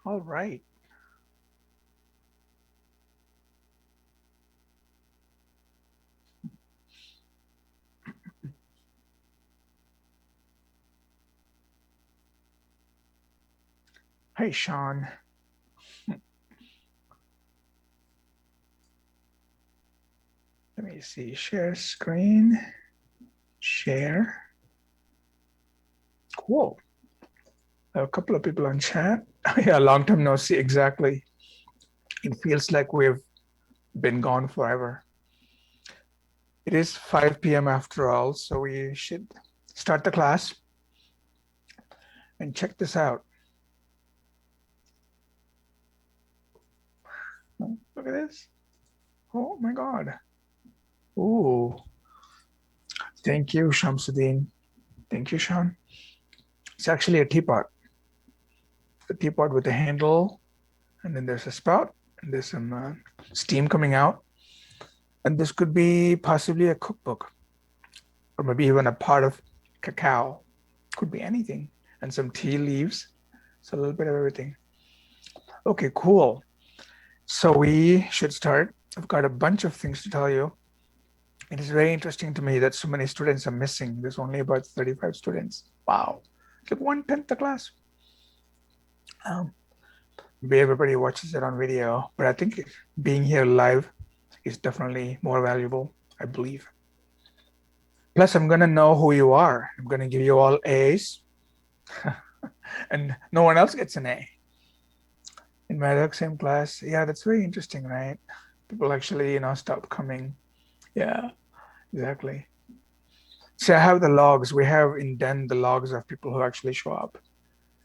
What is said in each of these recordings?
All right. Hey, Sean. Let me see. Share screen. Share. Cool. A couple of people on chat. Yeah, long time no see. Exactly. It feels like we've been gone forever. It is 5 p.m. after all, so we should start the class and check this out. Oh, look at this. Oh my God. Ooh. Thank you, Shamsuddin. Thank you, Sean. It's actually a teapot. A teapot with a handle, and then there's a spout, and there's some steam coming out. And this could be possibly a cookbook, or maybe even a pot of cacao. Could be anything. And some tea leaves. So a little bit of everything. Okay, cool. So we should start. I've got a bunch of things to tell you. It is very interesting to me that so many students are missing. There's only about 35 students. Wow. It's like 1/10 the class. Um, Maybe everybody watches it on video, but I think being here live is definitely more valuable, I believe. Plus, I'm gonna know who you are. I'm gonna give you all A's, and no one else gets an A in my same class. Yeah, that's very interesting, right? People actually, stop coming. Yeah, exactly. So I have the logs. We have in Den the logs of people who actually show up.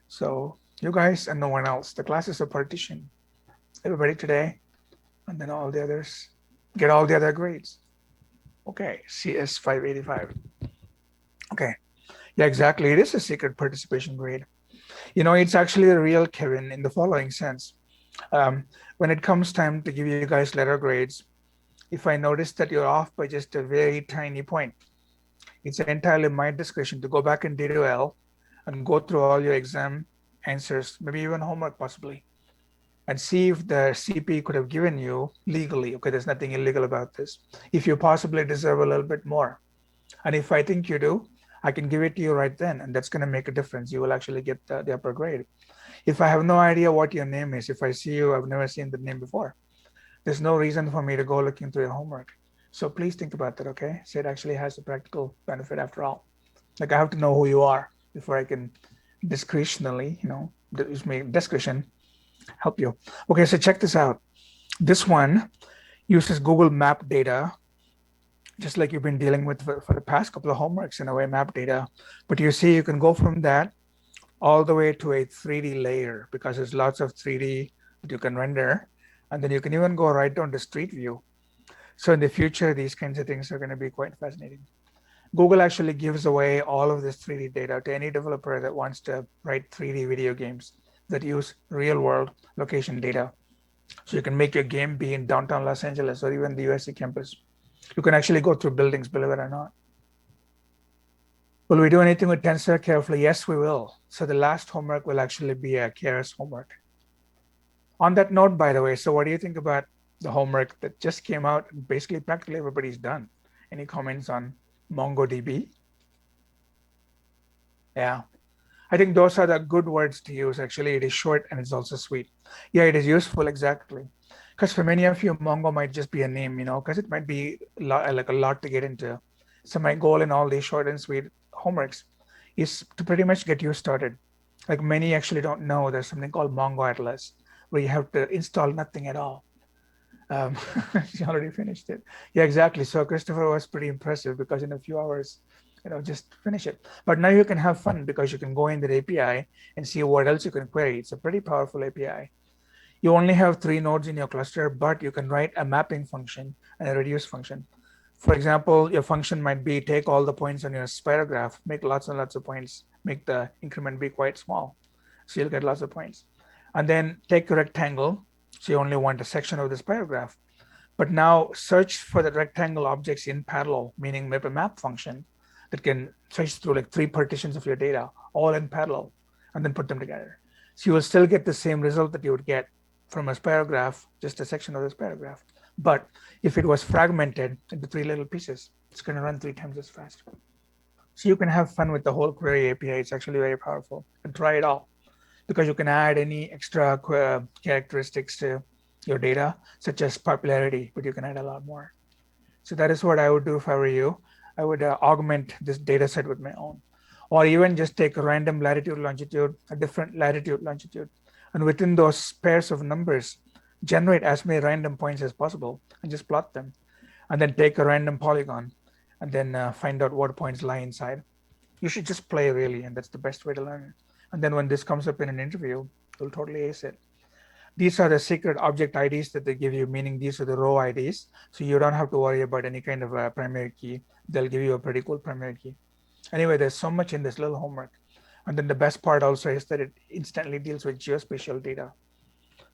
So you guys and no one else. The class is a partition. Everybody today, and then all the others get all the other grades. Okay, CS 585. Okay, yeah, exactly. It is a secret participation grade. It's actually the real Kevin in the following sense. When it comes time to give you guys letter grades, if I notice that you're off by just a very tiny point, it's entirely my discretion to go back in D2L and go through all your exam answers, maybe even homework possibly, and see if the CP could have given you legally. Okay, there's nothing illegal about this. If you possibly deserve a little bit more. And if I think you do, I can give it to you right then. And that's going to make a difference. You will actually get the upper grade. If I have no idea what your name is, if I see you, I've never seen the name before, there's no reason for me to go looking through your homework. So please think about that, okay? So it actually has a practical benefit after all. Like I have to know who you are before I can discretionally, use my discretion help you. Okay, so check this out. This one uses Google Map data, just like you've been dealing with for the past couple of homeworks in a way, map data. But you see, you can go from that all the way to a 3D layer because there's lots of 3D that you can render. And then you can even go right down to Street View. So in the future, these kinds of things are going to be quite fascinating. Google actually gives away all of this 3D data to any developer that wants to write 3D video games that use real world location data. So you can make your game be in downtown Los Angeles or even the USC campus. You can actually go through buildings, believe it or not. Will we do anything with Tensor carefully? Yes, we will. So the last homework will actually be a Keras homework. On that note, by the way, so what do you think about the homework that just came out? Basically, practically everybody's done. Any comments on MongoDB? Yeah, I think those are the good words to use. Actually, it is short and it's also sweet. Yeah, it is useful, exactly. Because for many of you, Mongo might just be a name, because it might be like a lot to get into. So my goal in all these short and sweet homeworks is to pretty much get you started. Like many actually don't know there's something called Mongo Atlas where you have to install nothing at all. Um, she already finished it. Yeah, exactly. So Christopher was pretty impressive because in a few hours, just finish it. But now you can have fun because you can go in the API and see what else you can query. It's a pretty powerful API. You only have 3 nodes in your cluster, but you can write a mapping function and a reduce function. For example, your function might be take all the points on your spirograph, make lots and lots of points, make the increment be quite small. So you'll get lots of points. And then take a rectangle. So you only want a section of this spirograph. But now search for the rectangle objects in parallel, meaning make a map function that can search through like 3 partitions of your data, all in parallel, and then put them together. So you will still get the same result that you would get from a spirograph, just a section of the spirograph. But if it was fragmented into 3 little pieces, it's going to run 3 times as fast. So you can have fun with the whole query API. It's actually very powerful. And try it all, because you can add any extra characteristics to your data, such as popularity, but you can add a lot more. So that is what I would do if I were you. I would augment this data set with my own, or even just take a random latitude, longitude, a different latitude, longitude, and within those pairs of numbers, generate as many random points as possible and just plot them, and then take a random polygon and then find out what points lie inside. You should just play really, and that's the best way to learn. And then when this comes up in an interview, you'll totally ace it. These are the secret object IDs that they give you, meaning these are the row IDs. So you don't have to worry about any kind of a primary key. They'll give you a pretty cool primary key. Anyway, there's so much in this little homework. And then the best part also is that it instantly deals with geospatial data.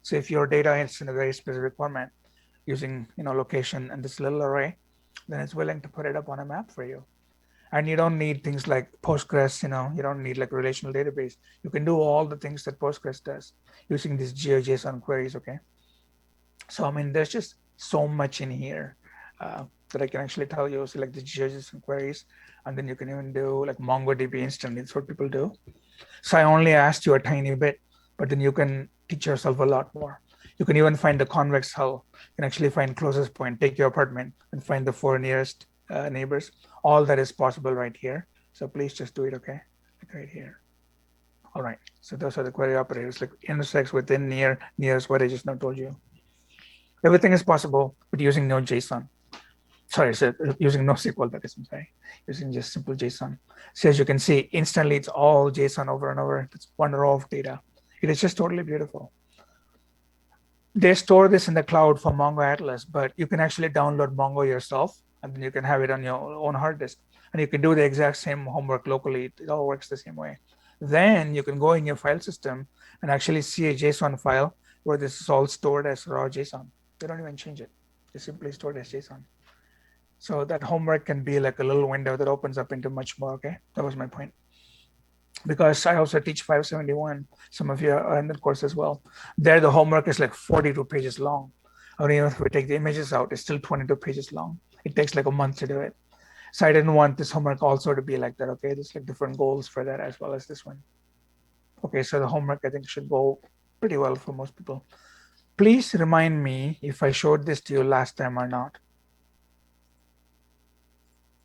So if your data is in a very specific format using location and this little array, then it's willing to put it up on a map for you. And you don't need things like Postgres, you don't need like a relational database. You can do all the things that Postgres does using these GeoJSON queries, okay? So, I mean, there's just so much in here that I can actually tell you. So like the GeoJSON queries, and then you can even do like MongoDB instantly. That's what people do. So I only asked you a tiny bit, but then you can teach yourself a lot more. You can even find the convex hull. You can actually find closest point, take your apartment and find the 4 nearest neighbors. All that is possible right here. So please just do it, okay? Like right here. All right, so those are the query operators, like intersects, within, near, nearest, what I just now told you. Everything is possible, but using no JSON. Sorry, so using NoSQL, that is, I'm sorry, using just simple JSON. So as you can see, instantly it's all JSON over and over. It's one row of data. It is just totally beautiful. They store this in the cloud for Mongo Atlas, but you can actually download Mongo yourself, and then you can have it on your own hard disk. And you can do the exact same homework locally. It all works the same way. Then you can go in your file system and actually see a JSON file where this is all stored as raw JSON. They don't even change it. They simply stored as JSON. So that homework can be like a little window that opens up into much more, okay? That was my point. Because I also teach 571, some of you are in the course as well. There, the homework is like 42 pages long. Or even if we take the images out, it's still 22 pages long. It takes like a month to do it. So I didn't want this homework also to be like that, okay? There's like different goals for that as well as this one. Okay, so the homework I think should go pretty well for most people. Please remind me if I showed this to you last time or not.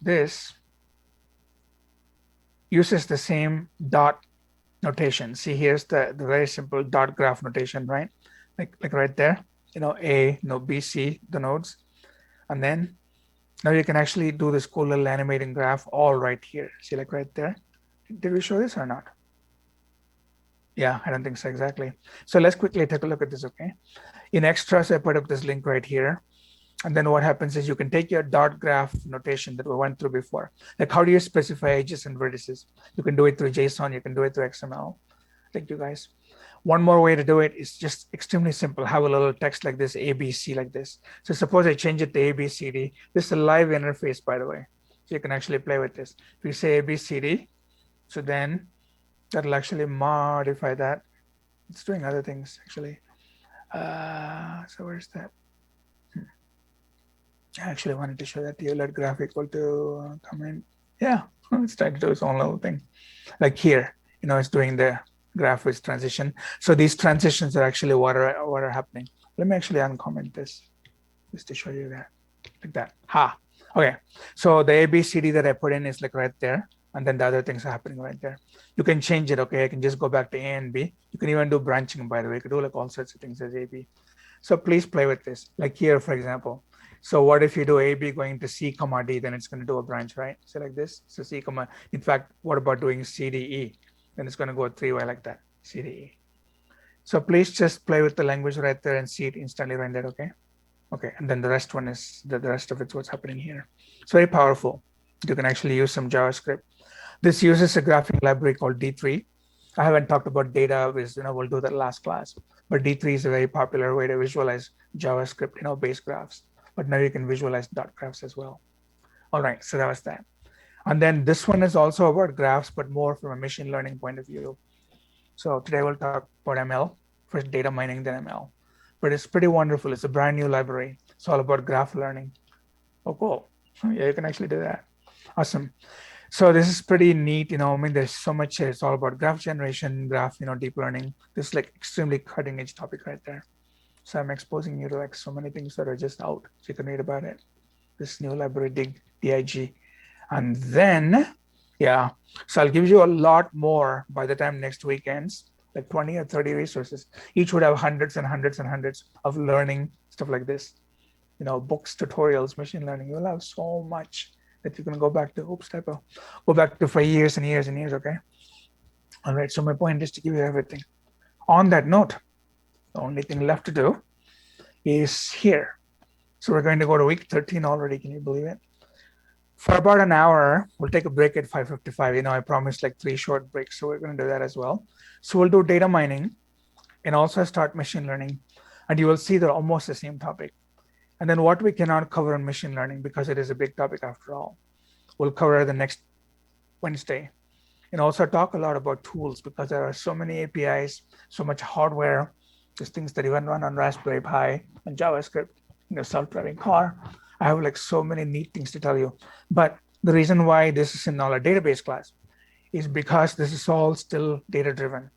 This uses the same dot notation. See, here's the very simple dot graph notation, right? Like right there, A, B, C, the nodes. And then now you can actually do this cool little animating graph all right here. See, like right there. Did we show this or not? Yeah, I don't think so exactly. So let's quickly take a look at this, okay? In extras, I put up this link right here. And then what happens is you can take your dot graph notation that we went through before. Like how do you specify edges and vertices? You can do it through JSON, you can do it through XML. Thank you guys. One more way to do it is just extremely simple. Have a little text like this, ABC like this. So suppose I change it to ABCD. This is a live interface, by the way. So you can actually play with this. If you say ABCD, so then that'll actually modify that. It's doing other things actually. So where's that? I actually wanted to show that to you. Let graph equal to comment. Yeah, it's trying to do its own little thing. Like here, it's doing the graph with transition. So these transitions are actually what are happening. Let me actually uncomment this just to show you that, like that. Ha. Okay. So the ABCD that I put in is like right there. And then the other things are happening right there. You can change it. Okay. I can just go back to A and B. You can even do branching, by the way. You can do like all sorts of things as AB. So please play with this. Like here, for example. So what if you do AB going to C, comma D, then it's going to do a branch, right? So like this. So C, comma. In fact, what about doing CDE? Then it's going to go 3Y like that, CDE. So please just play with the language right there and see it instantly rendered, okay? Okay, and then the rest one is, the rest of it's what's happening here. It's very powerful. You can actually use some JavaScript. This uses a graphing library called D3. I haven't talked about data, which we'll do that last class. But D3 is a very popular way to visualize JavaScript, based graphs. But now you can visualize dot graphs as well. All right, so that was that. And then this one is also about graphs, but more from a machine learning point of view. So today we'll talk about ML, first data mining, then ML. But it's pretty wonderful. It's a brand new library. It's all about graph learning. Oh, cool. Yeah, you can actually do that. Awesome. So this is pretty neat. I mean, there's so much. It's all about graph generation, graph, deep learning. This is like extremely cutting edge topic right there. So I'm exposing you to like so many things that are just out. So you can read about it. This new library, DIG. And then, yeah, so I'll give you a lot more by the time next week ends, like 20 or 30 resources. Each would have hundreds and hundreds and hundreds of learning, stuff like this. Books, tutorials, machine learning. You'll have so much that you can go back to, go back to for years and years and years, okay? All right, so my point is to give you everything. On that note, the only thing left to do is here. So we're going to go to week 13 already. Can you believe it? For about an hour, we'll take a break at 5:55. I promised like 3 short breaks, so we're going to do that as well. So we'll do data mining and also start machine learning. And you will see they're almost the same topic. And then what we cannot cover in machine learning, because it is a big topic after all, we'll cover the next Wednesday. And also talk a lot about tools, because there are so many APIs, so much hardware, just things that even run on Raspberry Pi and JavaScript, self-driving car. I have like so many neat things to tell you. But the reason why this is in all a database class is because this is all still data-driven.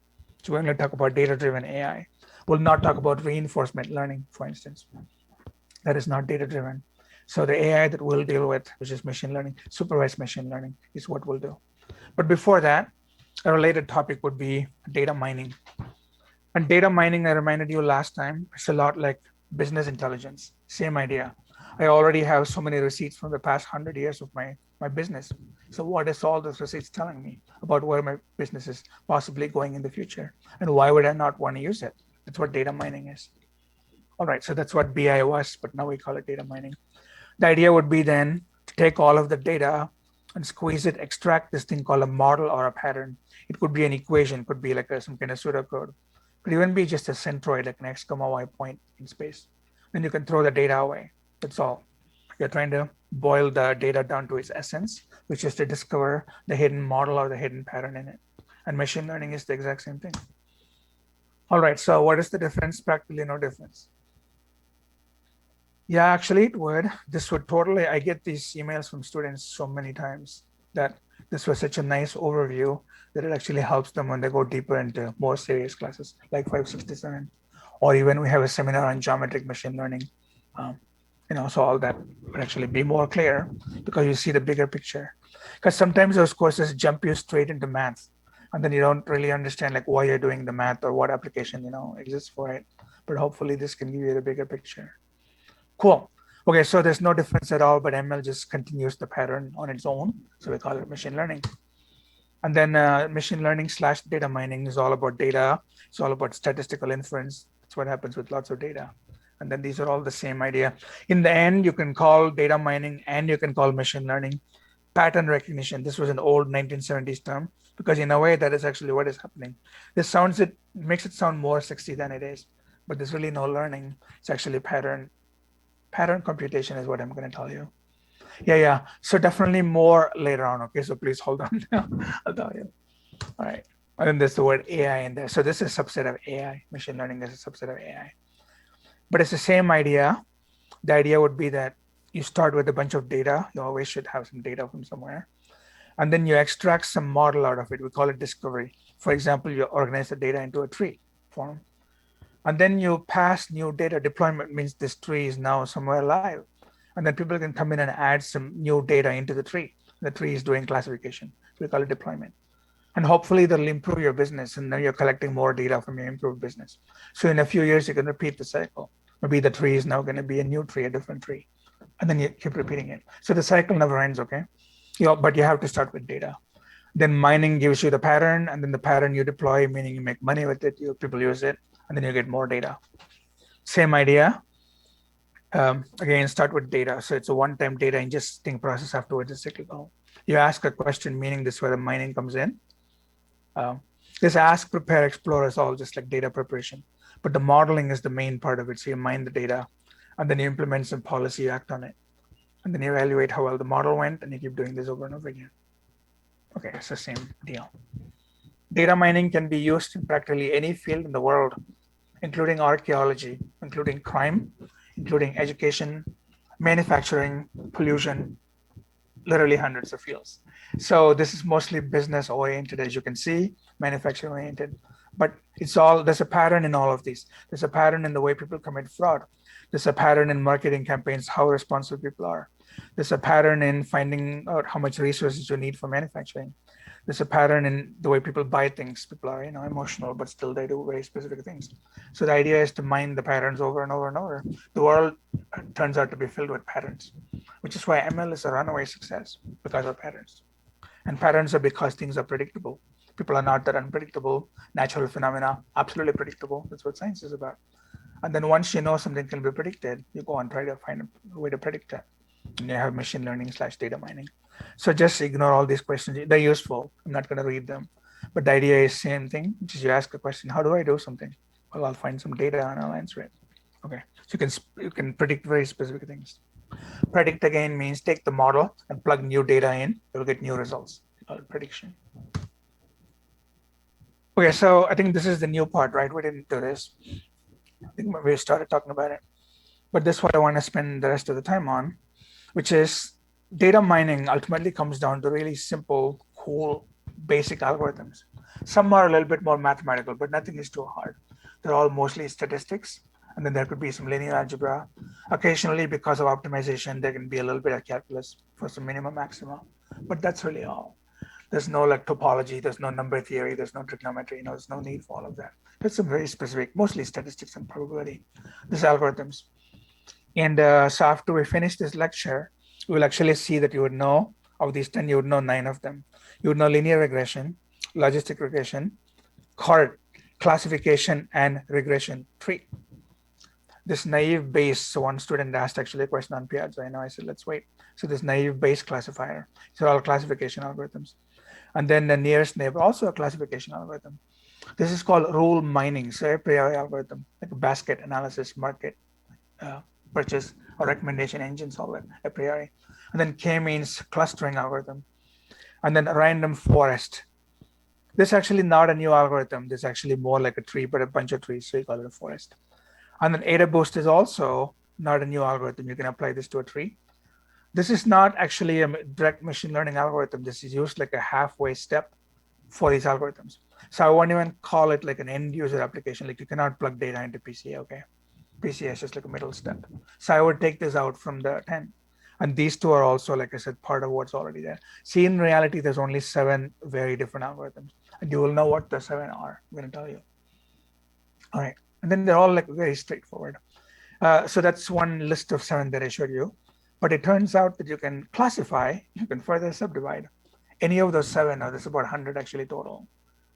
So we're going to talk about data-driven AI. We'll not talk about reinforcement learning, for instance. That is not data-driven. So the AI that we'll deal with, which is machine learning, supervised machine learning, is what we'll do. But before that, a related topic would be data mining. And data mining, I reminded you last time, it's a lot like business intelligence, same idea. I already have so many receipts from the past 100 years of my business. So what is all those receipts telling me about where my business is possibly going in the future? And why would I not want to use it? That's what data mining is. All right, so that's what BI was, but now we call it data mining. The idea would be then to take all of the data and squeeze it, extract this thing called a model or a pattern. It could be an equation, could be like some kind of pseudocode. Could even be just a centroid, like an x comma y point in space. Then you can throw the data away. That's all. You're trying to boil the data down to its essence, which is to discover the hidden model or the hidden pattern in it. And machine learning is the exact same thing. All right, so what is the difference? Practically no difference. Yeah, actually it would. This would totally, I get these emails from students so many times that this was such a nice overview that it actually helps them when they go deeper into more serious classes like 567, or even we have a seminar on geometric machine learning. So all that would actually be more clear because you see the bigger picture. Because sometimes those courses jump you straight into math, and then you don't really understand like why you're doing the math or what application exists for it. But hopefully this can give you the bigger picture. Cool. Okay, so there's no difference at all, but ML just continues the pattern on its own. So we call it machine learning. And then machine learning / data mining is all about data. It's all about statistical inference. That's what happens with lots of data. And then these are all the same idea. In the end, you can call data mining and you can call machine learning pattern recognition. This was an old 1970s term because in a way that is actually what is happening. It makes it sound more sexy than it is, but there's really no learning. It's actually pattern computation is what I'm going to tell you. Yeah. So definitely more later on. Okay, so please hold on. I'll tell you. All right. And then there's the word AI in there. So this is a subset of AI. Machine learning is a subset of AI. But it's the same idea. The idea would be that you start with a bunch of data. You always should have some data from somewhere. And then you extract some model out of it. We call it discovery. For example, you organize the data into a tree form. And then you pass new data. Deployment means this tree is now somewhere live. And then people can come in and add some new data into the tree. The tree is doing classification. We call it deployment. And hopefully that'll improve your business. And then you're collecting more data from your improved business. So in a few years, you can repeat the cycle. Maybe the tree is now going to be a new tree, a different tree. And then you keep repeating it. So the cycle never ends, okay? But you have to start with data. Then mining gives you the pattern, and then the pattern you deploy, meaning you make money with it, people use it, and then you get more data. Same idea. Again, start with data. So it's a one-time data ingesting process. Afterwards, it's cyclical. You ask a question, meaning this is where the mining comes in. This ask, prepare, explore is all just like data preparation. But the modeling is the main part of it. So you mine the data, and then you implement some policy, you act on it. And then you evaluate how well the model went, and you keep doing this over and over again. Okay, it's the same deal. Data mining can be used in practically any field in the world, including archaeology, including crime, including education, manufacturing, pollution, literally hundreds of fields. So this is mostly business oriented, as you can see, manufacturing oriented, but there's a pattern in all of these. There's a pattern in the way people commit fraud. There's a pattern in marketing campaigns, how responsive people are. There's a pattern in finding out how much resources you need for manufacturing. There's a pattern in the way people buy things. People are, emotional, but still they do very specific things. So the idea is to mine the patterns over and over and over. The world turns out to be filled with patterns, which is why ML is a runaway success because of patterns. And patterns are because things are predictable. People are not that unpredictable. Natural phenomena, absolutely predictable. That's what science is about. And then once you know something can be predicted, you go and try to find a way to predict it. And you have machine learning / data mining. So just ignore all these questions. They're useful. I'm not going to read them. But the idea is same thing, which is you ask a question, how do I do something? Well, I'll find some data and I'll answer it. Okay. So you can predict very specific things. Predict again means take the model and plug new data in. You'll get new results. Prediction. Okay, so I think this is the new part, right? We didn't do this. I think we started talking about it. But this is what I want to spend the rest of the time on, which is data mining ultimately comes down to really simple, cool, basic algorithms. Some are a little bit more mathematical, but nothing is too hard. They're all mostly statistics. And then there could be some linear algebra. Occasionally, because of optimization, there can be a little bit of calculus for some minimum maxima. But that's really all. There's no like topology, there's no number theory, there's no trigonometry, there's no need for all of that. There's some very specific, mostly statistics and probability, these algorithms. And so after we finish this lecture, we'll actually see that you would know of these 10, you would know 9 of them. You would know linear regression, logistic regression, CART, classification, and regression tree. This naive Bayes, so one student asked actually a question on Piazza. I said, let's wait. So this naive Bayes classifier, so all classification algorithms. And then the nearest neighbor, also a classification algorithm. This is called rule mining, so a priori algorithm, like a basket analysis, market purchase or recommendation engines, all that a priori. And then k-means clustering algorithm. And then random forest. This is actually not a new algorithm. This is actually more like a tree, but a bunch of trees, so you call it a forest. And then AdaBoost is also not a new algorithm. You can apply this to a tree. This is not actually a direct machine learning algorithm. This is used like a halfway step for these algorithms. So I won't even call it like an end user application. Like you cannot plug data into PCA, okay? PCA is just like a middle step. So I would take this out from the 10. And these two are also, like I said, part of what's already there. See, in reality, there's only 7 very different algorithms. And you will know what the 7 are. I'm going to tell you. All right. And then they're all like very straightforward. So that's one list of 7 that I showed you. But it turns out that you can classify, you can further subdivide any of those 7, or there's about 100 actually total,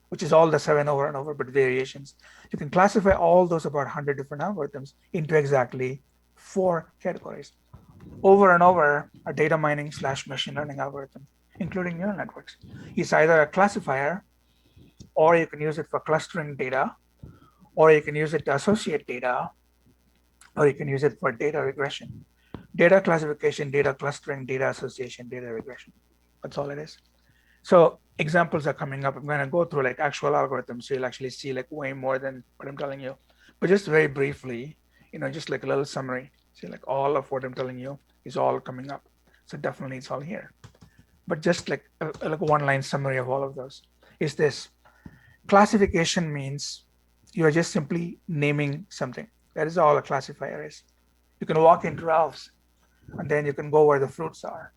which is all the 7 over and over, but variations. You can classify all those about 100 different algorithms into exactly 4 categories. Over and over, a data mining / machine learning algorithm, including neural networks, is either a classifier, or you can use it for clustering data, or you can use it to associate data, or you can use it for data regression. Data classification, data clustering, data association, data regression. That's all it is. So examples are coming up. I'm going to go through like actual algorithms, so you'll actually see like way more than what I'm telling you. But just very briefly, just like a little summary. See, like all of what I'm telling you is all coming up. So definitely it's all here. But just like a one-line summary of all of those is this. Classification means you are just simply naming something. That is all a classifier is. You can walk into Ralph's and then you can go where the fruits are.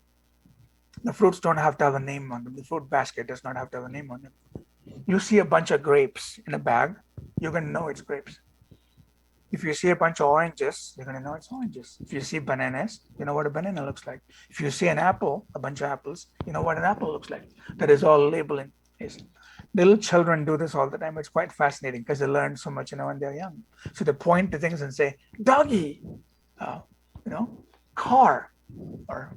The fruits don't have to have a name on them. The fruit basket does not have to have a name on them. You see a bunch of grapes in a bag, you're going to know it's grapes. If you see a bunch of oranges, you're going to know it's oranges. If you see bananas, you know what a banana looks like. If you see an apple, a bunch of apples, you know what an apple looks like. That is all labeling is. Little children do this all the time. It's quite fascinating because they learn so much, when they're young. So they point to things and say, doggy, car, or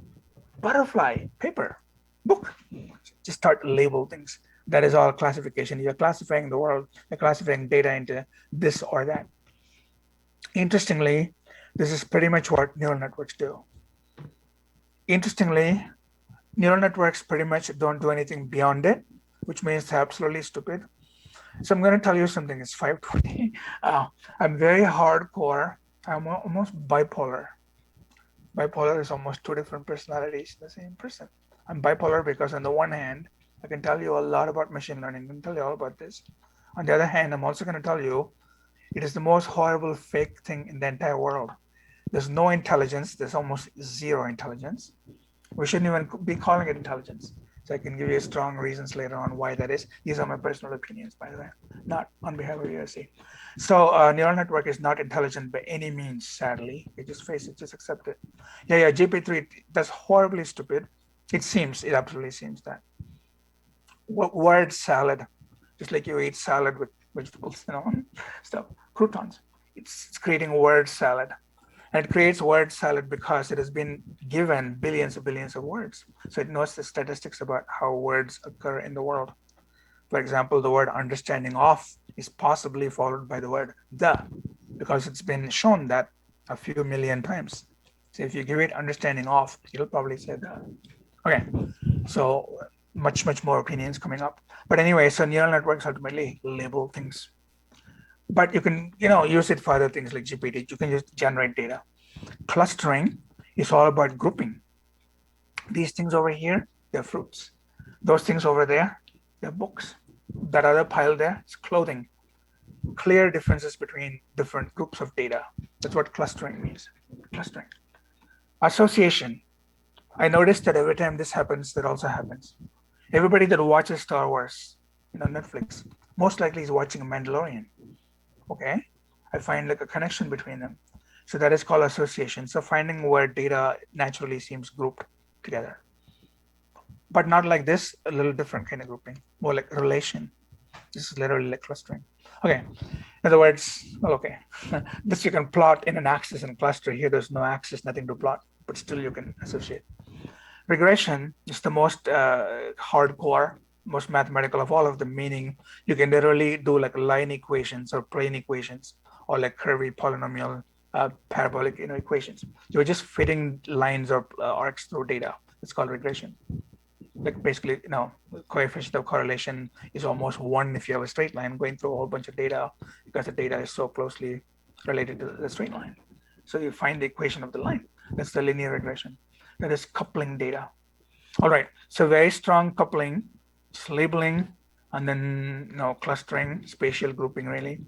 butterfly, paper, book. Just start to label things. That is all classification. You're classifying the world. You're classifying data into this or that. Interestingly, this is pretty much what neural networks do. Interestingly, neural networks pretty much don't do anything beyond it. which means absolutely stupid. So I'm going to tell you something. It's 5:20. I'm very hardcore. I'm almost bipolar. Bipolar is almost two different personalities in the same person. I'm bipolar because on the one hand, I can tell you a lot about machine learning. I can tell you all about this. On the other hand, I'm also going to tell you it is the most horrible fake thing in the entire world. There's no intelligence. There's almost zero intelligence. We shouldn't even be calling it intelligence. So I can give you strong reasons later on why that is. These are my personal opinions, by the way, not on behalf of USC. So neural network is not intelligent by any means, sadly. You just face it, just accept it. Yeah, GP3, that's horribly stupid. It absolutely seems that. Word salad, just like you eat salad with vegetables, stuff, croutons. It's creating word salad. And it creates word salad because it has been given billions of words. So it knows the statistics about how words occur in the world. For example, the word understanding of is possibly followed by the word the, because it's been shown that a few million times. So if you give it understanding of, it'll probably say the. Okay, so much more opinions coming up. But anyway, so neural networks ultimately label things. But you can, use it for other things like GPT. You can just generate data. Clustering is all about grouping. These things over here, they're fruits. Those things over there, they're books. That other pile there is clothing. Clear differences between different groups of data. That's what clustering means. Clustering. Association. I noticed that every time this happens, that also happens. Everybody that watches Star Wars, Netflix, most likely is watching a Mandalorian. Okay? I find like a connection between them. So that is called association. So finding where data naturally seems grouped together. But not like this, a little different kind of grouping, more like relation. This is literally like clustering. Okay. In other words, well, okay. This you can plot in an axis and cluster. Here there's no axis, nothing to plot, but still you can associate. Regression is the most hardcore, most mathematical of all of them, meaning you can literally do like line equations or plane equations or like curvy polynomial parabolic equations. You're just fitting lines or arcs through data. It's called regression. Like basically, coefficient of correlation is almost 1 if you have a straight line going through a whole bunch of data because the data is so closely related to the straight line. So you find the equation of the line. That's the linear regression. That is coupling data. All right, so very strong coupling, just labeling, and then clustering, spatial grouping really.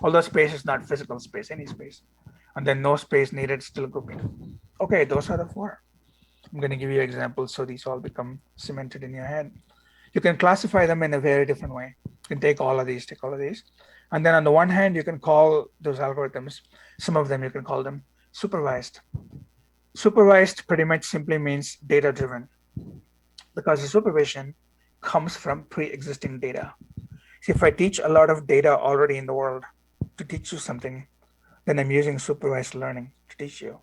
Although space is not physical space, any space. And then no space needed, still grouping. Okay, those are the four. I'm going to give you examples so these all become cemented in your head. You can classify them in a very different way. You can take all of these. And then on the one hand, you can call those algorithms, some of them you can call them supervised. Supervised pretty much simply means data-driven because the supervision comes from pre-existing data. See, if I teach a lot of data already in the world to teach you something, then I'm using supervised learning to teach you.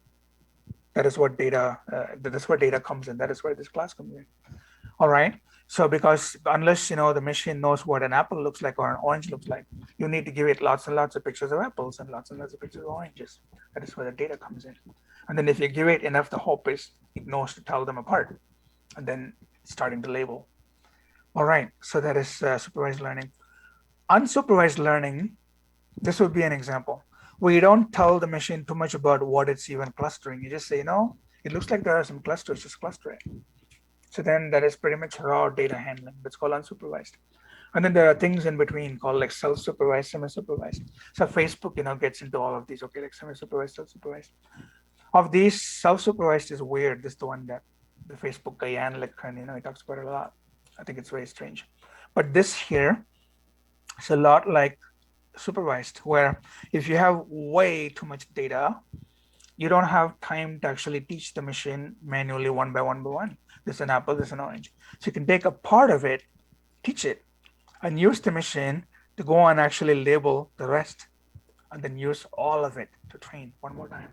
That is what data, that's where data comes in. That is where this class comes in. All right. So because unless, the machine knows what an apple looks like or an orange looks like, you need to give it lots and lots of pictures of apples and lots of pictures of oranges. That is where the data comes in. And then if you give it enough, the hope is it knows to tell them apart and then starting to label. All right. So that is supervised learning. Unsupervised learning, this would be an example. We don't tell the machine too much about what it's even clustering. You just say, it looks like there are some clusters, just cluster it. So then that is pretty much raw data handling. That's called unsupervised. And then there are things in between called like self-supervised, semi-supervised. So Facebook, gets into all of these. Okay, like semi-supervised, self-supervised. Of these, self-supervised is weird. This is the one that the Facebook guy, Jan LeCun, he talks about it a lot. I think it's very strange. But this here is a lot like supervised, where if you have way too much data, you don't have time to actually teach the machine manually one by one. This is an apple, this is an orange. So you can take a part of it, teach it, and use the machine to go and actually label the rest, and then use all of it to train one more time.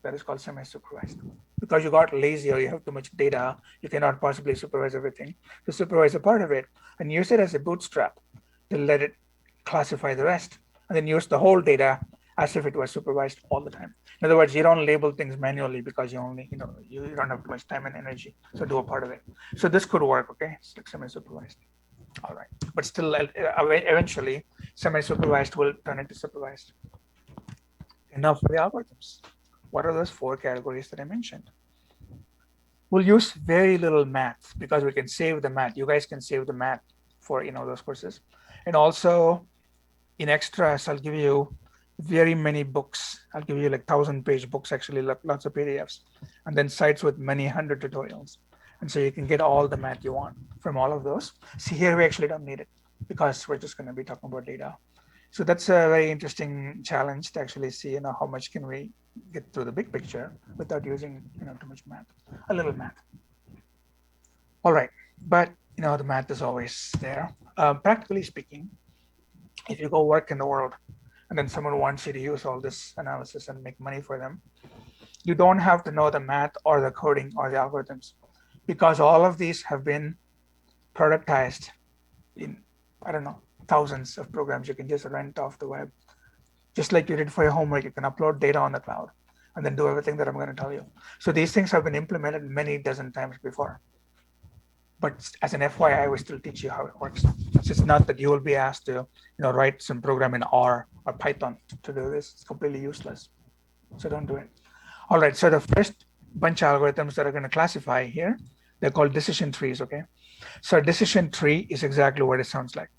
That is called semi-supervised. Because you got lazy or you have too much data, you cannot possibly supervise everything. So supervise a part of it and use it as a bootstrap to let it classify the rest, and then use the whole data as if it was supervised all the time. In other words, you don't label things manually because you only, you don't have too much time and energy. So do a part of it. So this could work, okay? It's like semi-supervised. All right, but still, eventually, semi-supervised will turn into supervised. Enough for the algorithms. What are those four categories that I mentioned? We'll use very little math because we can save the math. You guys can save the math for those courses, and also in extras, I'll give you very many books. I'll give you like 1,000-page books, actually, lots of PDFs, and then sites with many hundred tutorials. And so you can get all the math you want from all of those. See, here we actually don't need it because we're just going to be talking about data. So that's a very interesting challenge to actually see, how much can we get through the big picture without using, too much math, a little math. All right, but the math is always there. Practically speaking, if you go work in the world and then someone wants you to use all this analysis and make money for them, you don't have to know the math or the coding or the algorithms, because all of these have been productized in, I don't know, thousands of programs you can just rent off the web. Just like you did for your homework, you can upload data on the cloud and then do everything that I'm going to tell you. So these things have been implemented many dozen times before. But as an FYI, I will still teach you how it works. So it's not that you will be asked to, write some program in R or Python to do this. It's completely useless. So don't do it. All right. So the first bunch of algorithms that are going to classify here, they're called decision trees. Okay. So a decision tree is exactly what it sounds like.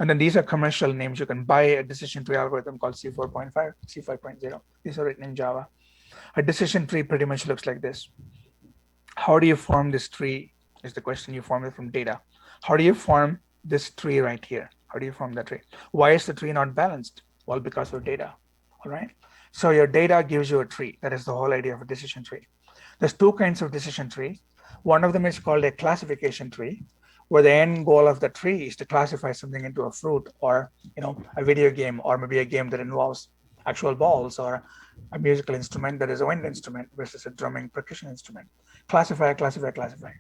And then these are commercial names. You can buy a decision tree algorithm called C4.5, C5.0. These are written in Java. A decision tree pretty much looks like this. How do you form this tree is the question. You form it from data. How do you form this tree right here? How do you form that tree? Why is the tree not balanced? Well, because of data. All right. So your data gives you a tree. That is the whole idea of a decision tree. There's two kinds of decision trees. One of them is called a classification tree, where the end goal of the tree is to classify something into a fruit or a video game, or maybe a game that involves actual balls, or a musical instrument that is a wind instrument versus a drumming percussion instrument. Classify, classify, classify.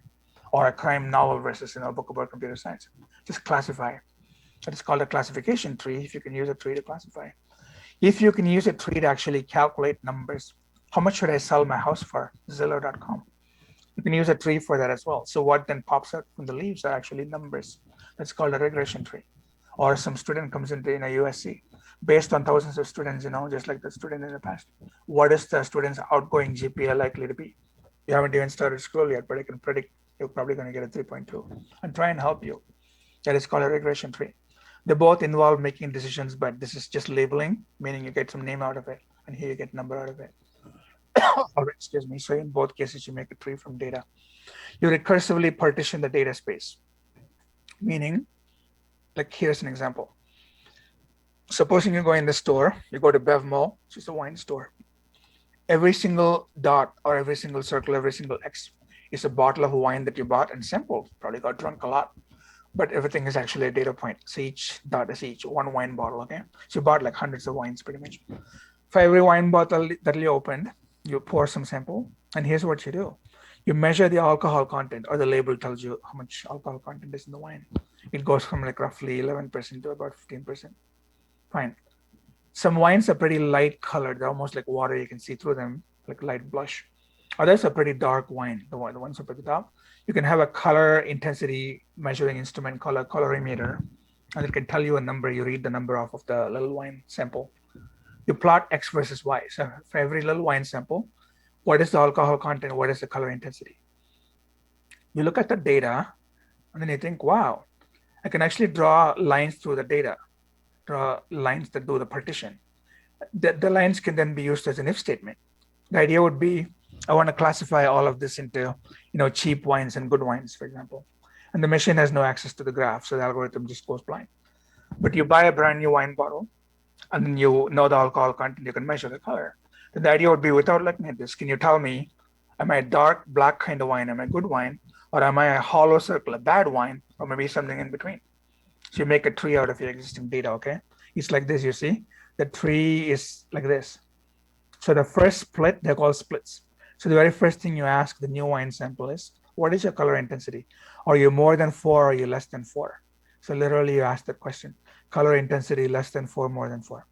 Or a crime novel versus a book about computer science. Just classify. That is called a classification tree if you can use a tree to classify. If you can use a tree to actually calculate numbers, how much should I sell my house for? Zillow.com. You can use a tree for that as well. So what then pops out from the leaves are actually numbers. That's called a regression tree. Or some student comes into USC based on thousands of students, just like the student in the past. What is the student's outgoing GPA likely to be? You haven't even started school yet, but I can predict you're probably going to get a 3.2 and try and help you. That is called a regression tree. They both involve making decisions, but this is just labeling, meaning you get some name out of it, and here you get number out of it. Or, excuse me. So in both cases, you make a tree from data. You recursively partition the data space, meaning, like here's an example. Supposing you go in the store, you go to BevMo, which is a wine store. Every single dot or every single circle, every single X is a bottle of wine that you bought and sampled. Probably got drunk a lot, but everything is actually a data point. So each dot is each one wine bottle. Okay, so you bought like hundreds of wines pretty much. For every wine bottle that you opened, you pour some sample, and here's what you do. You measure the alcohol content, or the label tells you how much alcohol content is in the wine. It goes from like roughly 11% to about 15%. Fine. Some wines are pretty light colored. They're almost like water. You can see through them, like light blush. Others are pretty dark wine, the ones up at the top. You can have a color intensity measuring instrument called a colorimeter, and it can tell you a number. You read the number off of the little wine sample. You plot X versus Y. So for every little wine sample, what is the alcohol content? What is the color intensity? You look at the data, and then you think, wow, I can actually draw lines through the data, draw lines that do the partition. The lines can then be used as an if statement. The idea would be, I want to classify all of this into, cheap wines and good wines, for example. And the machine has no access to the graph, so the algorithm just goes blind. But you buy a brand new wine bottle, and then you know the alcohol content, you can measure the color. Then the idea would be, without looking at this, can you tell me, am I a dark black kind of wine? Am I a good wine? Or am I a hollow circle, a bad wine? Or maybe something in between? So you make a tree out of your existing data, okay? It's like this, you see? The tree is like this. So the first split, they're called splits. So the very first thing you ask the new wine sample is, what is your color intensity? Are you more than 4 or are you less than 4? So literally you ask that question, color intensity less than 4, more than 4.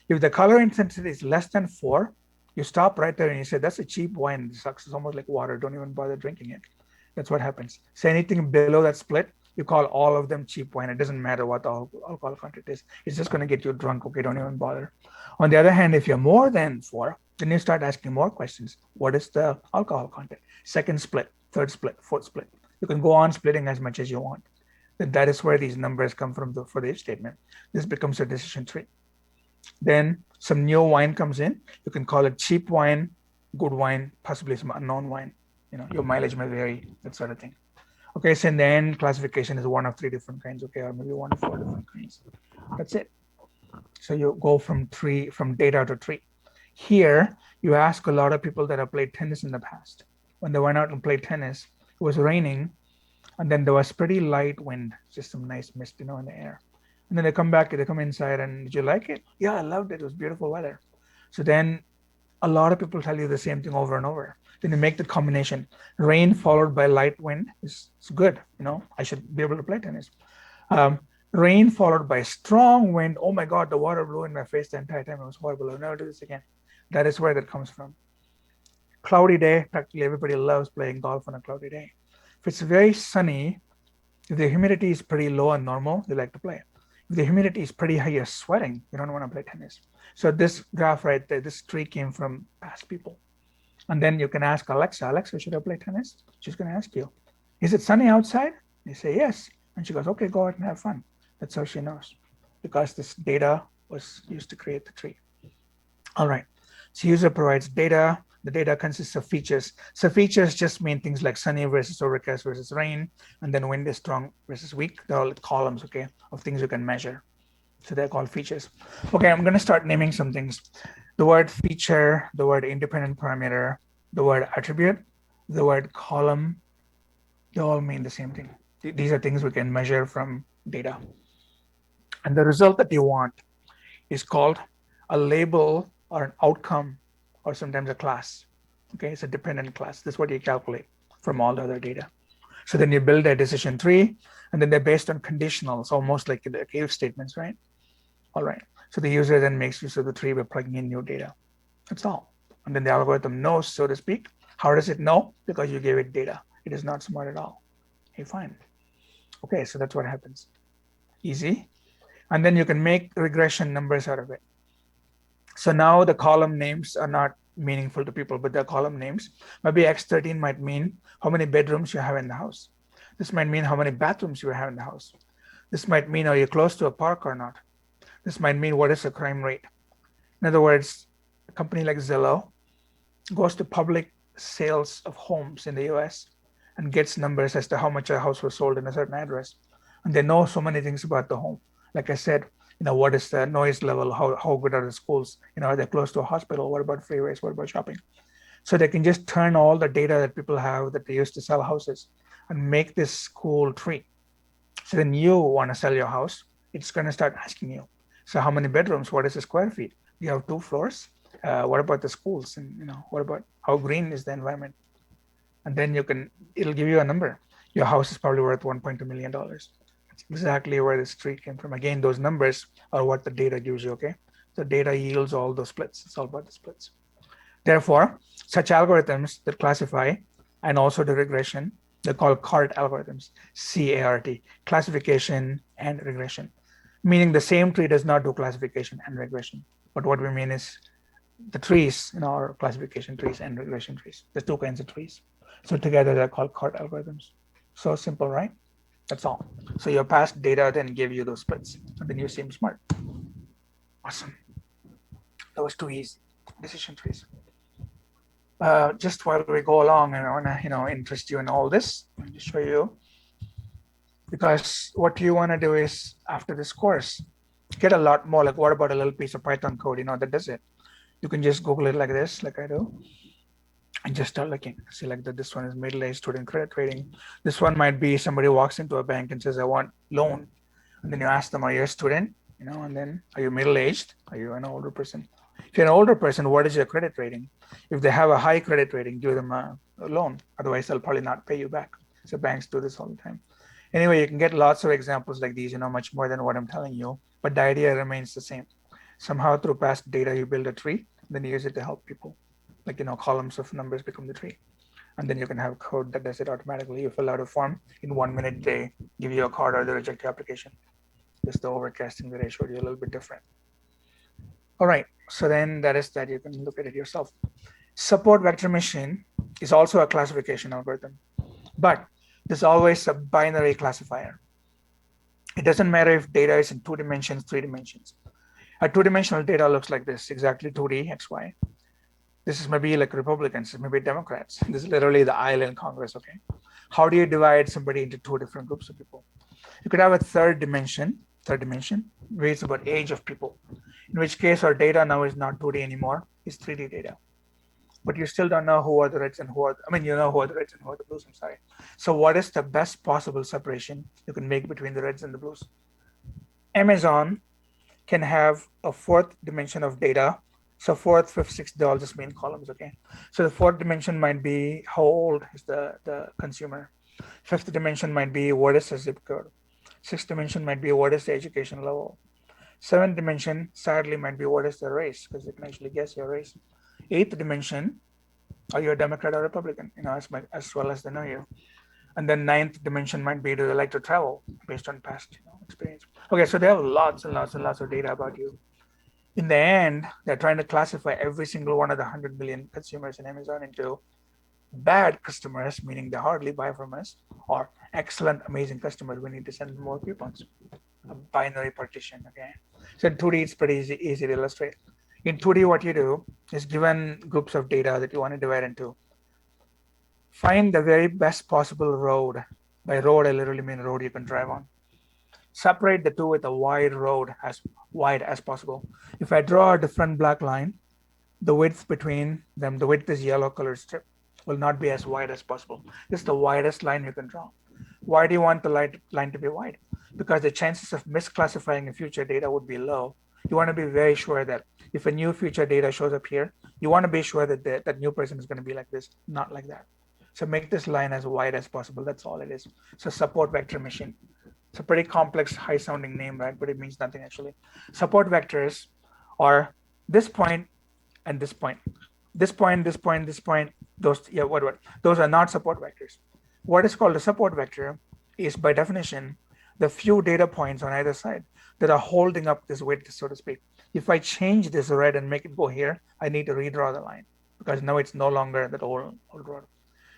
If the color intensity is less than 4, you stop right there and you say, that's a cheap wine. It sucks. It's almost like water. Don't even bother drinking it. That's what happens. So anything below that split, You call all of them cheap wine. It doesn't matter what the alcohol content is. It's just going to get you drunk. Okay, don't even bother. On the other hand, if you're more than 4, then you start asking more questions. What is the alcohol content? Second split, third split, fourth split. You can go on splitting as much as you want. That is where these numbers come from for the if statement. This becomes a decision tree. Then some new wine comes in. You can call it cheap wine, good wine, possibly some unknown wine. Your mileage may vary, that sort of thing. Okay, so in the end, classification is 1 of 3 different kinds, okay, or maybe 1 of 4 different kinds. That's it. So you go from data to tree. Here, you ask a lot of people that have played tennis in the past. When they went out and played tennis, it was raining, and then there was pretty light wind, just some nice mist, in the air. And then they come inside, and did you like it? Yeah, I loved it. It was beautiful weather. So then a lot of people tell you the same thing over and over. Then you make the combination. Rain followed by light wind is good. I should be able to play tennis. Rain followed by strong wind. Oh my God, the water blew in my face the entire time. It was horrible. I'll never do this again. That is where that comes from. Cloudy day, practically everybody loves playing golf on a cloudy day. If it's very sunny, if the humidity is pretty low and normal, they like to play. If the humidity is pretty high, you're sweating, you don't want to play tennis. So this graph right there, this tree came from past people. And then you can ask Alexa, should I play tennis? She's going to ask you, is it sunny outside? You say yes. And she goes, okay, go out and have fun. That's how she knows, because this data was used to create the tree. All right. So user provides data. The data consists of features. So features just mean things like sunny versus overcast versus rain, and then wind is strong versus weak. They're all columns, okay, of things you can measure. So they're called features. Okay, I'm going to start naming some things. The word feature, the word independent parameter, the word attribute, the word column, they all mean the same thing. These are things we can measure from data. And the result that you want is called a label or an outcome, or sometimes a class. Okay, it's a dependent class. This is what you calculate from all the other data. So then you build a decision tree, and then they're based on conditionals, almost like the if statements, right? All right. So the user then makes use of the tree by plugging in new data. That's all. And then the algorithm knows, so to speak. How does it know? Because you gave it data. It is not smart at all. Okay, fine. Okay, so that's what happens. Easy. And then you can make regression numbers out of it. So now the column names are not meaningful to people, but they're column names. Maybe X13 might mean how many bedrooms you have in the house. This might mean how many bathrooms you have in the house. This might mean, are you close to a park or not? This might mean, what is the crime rate? In other words, a company like Zillow goes to public sales of homes in the US and gets numbers as to how much a house was sold in a certain address. And they know so many things about the home. Like I said, what is the noise level? How good are the schools? Are they close to a hospital? What about freeways? What about shopping? So they can just turn all the data that people have that they use to sell houses and make this cool tree. So then you want to sell your house, it's going to start asking you, so how many bedrooms? What is the square feet? You have 2 floors. What about the schools? And what about how green is the environment? And then it'll give you a number. Your house is probably worth $1.2 million. That's exactly where this tree came from. Again, those numbers are what the data gives you, okay? The data yields all those splits. It's all about the splits. Therefore, such algorithms that classify and also do regression, they're called CART algorithms, C-A-R-T, classification and regression. Meaning the same tree does not do classification and regression. But what we mean is the trees in our classification trees and regression trees. There's 2 kinds of trees. So together they're called CART algorithms. So simple, right? That's all. So your past data then gave you those splits, and then you seem smart. Awesome. That was too easy. Decision trees. Just while we go along, and I want to interest you in all this. Let me show you. Because what you want to do is, after this course, get a lot more, like what about a little piece of Python code, that does it. You can just Google it like this, like I do, and just start looking. See, like that, this one is middle-aged student credit rating. This one might be somebody walks into a bank and says, I want loan. And then you ask them, are you a student? And then, are you middle-aged? Are you an older person? If you're an older person, what is your credit rating? If they have a high credit rating, give them a loan. Otherwise, they'll probably not pay you back. So banks do this all the time. Anyway, you can get lots of examples like these, much more than what I'm telling you, but the idea remains the same. Somehow through past data, you build a tree, then you use it to help people. Like, columns of numbers become the tree. And then you can have code that does it automatically. You fill out a form in 1 minute, they give you a card or they reject your application. Just the overcasting that I showed you a little bit different. All right, so then that is that. You can look at it yourself. Support vector machine is also a classification algorithm, but there's always a binary classifier. It doesn't matter if data is in 2 dimensions, 3 dimensions. A 2-dimensional data looks like this, exactly 2D, XY. This is maybe like Republicans, maybe Democrats. This is literally the aisle in Congress, okay? How do you divide somebody into 2 different groups of people? You could have a third dimension, where it's about age of people, in which case our data now is not 2D anymore, it's 3D data. But you still don't know who are the reds and who are, you know who are the reds and who are the blues, I'm sorry. So what is the best possible separation you can make between the reds and the blues? Amazon can have a 4th dimension of data. So 4th, 5th, 6th, they all just mean columns, okay? So the 4th dimension might be how old is the consumer. 5th dimension might be what is the zip code. 6th dimension might be what is the education level. 7th dimension, sadly, might be what is the race, because they can actually guess your race. 8th dimension, are you a Democrat or Republican? As well as they know you. And then 9th dimension might be, do they like to travel based on past experience? Okay, so they have lots and lots and lots of data about you. In the end, they're trying to classify every single one of the 100 million consumers in Amazon into bad customers, meaning they hardly buy from us, or excellent, amazing customers. We need to send more coupons. A binary partition, okay? So in 2D, it's pretty easy to illustrate. In 2D, what you do is given groups of data that you want to divide into, find the very best possible road. By road, I literally mean road you can drive on. Separate the two with a wide road, as wide as possible. If I draw a different black line, the width between them, the width is yellow colored strip, will not be as wide as possible. This is the widest line you can draw. Why do you want the line to be wide? Because the chances of misclassifying a future data would be low. You want to be very sure that if a new future data shows up here, you want to be sure that that new person is going to be like this, not like that. So make this line as wide as possible. That's all it is. So support vector machine. It's a pretty complex, high-sounding name, right? But it means nothing actually. Support vectors are this point and this point. This point, this point, this point. Those, yeah, what? Those are not support vectors. What is called a support vector is, by definition, the few data points on either side that are holding up this width, so to speak. If I change this red and make it go here, I need to redraw the line because now it's no longer that old road.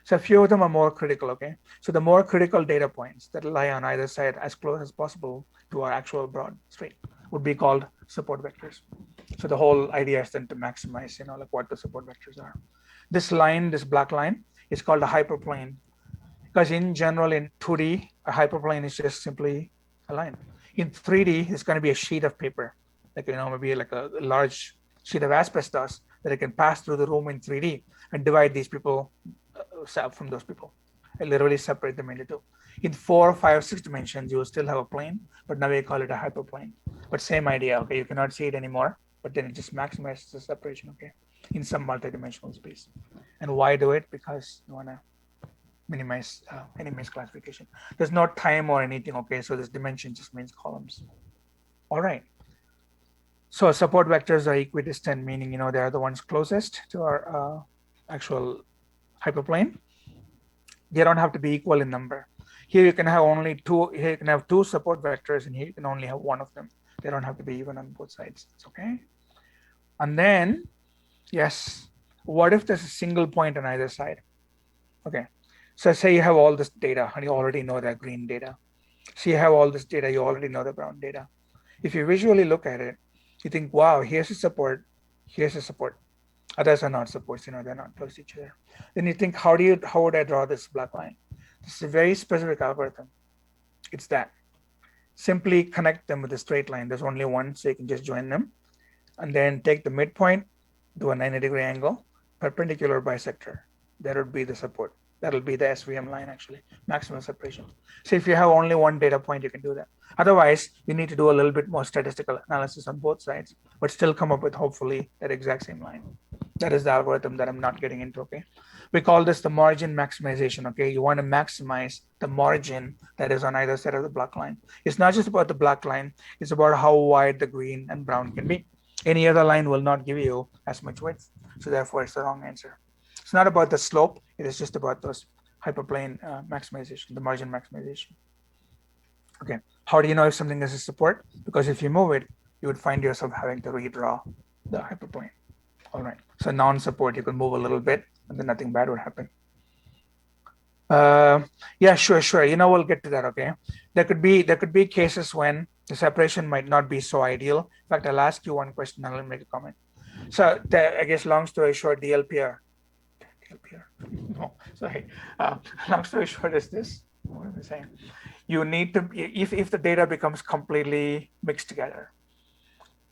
So a few of them are more critical, okay? So the more critical data points that lie on either side as close as possible to our actual broad street would be called support vectors. So the whole idea is then to maximize, like what the support vectors are. This line, this black line, is called a hyperplane because in general in 2D, a hyperplane is just simply a line. In 3D, it's going to be a sheet of paper, like, maybe like a large sheet of asbestos that it can pass through the room in 3D and divide these people from those people. I literally separate them into two. In 4, 5, 6 dimensions, you will still have a plane, but now we call it a hyperplane. But same idea, okay? You cannot see it anymore, but then it just maximizes the separation, okay? In some multidimensional space. And why do it? Because you want to minimize any misclassification. There's no time or anything, okay? So this dimension just means columns. All right. So support vectors are equidistant, meaning, they are the ones closest to our actual hyperplane. They don't have to be equal in number. Here you can have only two. Here you can have 2 support vectors, and here you can only have one of them. They don't have to be even on both sides. It's okay. And then, yes, what if there's a single point on either side? Okay. So say you have all this data, and you already know that green data. So you have all this data, you already know the brown data. If you visually look at it, you think, wow, here's a support, here's a support. Others are not supports, they're not close to each other. Then you think, how would I draw this black line? This is a very specific algorithm. It's that. Simply connect them with a straight line. There's only one, so you can just join them. And then take the midpoint, do a 90-degree angle, perpendicular bisector. That would be the support. That'll be the SVM line, actually, maximum separation. So if you have only one data point, you can do that. Otherwise, you need to do a little bit more statistical analysis on both sides, but still come up with, hopefully, that exact same line. That is the algorithm that I'm not getting into, okay? We call this the margin maximization, okay? You want to maximize the margin that is on either side of the black line. It's not just about the black line. It's about how wide the green and brown can be. Any other line will not give you as much width. So therefore, it's the wrong answer. It's not about the slope. It is just about those hyperplane maximization, the margin maximization. Okay, how do you know if something is a support? Because if you move it, you would find yourself having to redraw the hyperplane. All right, so non-support, you can move a little bit and then nothing bad would happen. Yeah, sure. We'll get to that. Okay, there could be cases when the separation might not be so ideal. In fact, I'll ask you one question and I'll make a comment. So I guess long story short, DLPR. No, sorry. Long story short is this. What am I saying? You need to, if the data becomes completely mixed together,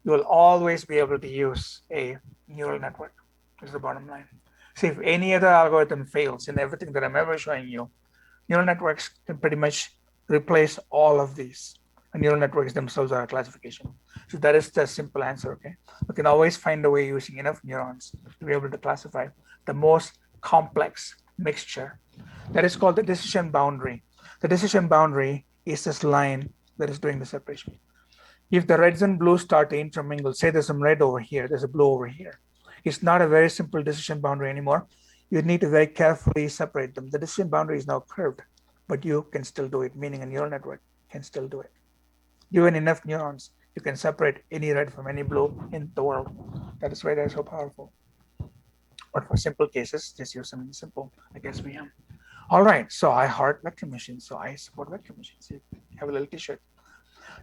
you will always be able to use a neural network. Is the bottom line. See, if any other algorithm fails in everything that I'm ever showing you, neural networks can pretty much replace all of these. And neural networks themselves are a classification. So that is the simple answer, okay? We can always find a way using enough neurons to be able to classify the most complex mixture. That is called the decision boundary. The decision boundary is this line that is doing the separation. If the reds and blues start to intermingle, say there's some red over here, there's a blue over here. It's not a very simple decision boundary anymore. You need to very carefully separate them. The decision boundary is now curved, but you can still do it, meaning a neural network can still do it. Given enough neurons, you can separate any red from any blue in the world. That is why they're so powerful. But for simple cases, just use something simple like SVM. All right, so I heart vector machines, so I support vector machines. You have a little t-shirt.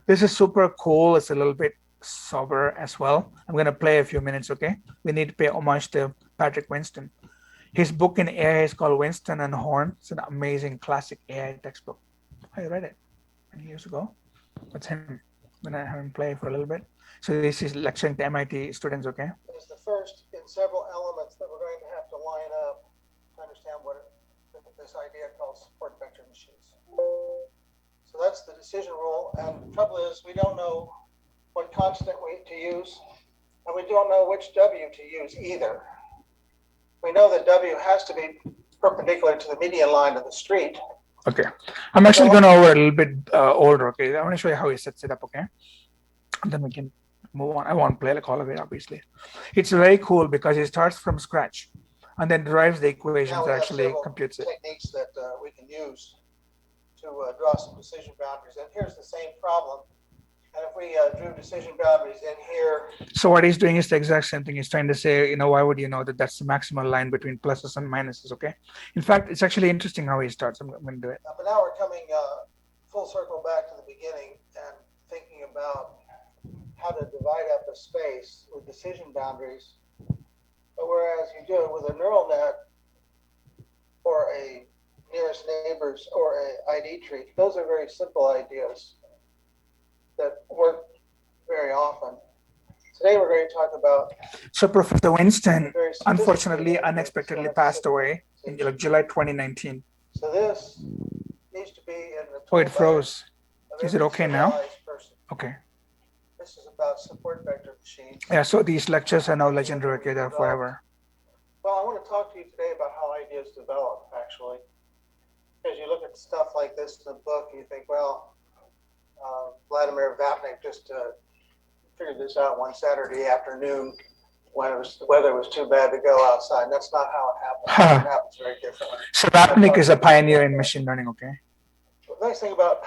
This is super cool. It's a little bit sober as well. I'm going to play a few minutes, okay? We need to pay homage to Patrick Winston. His book in AI is called Winston and Horn. It's an amazing classic AI textbook. I read it many years ago. That's him. I'm going to have him play for a little bit. So this is lecturing to MIT students, okay? Is the first in several elements that we're going to have to line up to understand what this idea called support vector machines. So that's the decision rule. And the trouble is we don't know what constant to use, and we don't know which W to use either. We know that W has to be perpendicular to the median line of the street. Okay. I'm actually going over a little bit older, okay? I want to show you how he sets it up, okay? And then we can move on. I won't play like all of it, obviously. It's very cool because it starts from scratch and then derives the equations, actually computes it. Techniques that we can use to draw some decision boundaries. And here's the same problem. And if we drew decision boundaries in here. So what he's doing is the exact same thing. He's trying to say, why would you know that that's the maximal line between pluses and minuses, okay? In fact, it's actually interesting how he starts. I'm going to do it. But now we're coming full circle back to the beginning and thinking about how to divide up a space with decision boundaries. But whereas you do it with a neural net or a nearest neighbors or a ID tree, those are very simple ideas that work very often. Today we're going to talk about. So Professor Winston unfortunately unexpectedly passed away in July 2019. So this needs to be in the. Oh, it froze. Is it okay now? Okay. This is about support vector machines. Yeah, so these lectures are now legendary, okay, they're forever. Well, I want to talk to you today about how ideas develop, actually. Because you look at stuff like this in the book and you think, well, Vladimir Vapnik just figured this out one Saturday afternoon when the weather was too bad to go outside. That's not how it happens. It happens very differently. So Vapnik is a pioneer in machine learning, okay? The nice thing about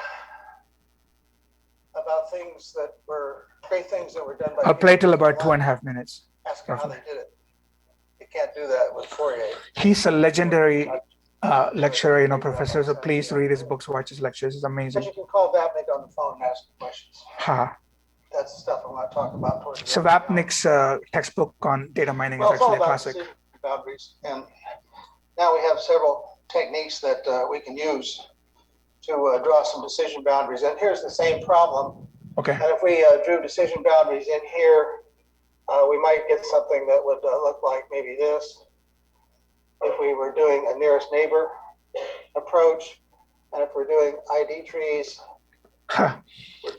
things that were great things that were done by. I'll play till about 2.5 minutes. Ask him how they did it. You can't do that with Fourier. He's a legendary lecturer, professor. So please read his books, watch his lectures. It's amazing. But you can call Vapnik on the phone and ask questions. Ha. That's the stuff I want to talk about. So Vapnik's textbook on data mining is actually a classic. Boundaries. And now we have several techniques that we can use to draw some decision boundaries. And here's the same problem. Okay. And if we drew decision boundaries in here, we might get something that would look like maybe this. If we were doing a nearest neighbor approach, and if we're doing ID trees.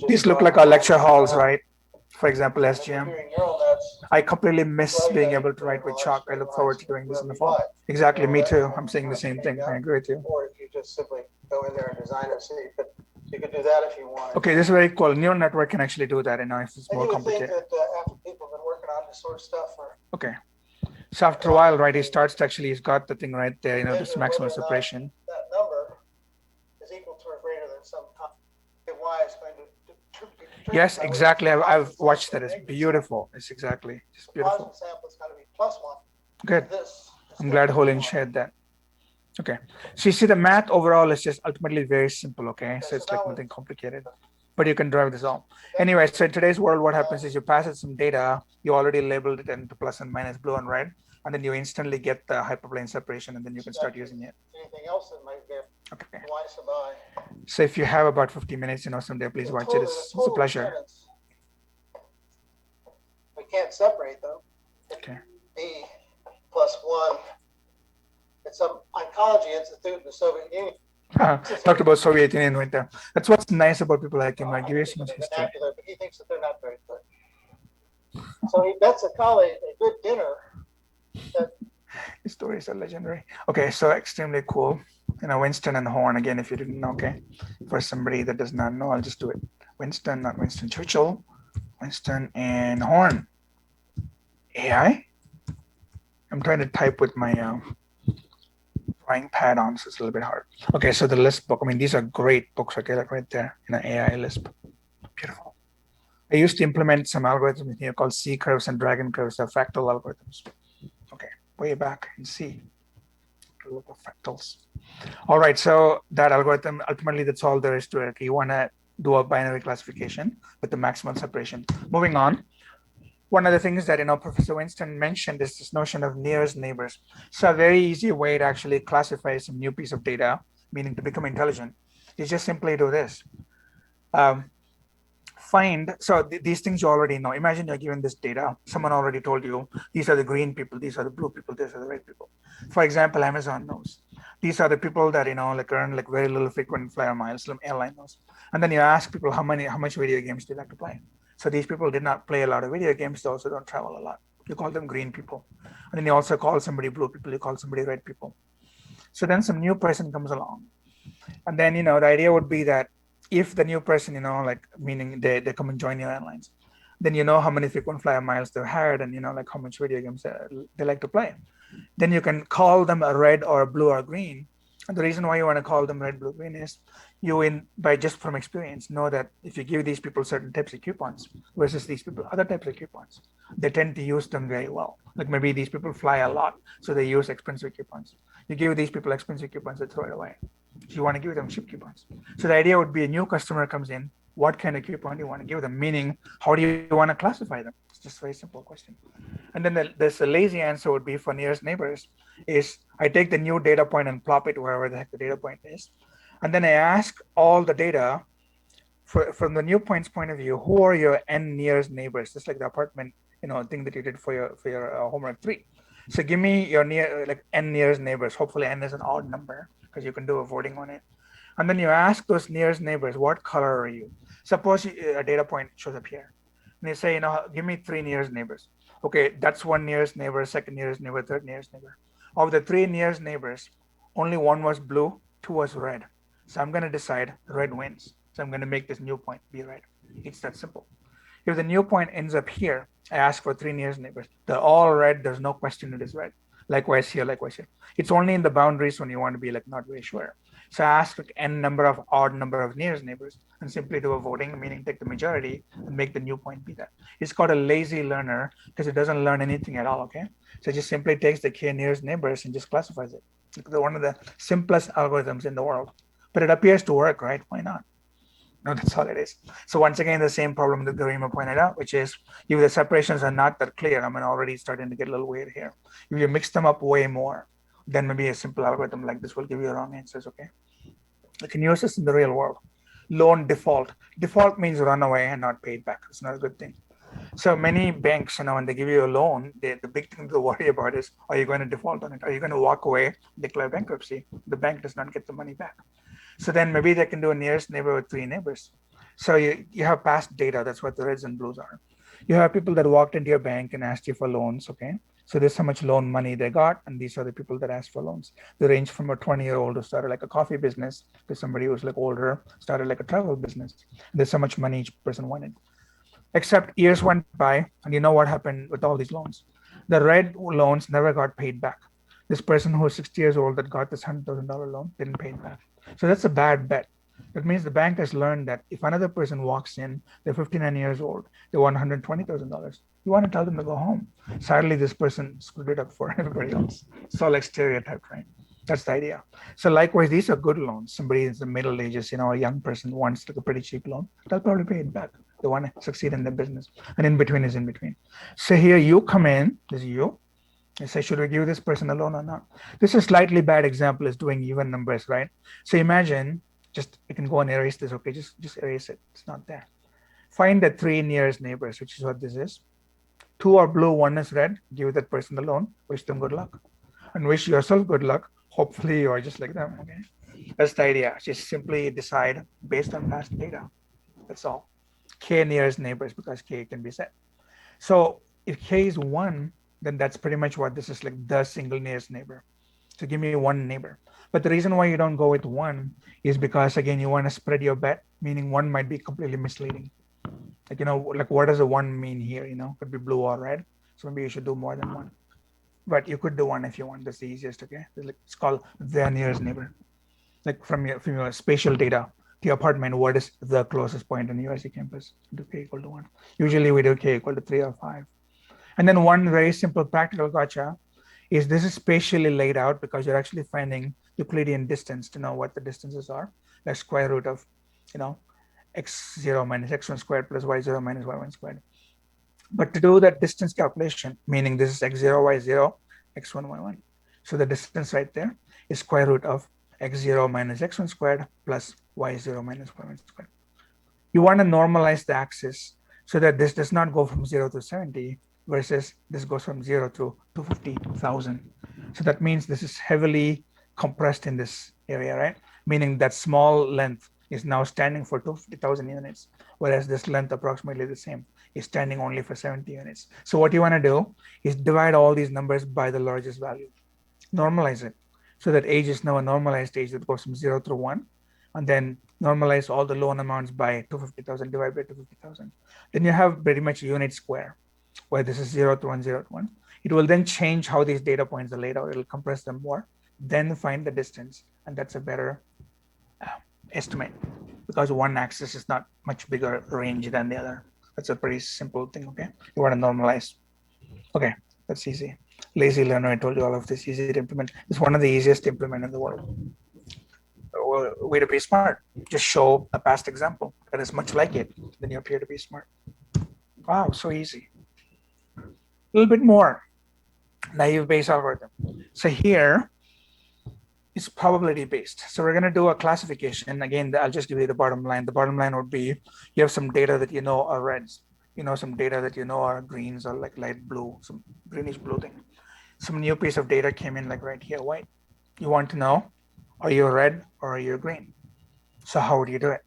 These look like our lecture halls, right? For example, SGM. Neural nets, I completely miss being able to write with chalk. I look forward to doing this in the fall. Exactly, me too. I'm saying the same thing. I agree with you. Or if you just simply go in there and design it, so you could do that if you want. Okay, this is very cool. Neural network can actually do that, if it's more complicated. complicated. Think that after people have been working on this sort of stuff for. Okay. So after a while, right, he starts to actually, he's got the thing right there, this Measure maximum whether or not separation. that number is equal to or greater than some time. Y is going to determine Yes, by which exactly. the I've positive watched sample that. or It's negative beautiful. It's exactly, it's sample. The beautiful. positive sample is going to be +1. Good. This I'm glad Holin shared that. Okay. So you see the math overall is just ultimately very simple, okay? So it's like nothing complicated, but you can drive this all. Anyway, so in today's world, what happens is you pass it some data, you already labeled it into plus and minus, blue and red, and then you instantly get the hyperplane separation, and then you can start using it. Anything else that might be okay. So if you have about 50 minutes, someday, please watch it. It's a pleasure. We can't separate them. Okay. B +1 at some oncology institute in the Soviet Union. Talked about Soviet Union right there. That's what's nice about people like him. I give you so much history. But he thinks that they're not very good. So he bets a colleague a good dinner. His stories are legendary. Okay, so extremely cool. Winston and Horn again. If you didn't know, okay, for somebody that does not know, I'll just do it. Winston, not Winston Churchill. Winston and Horn. AI. I'm trying to type with my drawing pad on, so it's a little bit hard. Okay, so the Lisp book. I mean, these are great books. Okay, like right there, AI Lisp. Beautiful. I used to implement some algorithms here called C curves and dragon curves. They're fractal algorithms. Okay, way back in C. Look at fractals. All right, so that algorithm, ultimately, that's all there is to it. You want to do a binary classification with the maximum separation. Moving on. One of the things that Professor Winston mentioned is this notion of nearest neighbors. So a very easy way to actually classify some new piece of data, meaning to become intelligent, is just simply do this. These things you already know. Imagine you're given this data. Someone already told you, these are the green people, these are the blue people, these are the red people. For example, Amazon knows. These are the people that, earn very little frequent flyer miles, some airline knows. And then you ask people how much video games do you like to play? So these people did not play a lot of video games. They also don't travel a lot. You call them green people. And then you also call somebody blue people. You call somebody red people. So then some new person comes along. And then, the idea would be that if the new person, meaning they come and join your airlines, then you know how many frequent flyer miles they've had and, how much video games they like to play. Then you can call them a red or a blue or green. And the reason why you want to call them red, blue, green is by just from experience, know that if you give these people certain types of coupons versus these people other types of coupons, they tend to use them very well. Like maybe these people fly a lot, so they use expensive coupons. You give these people expensive coupons, they throw it away. So you want to give them cheap coupons. So the idea would be a new customer comes in, what kind of coupon do you want to give them? Meaning, how do you want to classify them? It's just a very simple question. And then there's a lazy answer would be for nearest neighbors is I take the new data point and plop it wherever the heck the data point is. And then I ask all the data from the new point's point of view, who are your n nearest neighbors? Just like the apartment, thing that you did for your homework 3. So give me your n nearest neighbors. Hopefully n is an odd number because you can do a voting on it. And then you ask those nearest neighbors, what color are you? Suppose a data point shows up here. And you say, give me 3 nearest neighbors. Okay, that's 1 nearest neighbor, 2nd nearest neighbor, 3rd nearest neighbor. Of the 3 nearest neighbors, only 1 was blue, 2 was red. So I'm going to decide red wins. So I'm going to make this new point be red. It's that simple. If the new point ends up here, I ask for 3 nearest neighbors. They're all red. There's no question it is red. Likewise here, likewise here. It's only in the boundaries when you want to be not very sure. So I ask n number of odd number of nearest neighbors and simply do a voting, meaning take the majority and make the new point be that. It's called a lazy learner because it doesn't learn anything at all, okay? So it just simply takes the k nearest neighbors and just classifies it. It's one of the simplest algorithms in the world. But it appears to work, right? Why not? No, that's all it is. So once again, the same problem that Garima pointed out, which is if the separations are not that clear, already starting to get a little weird here. If you mix them up way more, then maybe a simple algorithm like this will give you wrong answers, okay? You can use this in the real world. Loan default. Default means run away and not paid back. It's not a good thing. So many banks, when they give you a loan, the big thing to worry about is, are you going to default on it? Are you going to walk away, declare bankruptcy? The bank does not get the money back. So then maybe they can do a nearest neighbor with 3 neighbors. So you have past data. That's what the reds and blues are. You have people that walked into your bank and asked you for loans, okay? So there's how much loan money they got, and these are the people that asked for loans. They range from a 20-year-old who started like a coffee business to somebody who's older, started like a travel business. There's so much money each person wanted. Except years went by, and you know what happened with all these loans. The red loans never got paid back. This person who's 60 years old that got this $100,000 loan didn't pay it back. So that's a bad bet. That means the bank has learned that if another person walks in, they're 59 years old, they want $120,000. You want to tell them to go home. Sadly, this person screwed it up for everybody else. It's all like stereotype, right? That's the idea. So likewise, these are good loans. Somebody in the middle ages, a young person wants like a pretty cheap loan. They'll probably pay it back. They want to succeed in their business. And in between is in between. So here you come in, this is you. You say, should we give this person a loan or not? This is a slightly bad example is doing even numbers, right? So imagine, you can go and erase this, okay? Just erase it. It's not there. Find the 3 nearest neighbors, which is what this is. 2 are blue, 1 is red. Give that person the loan. Wish them good luck. And wish yourself good luck. Hopefully you're just like them, okay? That's the idea. Just simply decide based on past data. That's all. K nearest neighbors because K can be set. So if K is 1, then that's pretty much what this is like, the single nearest neighbor. So give me 1 neighbor. But the reason why you don't go with 1 is because, again, you want to spread your bet, meaning 1 might be completely misleading. Like what does a 1 mean here? Could be blue or red. So maybe you should do more than 1. But you could do 1 if you want. That's the easiest, okay? It's called the nearest neighbor. Like from your spatial data to your apartment, what is the closest point on the USC campus? Do K equal to 1. Usually we do K equal to 3 or 5. And then one very simple practical gotcha is this is spatially laid out because you're actually finding Euclidean distance to know what the distances are. The square root of, x0 minus x1 squared plus y0 minus y1 squared. But to do that distance calculation, meaning this is x0, y0, x1, y1. So the distance right there is square root of x0 minus x1 squared plus y0 minus y1 squared. You want to normalize the axis so that this does not go from 0 to 70, versus this goes from 0 to 250,000. So that means this is heavily compressed in this area, right? Meaning that small length is now standing for 250,000 units, whereas this length approximately the same is standing only for 70 units. So what you want to do is divide all these numbers by the largest value, normalize it so that age is now a normalized age that goes from 0 through 1, and then normalize all the loan amounts by 250,000 divided by 250,000. Then you have pretty much unit square, where this is 0 to 1, 0 to 1. It will then change how these data points are laid out. It'll compress them more, then find the distance. And that's a better estimate because one axis is not much bigger range than the other. That's a pretty simple thing, okay? You want to normalize. Okay, that's easy. Lazy learner, I told you all of this, easy to implement. It's one of the easiest to implement in the world. Way to be smart. Just show a past example that is much like it, then you appear to be smart. Wow, so easy. A little bit more naive Bayes algorithm. So here it's probability based. So we're going to do a classification. Again, I'll just give you the bottom line. The bottom line would be you have some data that are reds, some data that are greens or like light blue, some greenish blue thing. Some new piece of data came in like right here, white. You want to know, are you red or are you green? So how would you do it?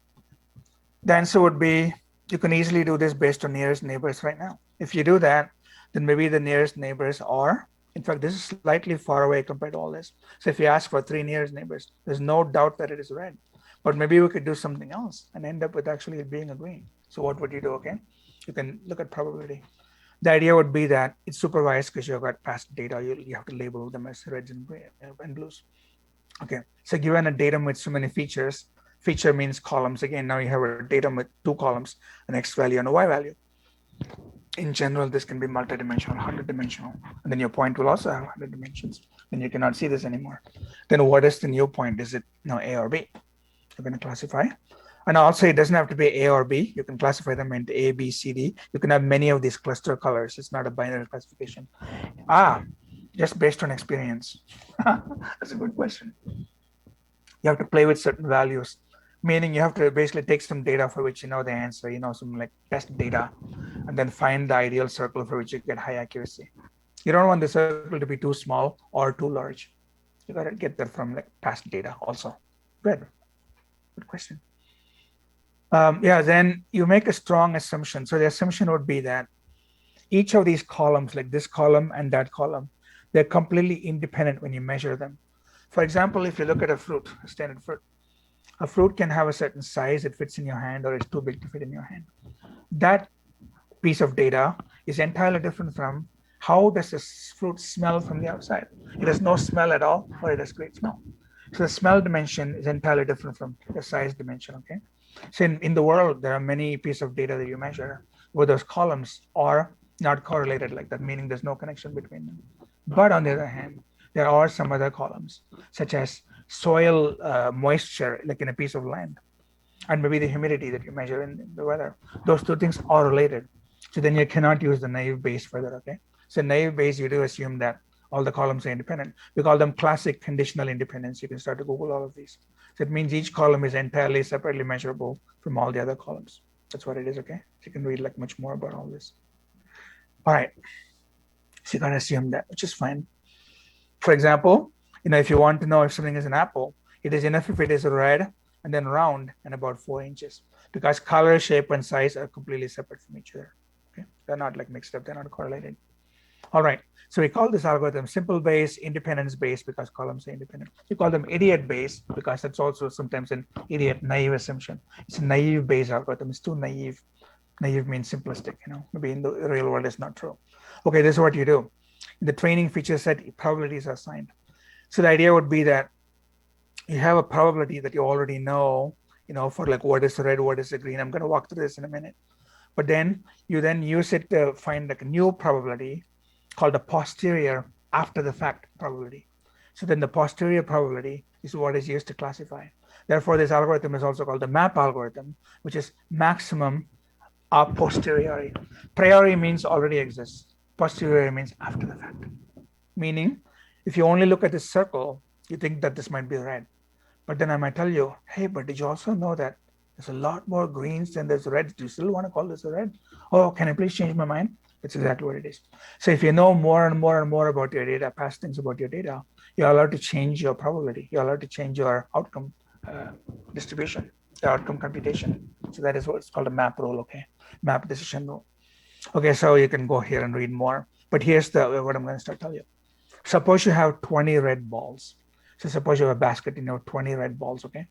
The answer would be, you can easily do this based on nearest neighbors right now. If you do that, then maybe the nearest neighbors are, in fact, this is slightly far away compared to all this. So if you ask for 3 nearest neighbors, there's no doubt that it is red. But maybe we could do something else and end up with actually it being a green. So what would you do, okay? You can look at probability. The idea would be that it's supervised because you've got past data. You have to label them as reds and green and blues. Okay, so given a datum with so many features, feature means columns. Again, now you have a datum with 2 columns, an X value and a Y value. In general, this can be multidimensional, 100-dimensional. And then your point will also have 100 dimensions. Then you cannot see this anymore. Then what is the new point? Is it A or B? You're going to classify. And also, it doesn't have to be A or B. You can classify them into A, B, C, D. You can have many of these cluster colors. It's not a binary classification. Just based on experience. That's a good question. You have to play with certain values, meaning you have to basically take some data for which you know the answer, some like test data, and then find the ideal circle for which you get high accuracy. You don't want the circle to be too small or too large. You got to get that from like past data also. Good question. Then you make a strong assumption. So the assumption would be that each of these columns, like this column and that column, they're completely independent when you measure them. For example, if you look at a fruit, a standard fruit, a fruit can have a certain size, it fits in your hand, or it's too big to fit in your hand. That piece of data is entirely different from How does this fruit smell from the outside? It has no smell at all, or it has great smell. So the smell dimension is entirely different from the size dimension, okay? So in the world, there are many pieces of data that you measure where those columns are not correlated like that, meaning there's no connection between them. But on the other hand, there are some other columns, such as soil moisture, like in a piece of land, and maybe the humidity that you measure in the weather. Those two things are related. So then you cannot use the naive Bayes further, okay? So naive Bayes, you do assume that all the columns are independent. We call them classic conditional independence. You can start to Google all of these. So it means each column is entirely separately measurable from all the other columns. That's what it is, okay? So you can read like much more about all this. All right. So you gotta assume that, which is fine. For example, if you want to know if something is an apple, it is enough if it is red and then round and about 4 inches, because color, shape, and size are completely separate from each other. Okay, they're not like mixed up, they're not correlated. All right, so we call this algorithm simple Bayes, independence Bayes, because columns are independent. We call them idiot Bayes because that's also sometimes an idiot, naive assumption. It's a naive Bayes algorithm. It's too naive. Naive means simplistic, maybe in the real world it's not true. Okay, this is what you do. In the training feature set, probabilities are assigned. So the idea would be that you have a probability that you already know, for like what is red, what is the green. I'm going to walk through this in a minute. But then you then use it to find like a new probability called a posterior after the fact probability. So then the posterior probability is what is used to classify. Therefore, this algorithm is also called the MAP algorithm, which is maximum a posteriori. Priori means already exists. Posteriori means after the fact. Meaning, if you only look at this circle, you think that this might be red. But then I might tell you, hey, but did you also know that there's a lot more greens than there's reds? Do you still want to call this a red? Oh, can I please change my mind? That's exactly what it is. So if you know more and more and more about your data, past things about your data, you're allowed to change your probability. You're allowed to change your outcome distribution, your outcome computation. So that is what's called a map rule, okay? Map decision rule. Okay, so you can go here and read more. But here's what I'm going to start telling you. Suppose you have 20 red balls. So suppose you have a basket, 20 red balls, okay?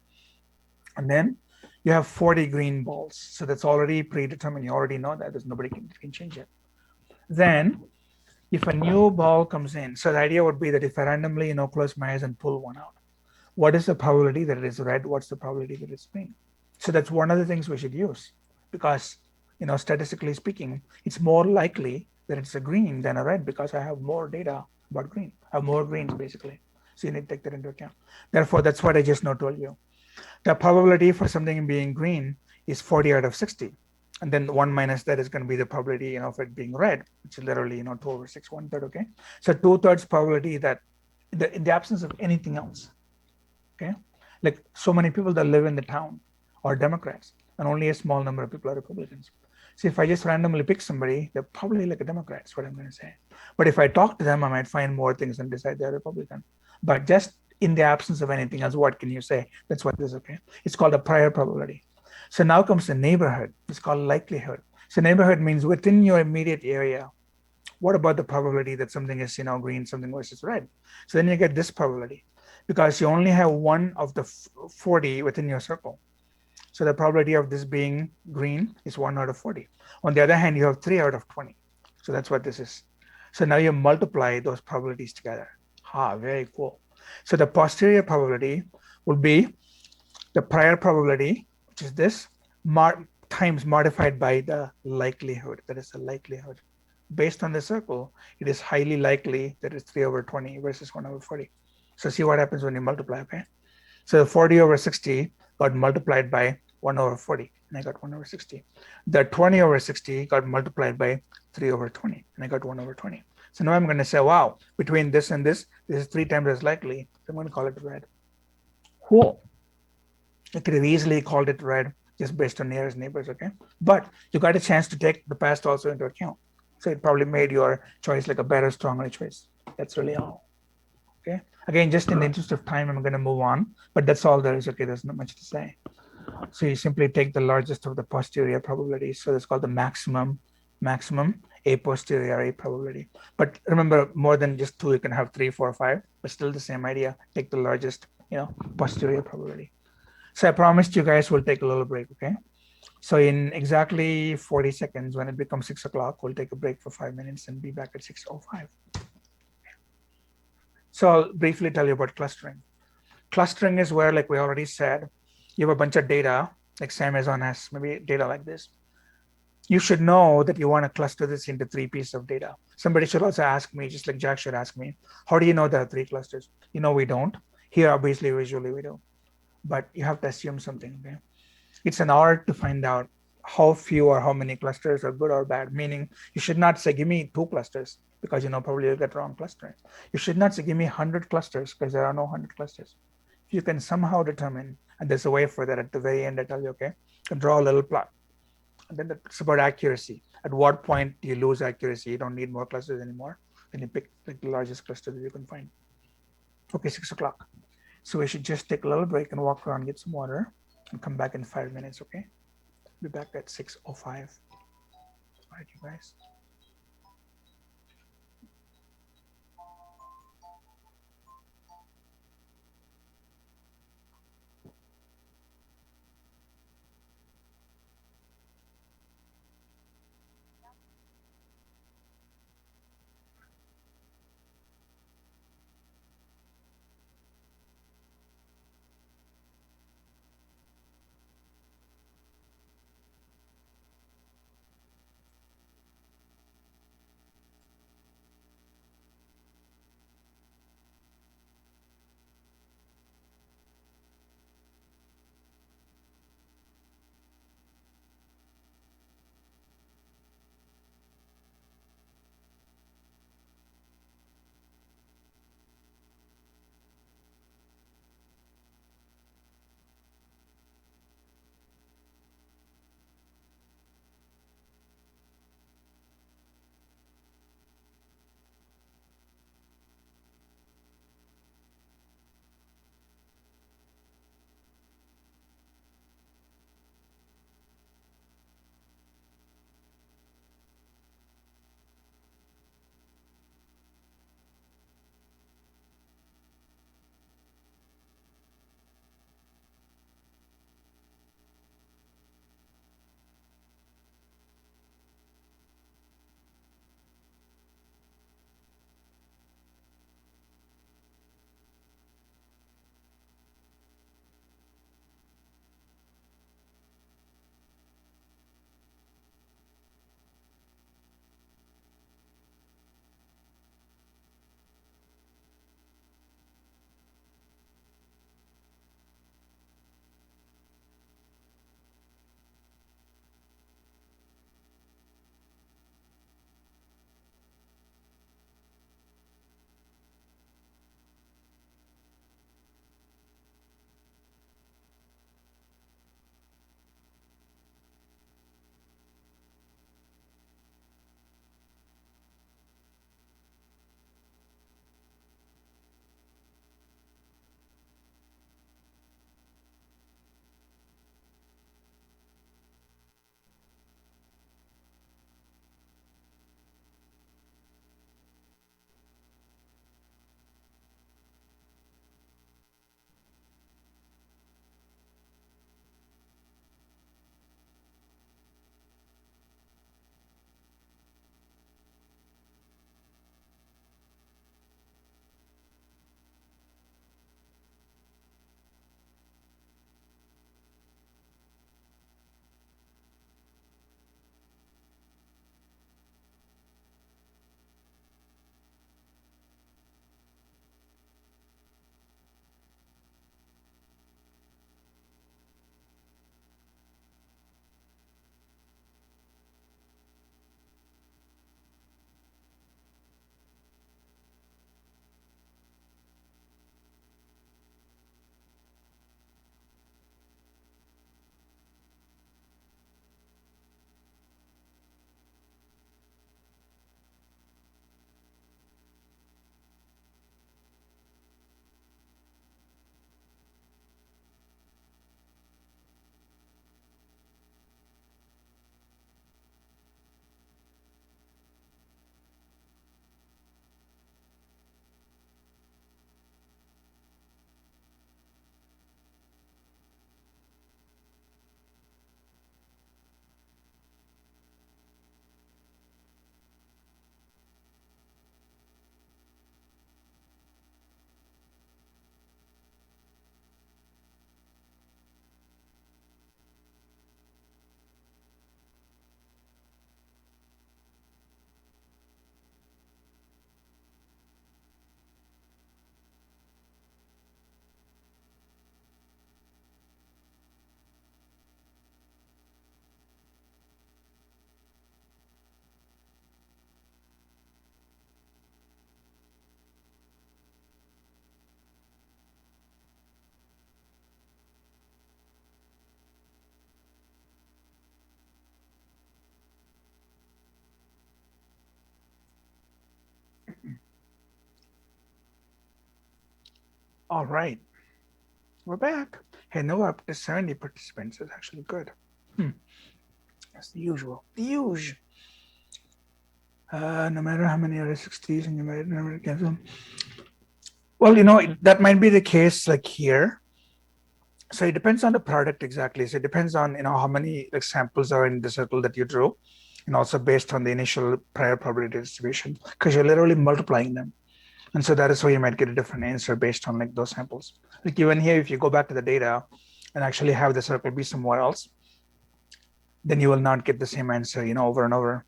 And then you have 40 green balls. So that's already predetermined. You already know that. There's nobody can change it. Then if a new ball comes in, so the idea would be that if I randomly, close my eyes and pull one out, what is the probability that it is red? What's the probability that it's green? So that's one of the things we should use, because, statistically speaking, it's more likely that it's a green than a red because I have more data about green. I have more greens basically. So you need to take that into account. Therefore, that's what I just now told you. The probability for something being green is 40 out of 60. And then 1 minus that is going to be the probability, of it being red, which is literally, 2 over 6, 1/3, okay? So 2/3 probability that in the absence of anything else, okay? Like so many people that live in the town are Democrats, and only a small number of people are Republicans. So if I just randomly pick somebody, they're probably like a Democrat, is what I'm going to say. But if I talk to them, I might find more things and decide they're Republican. But just in the absence of anything else, what can you say? That's what this is, okay? It's called a prior probability. So now comes the neighborhood. It's called likelihood. So neighborhood means within your immediate area, what about the probability that something is, green, something versus red? So then you get this probability because you only have one of the 40 within your circle. So the probability of this being green is 1 out of 40. On the other hand, you have 3 out of 20. So that's what this is. So now you multiply those probabilities together. Very cool. So the posterior probability would be the prior probability, which is this, times modified by the likelihood. That is the likelihood. Based on the circle, it is highly likely that it's 3 over 20 versus 1 over 40. So see what happens when you multiply, okay? So the 40 over 60 got multiplied by 1 over 40, and I got 1 over 60. The 20 over 60 got multiplied by 3 over 20, and I got 1 over 20. So now I'm going to say, wow, between this and this is 3 times as likely. So I'm going to call it red. Cool. I could have easily called it red just based on nearest neighbors, okay? But you got a chance to take the past also into account. So it probably made your choice like a better, stronger choice. That's really all. Okay. Again, just in the interest of time, I'm going to move on, but that's all there is. Okay. There's not much to say. So you simply take the largest of the posterior probabilities. So it's called the maximum a posteriori probability. But remember, more than just 2, you can have 3, 4, 5, but still the same idea. Take the largest, posterior probability. So I promised you guys we'll take a little break. Okay. So in exactly 40 seconds, when it becomes 6 o'clock, we'll take a break for 5 minutes and be back at 6:05. So I'll briefly tell you about clustering. Clustering is where, like we already said, you have a bunch of data, like Amazon has maybe data like this. You should know that you want to cluster this into 3 pieces of data. Somebody should also ask me, just like Jack should ask me, how do you know there are 3 clusters? We don't. Here, obviously, visually, we do. But you have to assume something. Okay? It's an art to find out how few or how many clusters are good or bad, meaning you should not say, give me 2 clusters, because probably you'll get wrong clustering. You should not say, give me 100 clusters, because there are no 100 clusters. If you can somehow determine, and there's a way for that at the very end, I tell you, okay, draw a little plot. And then it's about accuracy. At what point do you lose accuracy? You don't need more clusters anymore. Then you pick like the largest cluster that you can find. Okay, 6 o'clock. So we should just take a little break and walk around, get some water, and come back in 5 minutes, okay? Be back at 6:05. All right, you guys. All right, we're back. Hey, no, up to 70 participants is actually good. That's the usual. The usual. No matter how many are 60s and you might never get them. Well, that might be the case like here. So it depends on the product exactly. So it depends on how many like samples are in the circle that you drew, and also based on the initial prior probability distribution, because you're literally multiplying them. And so that is why you might get a different answer based on like those samples. Like even here, if you go back to the data and actually have the circle be somewhere else, then you will not get the same answer, over and over.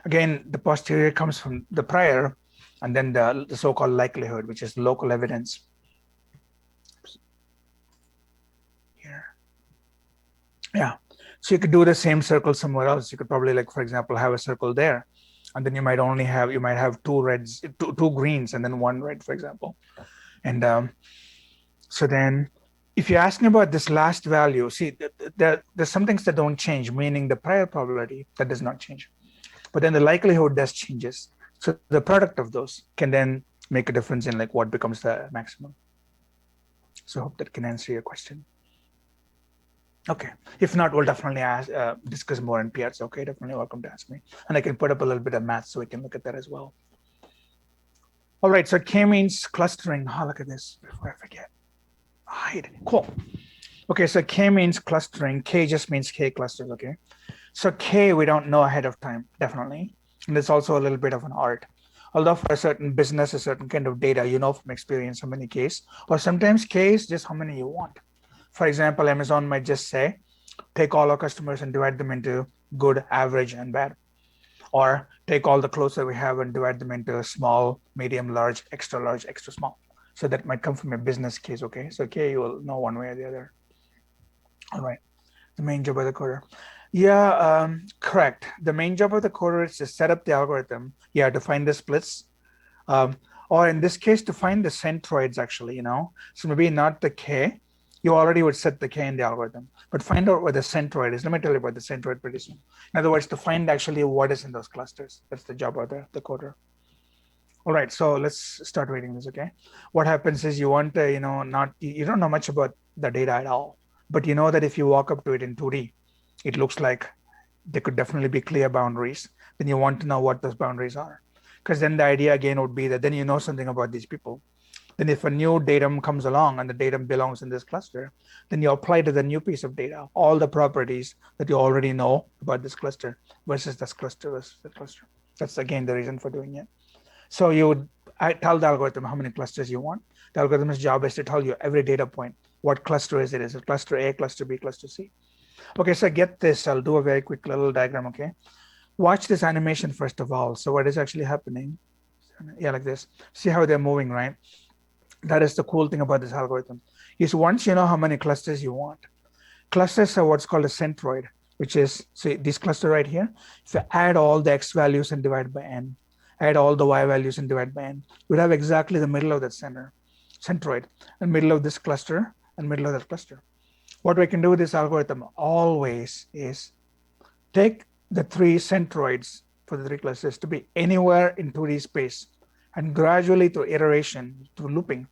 Again, the posterior comes from the prior, and then the so-called likelihood, which is local evidence. Here. Yeah. So you could do the same circle somewhere else. You could probably, like, for example, have a circle there, and then you might have two reds, two greens, and then one red, for example. And so then if you're asking about this last value, see, there's some things that don't change, meaning the prior probability, that does not change. But then the likelihood does changes. So the product of those can then make a difference in like what becomes the maximum. So I hope that can answer your question. Okay. If not, we'll definitely discuss more in PRs. Okay, definitely welcome to ask me. And I can put up a little bit of math so we can look at that as well. All right, so k-means clustering. Oh, look at this before I forget. Hide. Cool. Okay, so k-means clustering. K just means k clusters, okay? So k, we don't know ahead of time, definitely. And it's also a little bit of an art. Although for a certain business, a certain kind of data, from experience how many Ks, or sometimes K is just how many you want. For example, Amazon might just say, take all our customers and divide them into good, average, and bad. Or take all the clothes that we have and divide them into small, medium, large, extra small. So that might come from a business case, okay? So K, you will know one way or the other. All right, the main job of the coder. Yeah, correct. The main job of the coder is to set up the algorithm. Yeah, to find the splits. Or in this case, to find the centroids, actually, So maybe not the K. You already would set the K in the algorithm, but find out where the centroid is. Let me tell you about the centroid pretty soon. In other words, to find actually what is in those clusters. That's the job of the coder. All right, so let's start reading this, okay? What happens is you want to, you don't know much about the data at all, but you know that if you walk up to it in 2D, it looks like there could definitely be clear boundaries. Then you want to know what those boundaries are. Because then the idea again would be that then you know something about these people. Then if a new datum comes along and the datum belongs in this cluster, then you apply to the new piece of data all the properties that you already know about this cluster versus this cluster versus the cluster. That's again the reason for doing it. So you would tell the algorithm how many clusters you want. The algorithm's job is to tell you every data point, what cluster is it? Is it cluster A, cluster B, cluster C? Okay, so get this. I'll do a very quick little diagram, okay? Watch this animation first of all. So what is actually happening? Yeah, like this. See how they're moving, right? That is the cool thing about this algorithm. Is once you know how many clusters you want, clusters are what's called a centroid, which is, see this cluster right here. If you add all the X values and divide by N, add all the Y values and divide by N, you would have exactly the middle of that centroid, and middle of this cluster and middle of that cluster. What we can do with this algorithm always is take the three centroids for the three clusters to be anywhere in 2D space, and gradually through iteration, through looping,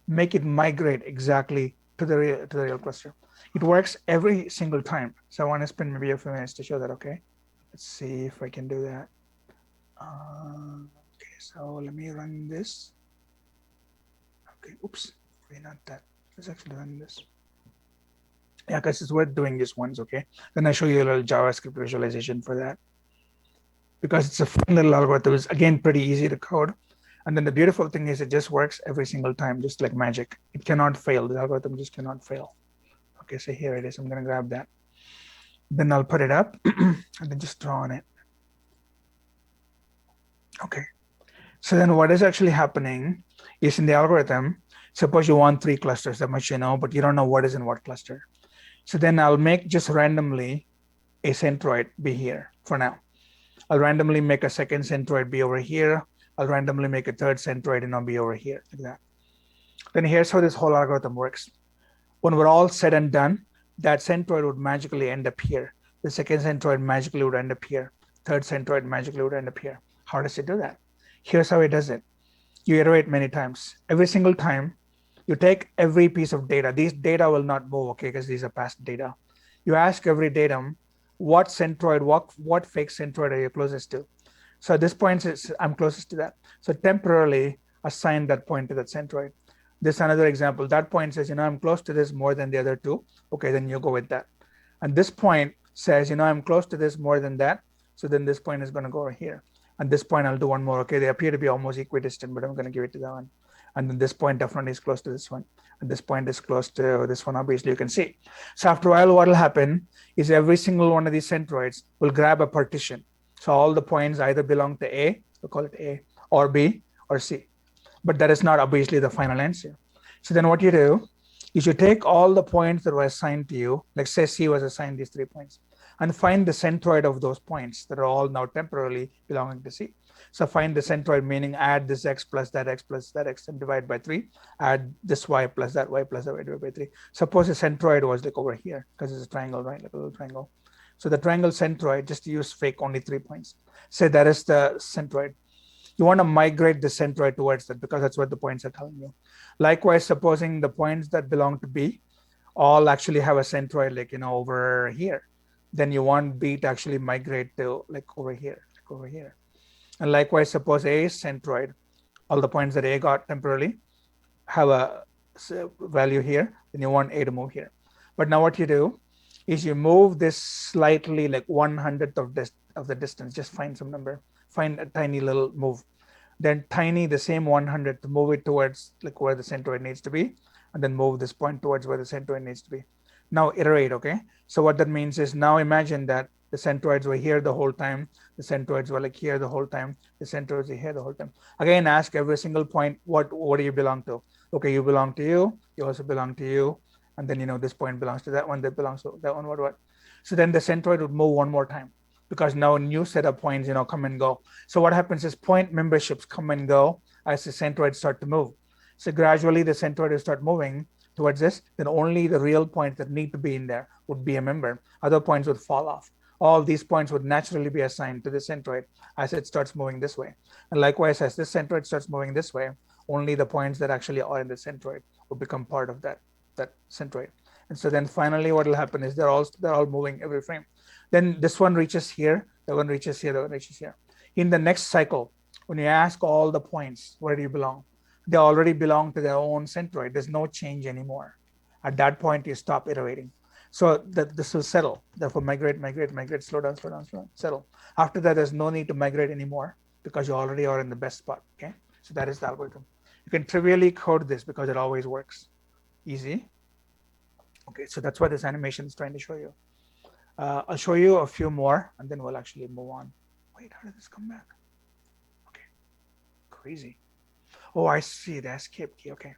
make it migrate exactly to the real cluster. It works every single time. So I want to spend maybe a few minutes to show that, okay? Let's see if I can do that. Okay, so let me run this. Okay, oops, okay, not that. Let's actually run this. Yeah, because it's worth doing this once, okay? Then I show you a little JavaScript visualization for that. Because it's a fun little algorithm. It's, again, pretty easy to code. And then the beautiful thing is it just works every single time, just like magic. It cannot fail. The algorithm just cannot fail. Okay, so here it is. I'm going to grab that. Then I'll put it up and then just draw on it. Okay. So then what is actually happening is in the algorithm, suppose you want 3 clusters, that much you know, but you don't know what is in what cluster. So then I'll make just randomly a centroid be here for now. I'll randomly make a second centroid be over here. I'll randomly make a third centroid and I'll be over here, like that. Then here's how this whole algorithm works. When we're all said and done, that centroid would magically end up here. The second centroid magically would end up here. Third centroid magically would end up here. How does it do that? Here's how it does it. You iterate many times. Every single time You take every piece of data. These data will not move, okay, because these are past data. You ask every datum, what centroid, what fake centroid are you closest to? So at this point, I'm closest to that. So temporarily assign that point to that centroid. This another example. That point says, I'm close to this more than the other two. Okay, then you go with that. And this point says, I'm close to this more than that. So then this point is going to go over here. And this point, I'll do one more. Okay, they appear to be almost equidistant, but I'm going to give it to that one. And then this point definitely is close to this one. And this point is close to this one, obviously, you can see. So after a while, what will happen is every single one of these centroids will grab a partition. So all the points either belong to A, we'll call it A, or B, or C. But that is not obviously the final answer. So then what you do is you take all the points that were assigned to you, like say C was assigned these 3 points, and find the centroid of those points that are all now temporarily belonging to C. So find the centroid, meaning add this x plus that x plus that x and divide by 3, add this y plus that y plus that y divided by 3. Suppose the centroid was like over here, because it's a triangle, right? Like a little triangle. So the triangle centroid, just to use fake only 3 points. Say that is the centroid. You want to migrate the centroid towards that because that's what the points are telling you. Likewise, supposing the points that belong to B all actually have a centroid like, over here, then you want B to actually migrate to like over here, like over here. And likewise, suppose A is centroid, all the points that A got temporarily have a value here, then you want A to move here. But now what you do is you move this slightly, like 1/100th of the distance, just find some number, find a tiny little move. Then tiny, the same 100th, to move it towards like where the centroid needs to be, and then move this point towards where the centroid needs to be. Now iterate, okay? So what that means is now imagine that the centroids were here the whole time, the centroids were like here the whole time, the centroids are here the whole time. Again, ask every single point, what do you belong to? Okay, you belong to you also belong to you, and then this point belongs to that one, that belongs to that one, what. So then the centroid would move one more time, because now a new set of points come and go. So what happens is point memberships come and go as the centroids start to move. So gradually the centroid will start moving towards this, then only the real points that need to be in there would be a member. Other points would fall off. All these points would naturally be assigned to the centroid as it starts moving this way. And likewise, as this centroid starts moving this way, only the points that actually are in the centroid will become part of that centroid. And so then finally what will happen is they're all moving every frame. Then this one reaches here, that one reaches here, that one reaches here. In the next cycle, when you ask all the points, where do you belong? They already belong to their own centroid. There's no change anymore. At that point, you stop iterating. So this will settle. Therefore, migrate, slow down, settle. After that, there's no need to migrate anymore because you already are in the best spot, okay? So that is the algorithm. You can trivially code this because it always works. Easy. Okay, so that's what this animation is trying to show you. I'll show you a few more and then we'll actually move on. Wait, how did this come back? Okay, crazy. Oh, I see the escape key. Okay.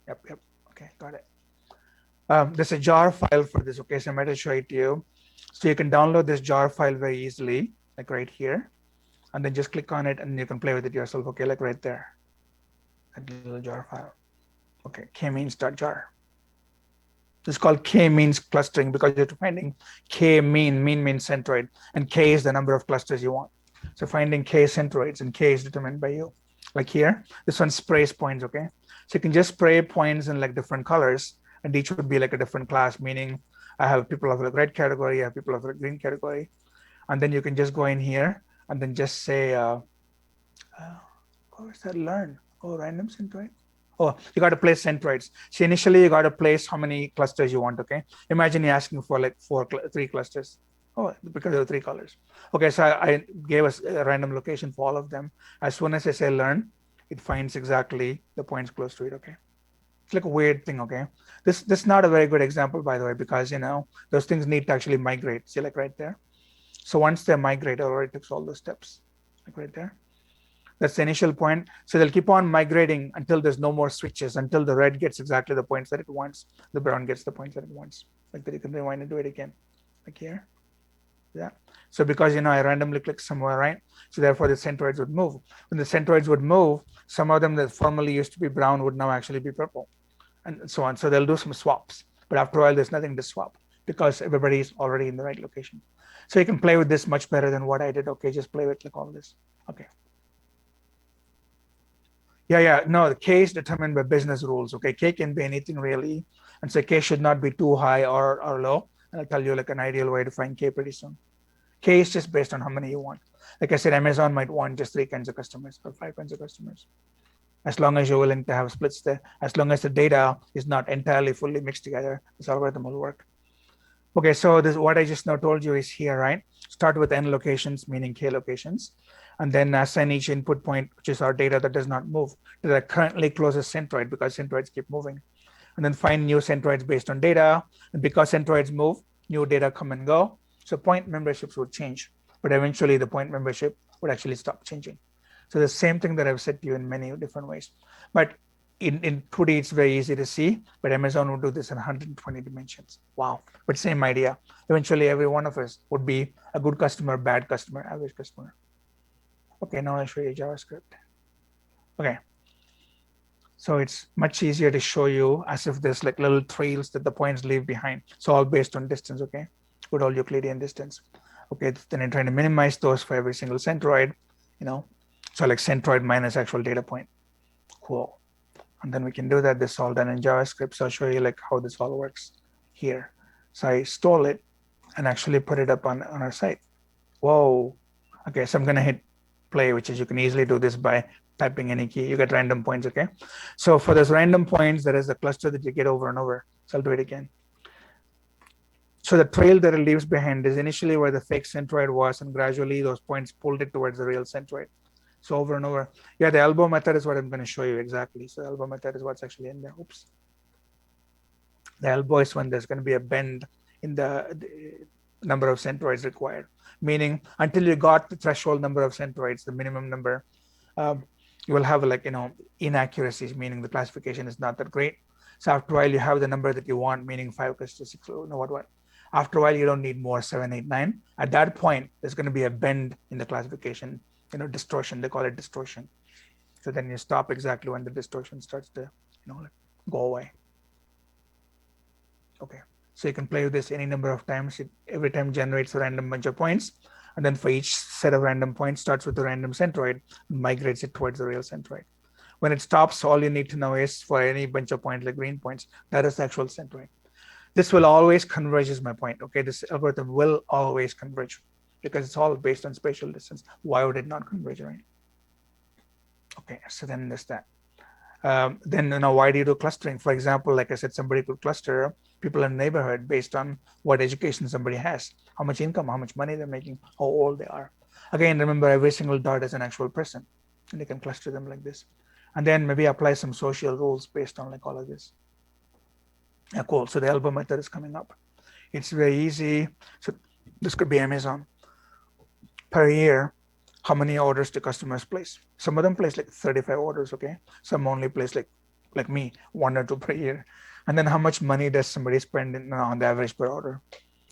Yep. Okay, got it. There's a jar file for this. Okay, so I'm going to show it to you. So you can download this jar file very easily, like right here, and then just click on it and you can play with it yourself. Okay, like right there, that little jar file. Okay, k-means.jar. This is called k-means clustering because you're finding k-mean, mean means centroid, and k is the number of clusters you want. So finding k centroids, and k is determined by you. Like here, this one sprays points, okay? So you can just spray points in like different colors, and each would be like a different class, meaning I have people of the red category, I have people of the green category. And then you can just go in here and then just say, where's that learn? Oh, random centroid. Oh, you got to place centroids. So initially you got to place how many clusters you want, okay? Imagine you're asking for like 3 clusters. Oh, because there are 3 colors. Okay, so I gave us a random location for all of them. As soon as I say learn, it finds exactly the points close to it, okay? It's like a weird thing, okay? This is not a very good example, by the way, because, those things need to actually migrate. See, like right there? So once they migrate, I already took all those steps, like right there. That's the initial point. So they'll keep on migrating until there's no more switches, until the red gets exactly the points that it wants, the brown gets the points that it wants. Like that, you can rewind and do it again, like here. Yeah. So because, I randomly click somewhere, right? So therefore the centroids would move. When the centroids would move, some of them that formerly used to be brown would now actually be purple, and so on. So they'll do some swaps. But after a while, there's nothing to swap because everybody's already in the right location. So you can play with this much better than what I did. Okay, just play with like all this. Okay. Yeah. No, the K is determined by business rules. Okay, K can be anything really, and so K should not be too high or low. And I'll tell you like an ideal way to find K pretty soon. K is just based on how many you want. Like I said, Amazon might want just 3 kinds of customers or 5 kinds of customers. As long as you're willing to have splits there, as long as the data is not entirely fully mixed together, this algorithm will work. Okay, so this what I just now told you is here, right? Start with n locations, meaning k locations, and then assign each input point, which is our data that does not move, to the currently closest centroid, because centroids keep moving. And then find new centroids based on data. And because centroids move, new data come and go. So point memberships would change, but eventually the point membership would actually stop changing. So the same thing that I've said to you in many different ways. But in 2D, it's very easy to see, but Amazon would do this in 120 dimensions. Wow. But same idea. Eventually, every one of us would be a good customer, bad customer, average customer. Okay, now I'll show you JavaScript. Okay. So it's much easier to show you as if there's like little trails that the points leave behind. So all based on distance, okay? With all Euclidean distance. Okay, then I'm trying to minimize those for every single centroid, you know? So like centroid minus actual data point. Cool. And then we can do that. This is all done in JavaScript. So I'll show you like how this all works here. So I stole it and actually put it up on our site. Whoa. Okay, so I'm gonna hit play, which is you can easily do this by typing any key. You get random points, okay? So for those random points, there is a cluster that you get over and over. So I'll do it again. So the trail that it leaves behind is initially where the fake centroid was, and gradually those points pulled it towards the real centroid. So over and over. Yeah, the elbow method is what I'm going to show you exactly. So the elbow method is what's actually in there. Oops. The elbow is when there's going to be a bend in the number of centroids required. Meaning until you got the threshold number of centroids, the minimum number, you will have like, inaccuracies, meaning the classification is not that great. So after a while, you have the number that you want, meaning 5 clusters, 6, what. After a while, you don't need more 7, 8, 9. At that point, there's going to be a bend in the classification, distortion. They call it distortion. So then you stop exactly when the distortion starts to, go away. Okay. So you can play with this any number of times. It every time generates a random bunch of points. And then for each set of random points, starts with a random centroid and migrates it towards the real centroid. When it stops, all you need to know is for any bunch of points, like green points, that is the actual centroid. This will always converge is my point. Okay, this algorithm will always converge because it's all based on spatial distance. Why would it not converge, right? Okay, so then there's that. Then, why do you do clustering? For example, like I said, somebody could cluster people in the neighborhood based on what education somebody has, how much income, how much money they're making, how old they are. Again, remember every single dot is an actual person, and you can cluster them like this. And then maybe apply some social rules based on like all of this. Yeah, cool. So the elbow method is coming up. It's very easy. So this could be Amazon. Per year, how many orders do customers place? Some of them place like 35 orders, okay? Some only place like me, 1 or 2 per year. And then how much money does somebody spend on the average per order?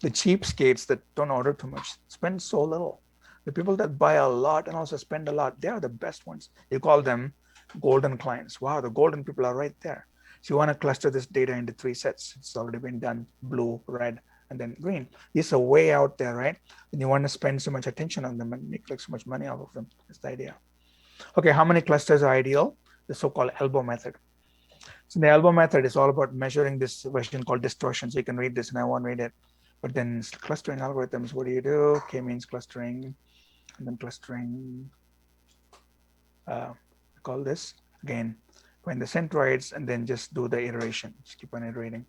The cheapskates that don't order too much spend so little. The people that buy a lot and also spend a lot, they are the best ones. You call them golden clients. Wow, the golden people are right there. So you want to cluster this data into 3 sets. It's already been done: blue, red, and then green. These are way out there, right? And you want to spend so much attention on them and make like so much money off of them. That's the idea. Okay, how many clusters are ideal? The so-called elbow method. So the elbow method is all about measuring this version called distortion. So you can read this and I won't read it. But then clustering algorithms, what do? K means clustering, and then clustering, call this, again, find the centroids and then just do the iteration. Just keep on iterating.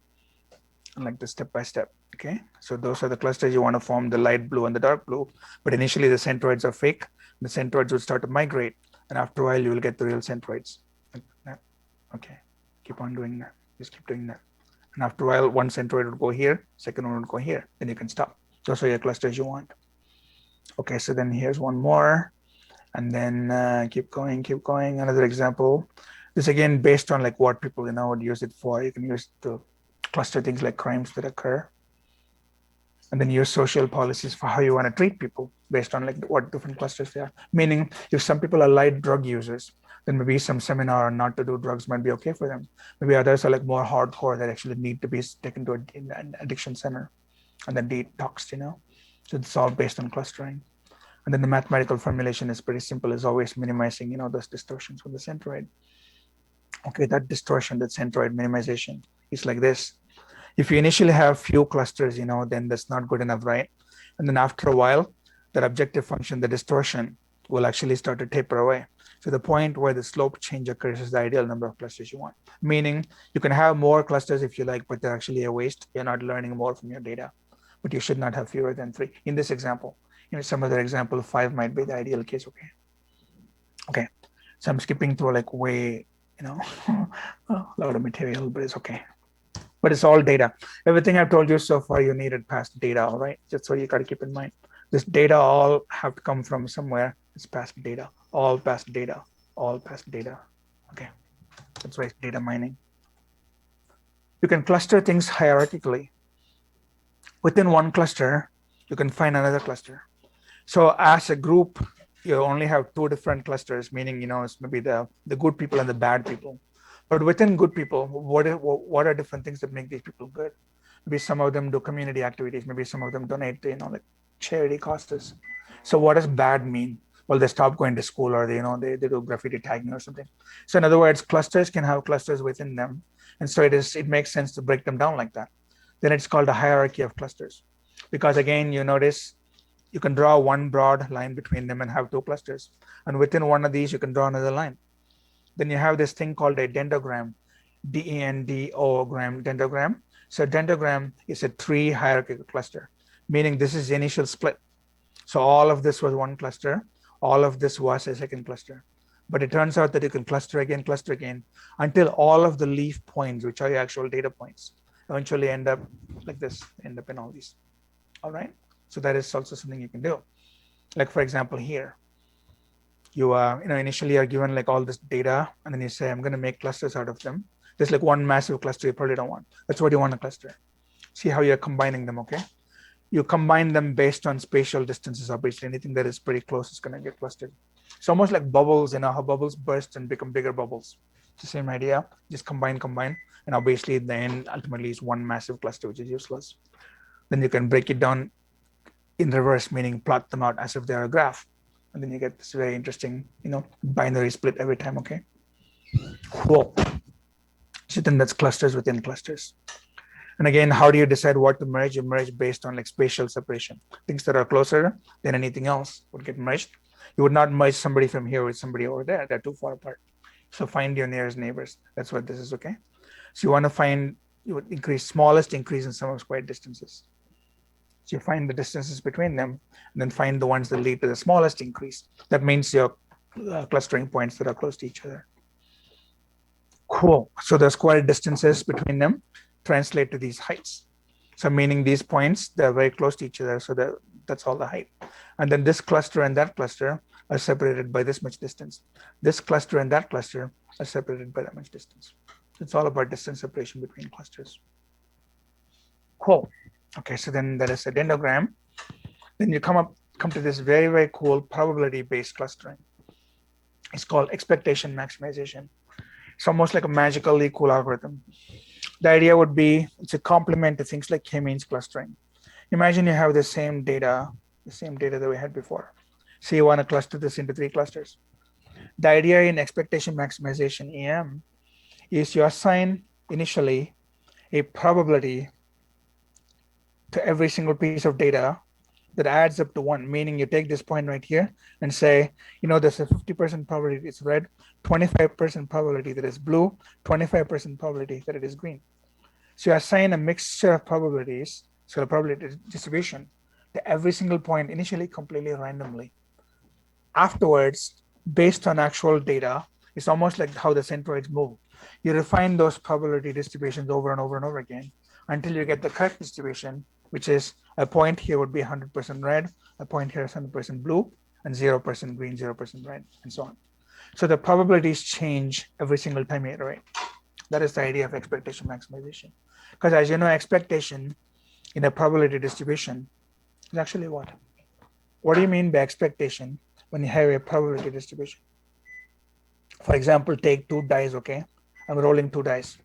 And like the step by step. Okay, so those are the clusters you want to form, the light blue and the dark blue. But initially the centroids are fake. The centroids will start to migrate, and after a while you will get the real centroids. Like that. Okay, keep on doing that. Just keep doing that. And after a while, one centroid would go here, second one would go here. Then you can stop. Those are your clusters you want. Okay, so then here's one more, and then keep going, keep going. Another example. This again based on like what people would use it for. You can use it to cluster things like crimes that occur, and then use social policies for how you want to treat people based on like what different clusters they are. Meaning, if some people are light drug users, then maybe some seminar on not to do drugs might be okay for them. Maybe others are like more hardcore that actually need to be taken to an addiction center and then detoxed, So it's all based on clustering. And then the mathematical formulation is pretty simple. It's always minimizing, those distortions with the centroid. Okay, that distortion, that centroid minimization is like this. If you initially have few clusters, then that's not good enough, right? And then after a while, that objective function, the distortion, will actually start to taper away. So the point where the slope change occurs is the ideal number of clusters you want. Meaning you can have more clusters if you like, but they're actually a waste. You're not learning more from your data. But you should not have fewer than 3. In this example, some other example, 5 might be the ideal case. Okay. So I'm skipping through like way, a lot of material, but it's okay. But it's all data. Everything I've told you so far, you needed past data, all right? That's what you got to keep in mind. This data all have to come from somewhere. It's past data, all past data, all past data. Okay, that's why it's data mining. You can cluster things hierarchically. Within one cluster, you can find another cluster. So as a group, you only have 2 different clusters, meaning, it's maybe the good people and the bad people. But within good people, what are different things that make these people good? Maybe some of them do community activities. Maybe some of them donate to, like charity causes. So what does bad mean? Well, they stop going to school, or they do graffiti tagging or something. So in other words, clusters can have clusters within them. And so it makes sense to break them down like that. Then it's called a hierarchy of clusters. Because again, you notice you can draw one broad line between them and have 2 clusters. And within one of these, you can draw another line. Then you have this thing called a dendrogram, D-E-N-D-O-gram, dendrogram. So dendrogram is a 3 hierarchical cluster, meaning this is the initial split. So all of this was one cluster. All of this was a second cluster. But it turns out that you can cluster again, until all of the leaf points, which are your actual data points, eventually end up like this, end up in all these. All right. So that is also something you can do. Like for example, here, you initially are given like all this data, and then you say, I'm going to make clusters out of them. There's like one massive cluster you probably don't want. That's what you want to cluster. See how you're combining them, okay? You combine them based on spatial distances. Obviously, anything that is pretty close is going to get clustered. It's almost like bubbles, how bubbles burst and become bigger bubbles. It's the same idea. Just combine, and obviously in the end, ultimately, is one massive cluster, which is useless. Then you can break it down in reverse, meaning plot them out as if they're a graph. And then you get this very interesting, binary split every time, okay? Cool. So then that's clusters within clusters. And again, how do you decide what to merge? You merge based on like spatial separation. Things that are closer than anything else would get merged. You would not merge somebody from here with somebody over there. They're too far apart. So find your nearest neighbors. That's what this is, okay? So you want to find, you would smallest increase in sum of squared distances. So you find the distances between them, and then find the ones that lead to the smallest increase. That means your clustering points that are close to each other. Cool. So the squared distances between them translate to these heights. So meaning these points, they're very close to each other. So that's all the height. And then this cluster and that cluster are separated by this much distance. This cluster and that cluster are separated by that much distance. It's all about distance separation between clusters. Cool. Okay, so then that is a dendrogram. Then you come to this very, very cool probability-based clustering. It's called expectation maximization. It's almost like a magically cool algorithm. The idea would be it's a complement to things like k-means clustering. Imagine you have the same data that we had before. So you want to cluster this into 3 clusters. The idea in expectation maximization, EM, is you assign initially a probability to every single piece of data that adds up to 1, meaning you take this point right here and say, there's a 50% probability it's red, 25% probability that it's blue, 25% probability that it is green. So you assign a mixture of probabilities, so a probability distribution, to every single point initially completely randomly. Afterwards, based on actual data, it's almost like how the centroids move. You refine those probability distributions over and over and over again until you get the correct distribution, which is a point here would be 100% red, a point here is 100% blue, and 0% green, 0% red, and so on. So the probabilities change every single time you iterate. That is the idea of expectation maximization. Because as you know, expectation in a probability distribution is actually what? What do you mean by expectation when you have a probability distribution? For example, take 2 dice, okay? I'm rolling 2 dice.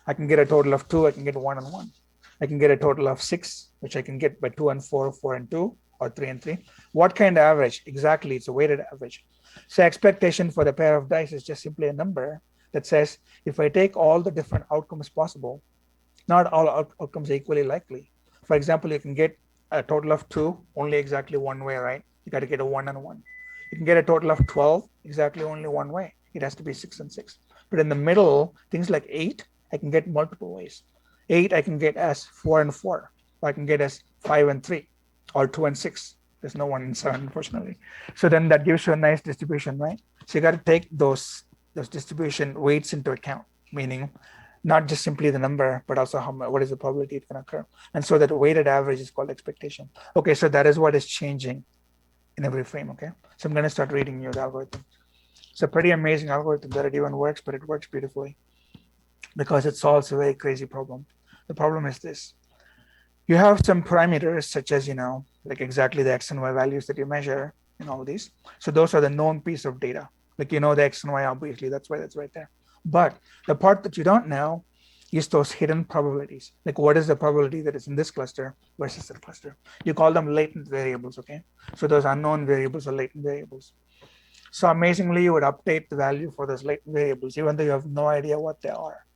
I can get a total of 2, I can get 1 and 1. I can get a total of 6, which I can get by 2 and 4, 4 and 2, or 3 and 3. What kind of average? Exactly, it's a weighted average. So expectation for the pair of dice is just simply a number that says if I take all the different outcomes possible, not all outcomes are equally likely. For example, you can get a total of 2 only exactly one way, right? You got to get a 1 and a 1. You can get a total of 12 exactly only one way. It has to be 6 and 6. But in the middle, things like 8, I can get multiple ways. 8, I can get as 4 and 4. Or I can get as 5 and 3, or 2 and 6. There's no 1 and 7, unfortunately. So then that gives you a nice distribution, right? So you got to take those distribution weights into account, meaning not just simply the number, but also what is the probability it can occur. And so that weighted average is called expectation. Okay, so that is what is changing in every frame, okay? So I'm gonna start reading you the algorithm. It's a pretty amazing algorithm that it even works, but it works beautifully because it solves a very crazy problem. The problem is this. You have some parameters such as, like exactly the X and Y values that you measure in all these. So those are the known piece of data. Like, the X and Y, obviously, that's why that's right there. But the part that you don't know is those hidden probabilities. Like, what is the probability that is in this cluster versus that cluster? You call them latent variables, okay? So those unknown variables are latent variables. So amazingly, you would update the value for those latent variables, even though you have no idea what they are,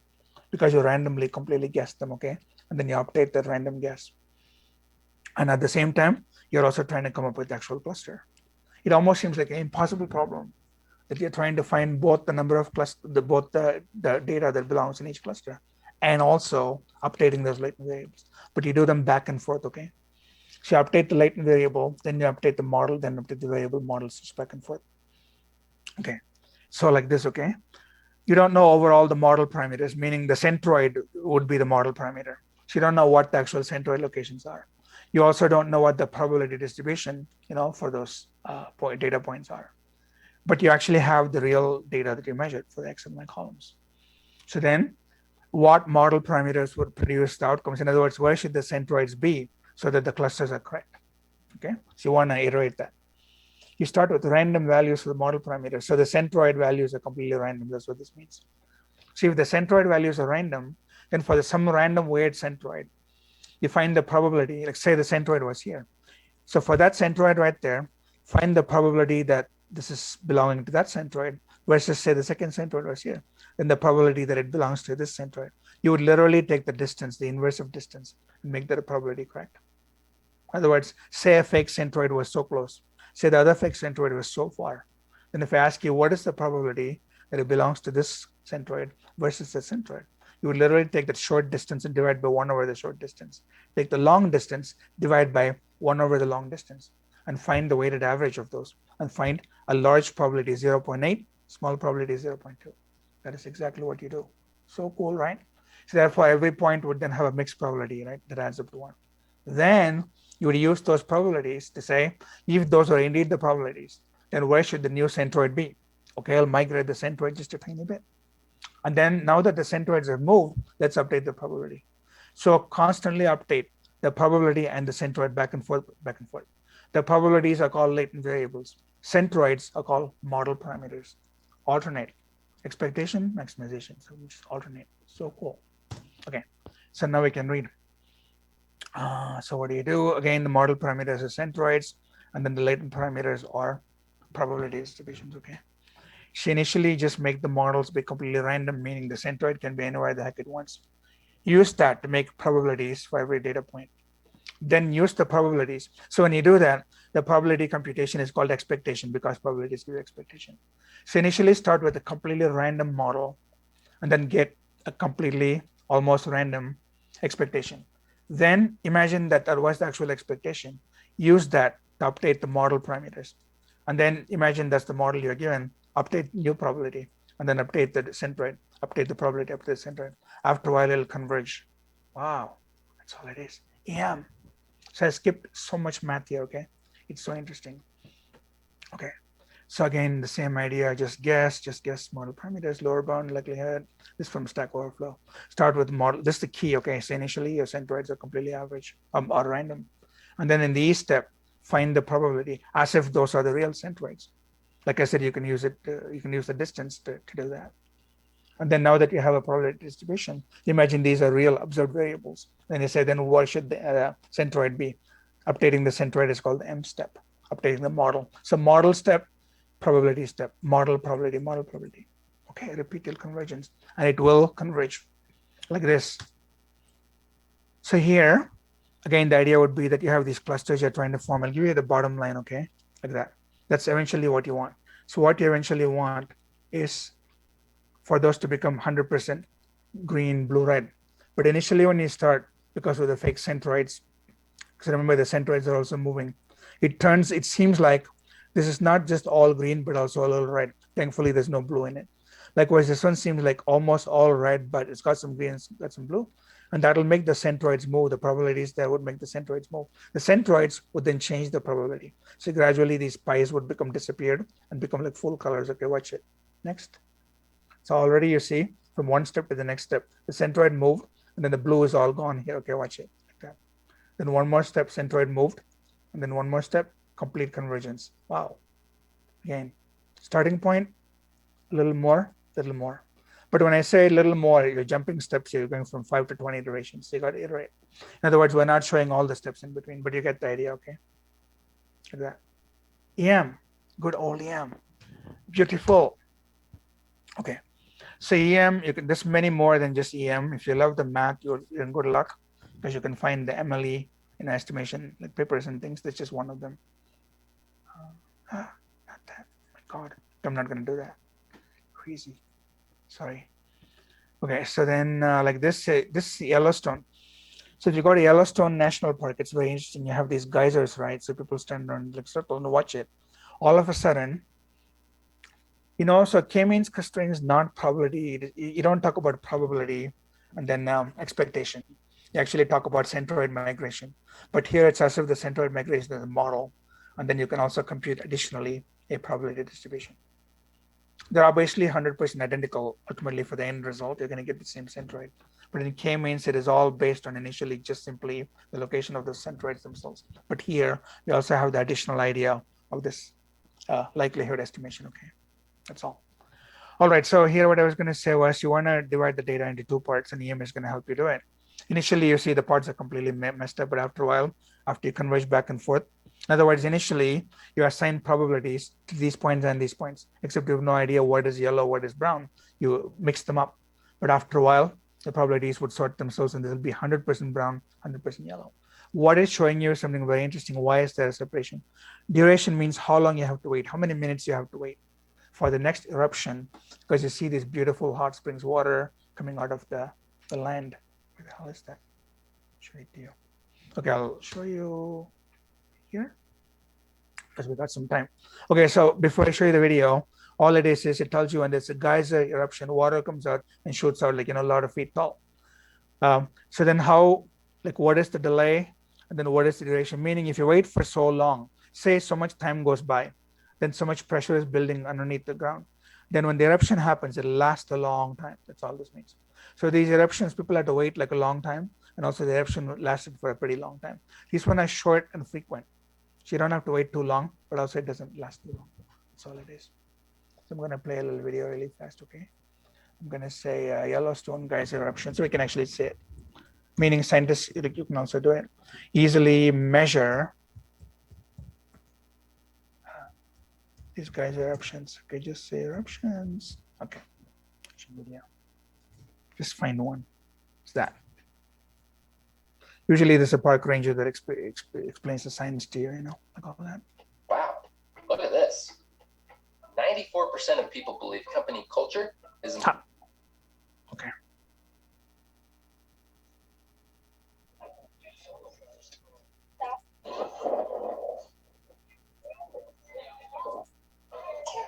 because you randomly completely guess them, okay? And then you update that random guess. And at the same time, you're also trying to come up with the actual cluster. It almost seems like an impossible problem that you're trying to find both the number of both the data that belongs in each cluster and also updating those latent variables. But you do them back and forth, okay? So you update the latent variable, then you update the model, then update the variable models just back and forth. Okay, so like this, okay? You don't know overall the model parameters, meaning the centroid would be the model parameter. So you don't know what the actual centroid locations are. You also don't know what the probability distribution, for those data points are. But you actually have the real data that you measured for the X and Y columns. So then what model parameters would produce the outcomes? In other words, where should the centroids be so that the clusters are correct? Okay, so you want to iterate that. You start with random values for the model parameters. So the centroid values are completely random. That's what this means. So if the centroid values are random, then for some random weird centroid, you find the probability, like say the centroid was here. So for that centroid right there, find the probability that this is belonging to that centroid versus say the second centroid was here. Then the probability that it belongs to this centroid. You would literally take the distance, the inverse of distance, and make that a probability correct. In other words, say a fake centroid was so close. Say the other fake centroid was so far. Then if I ask you, what is the probability that it belongs to this centroid versus the centroid? You would literally take that short distance and divide by 1 over the short distance. Take the long distance, divide by 1 over the long distance, and find the weighted average of those, and find a large probability 0.8, small probability 0.2. That is exactly what you do. So cool, right? So therefore, every point would then have a mixed probability, right? That adds up to 1. Then you would use those probabilities to say, if those are indeed the probabilities, then where should the new centroid be? Okay, I'll migrate the centroid just a tiny bit. And then now that the centroids are moved, let's update the probability. So constantly update the probability and the centroid back and forth, back and forth. The probabilities are called latent variables. Centroids are called model parameters. Alternate. Expectation, maximization. So we just alternate. So cool. Okay, so now we can read. So what do you do? Again, the model parameters are centroids, and then the latent parameters are probability distributions, okay? So initially just make the models be completely random, meaning the centroid can be anywhere the heck it wants. Use that to make probabilities for every data point. Then use the probabilities. So when you do that, the probability computation is called expectation because probabilities give you expectation. So initially start with a completely random model and then get a completely almost random expectation. Then imagine that was the actual expectation. Use that to update the model parameters. And then imagine that's the model you're given, update new probability, and then update the centroid, update the probability, update the centroid. After a while, it'll converge. Wow, that's all it is. Yeah. So I skipped so much math here, okay? It's so interesting. Okay. So again, the same idea, just guess model parameters, lower bound likelihood. This is from Stack Overflow. Start with model. This is the key, okay? So initially your centroids are completely average or random. And then in the E step, find the probability as if those are the real centroids. Like I said, you can use it, you can use the distance to do that. And then now that you have a probability distribution, imagine these are real observed variables. Then you say, then what should the centroid be? Updating the centroid is called the M step, updating the model. So model step, probability step, model probability, model probability. Okay, repeat till convergence, and it will converge like this. So here, again, the idea would be that you have these clusters you're trying to form. I'll give you the bottom line, okay, like that. That's eventually what you want. So what you eventually want is for those to become 100% green, blue, red. But initially when you start, because of the fake centroids, because remember the centroids are also moving, it seems like this is not just all green, but also a little red. Thankfully, there's no blue in it. Likewise, this one seems like almost all red, but it's got some green, it's got some blue. And that'll make the centroids move. The probabilities there would make the centroids move. The centroids would then change the probability. So gradually these pies would become disappeared and become like full colors. Okay, watch it. Next. So already you see from one step to the next step, the centroid moved and then the blue is all gone here. Okay, watch it. Like that. Then one more step, centroid moved, and then one more step, complete convergence. Wow. Again, starting point, a little more, little more. But when I say a little more, you're jumping steps here, you're going from 5 to 20 iterations. So you got to iterate. In other words, we're not showing all the steps in between, but you get the idea, okay? Like that. EM, good old EM. Beautiful. Okay. So EM, you can, there's many more than just EM. If you love the math, you're in good luck because you can find the MLE in estimation like papers and things. That's just one of them. Not that. My God, I'm not going to do that. Crazy. Sorry. Okay, so then like this is Yellowstone. So if you go to Yellowstone National Park, it's very interesting. You have these geysers, right? So people stand around like circle and watch it. All of a sudden, so K-means clustering is not probability. You don't talk about probability and then expectation. You actually talk about centroid migration. But here it's as if the centroid migration is a model. And then you can also compute additionally a probability distribution. They're obviously 100% identical ultimately for the end result. You're going to get the same centroid. But in K-means, it is all based on initially just simply the location of the centroids themselves. But here, we also have the additional idea of this likelihood estimation, okay? That's all. All right, so here what I was going to say was you want to divide the data into two parts and EM is going to help you do it. Initially, you see the parts are completely messed up, but after a while, after you converge back and forth, in other words, initially, you assign probabilities to these points and these points, except you have no idea what is yellow, what is brown. You mix them up. But after a while, the probabilities would sort themselves and there will be 100% brown, 100% yellow. What is showing you something very interesting. Why is there a separation? Duration means how long you have to wait, how many minutes you have to wait for the next eruption, because you see these beautiful hot springs water coming out of the land. Where the hell is that? Show it to you. Okay, I'll show you here because we got some time. Okay, so before I show you the video, all it is it tells you when there's a geyser eruption, water comes out and shoots out like a lot of feet tall. So then what is the delay and then what is the duration? Meaning if you wait for so long, say so much time goes by, then so much pressure is building underneath the ground. Then when the eruption happens, it'll last a long time. That's all this means. So these eruptions, people have to wait like a long time, and also the eruption lasted for a pretty long time. These one are short and frequent. So you don't have to wait too long, but also it doesn't last too long. That's all it is. So I'm gonna play a little video really fast, okay? I'm gonna say Yellowstone geyser eruption, so we can actually see it. Meaning scientists, you can also do it. Easily measure these geyser eruptions. Okay, just say eruptions. Okay, video. Just find one. It's that. Usually there's a park ranger that explains the science to you, like all that. Wow, look at this. 94% of people believe company culture is important. Okay.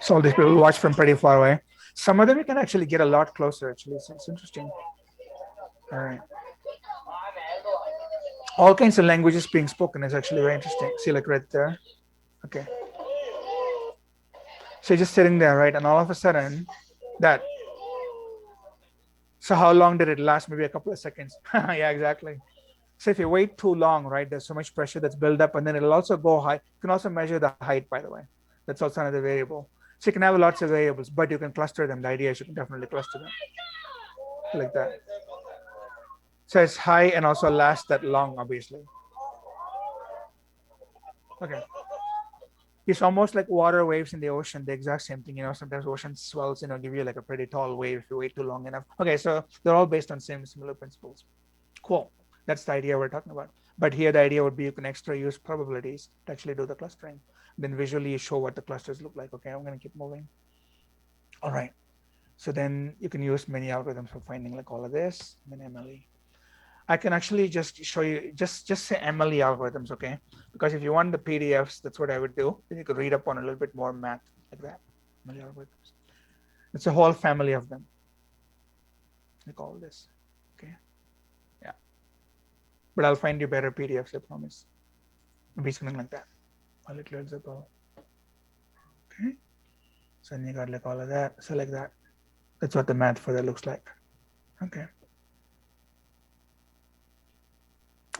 So all these people watch from pretty far away. Some of them you can actually get a lot closer, actually. So it's interesting. All right. All kinds of languages being spoken is actually very interesting. See, like right there. Okay. So you're just sitting there, right? And all of a sudden, that. So how long did it last? Maybe a couple of seconds. Yeah, exactly. So if you wait too long, right, there's so much pressure that's built up, and then it'll also go high. You can also measure the height, by the way. That's also another variable. So you can have lots of variables, but you can cluster them. The idea is you can definitely cluster them like that. So it's high and also lasts that long, obviously. Okay. It's almost like water waves in the ocean, the exact same thing. Sometimes ocean swells, give you like a pretty tall wave if you wait too long enough. Okay, so they're all based on similar principles. Cool. That's the idea we're talking about. But here the idea would be you can extra use probabilities to actually do the clustering. Then visually you show what the clusters look like. Okay, I'm going to keep moving. All right. So then you can use many algorithms for finding like all of this, and then MLE. I can actually just show you, just say MLE algorithms, okay? Because if you want the PDFs, that's what I would do. Then you could read up on a little bit more math like that. MLE algorithms. It's a whole family of them. Like all this, okay? Yeah. But I'll find you better PDFs, I promise. Maybe something like that. A little example. Okay. So then you got like all of that. So like that. That's what the math for that looks like. Okay.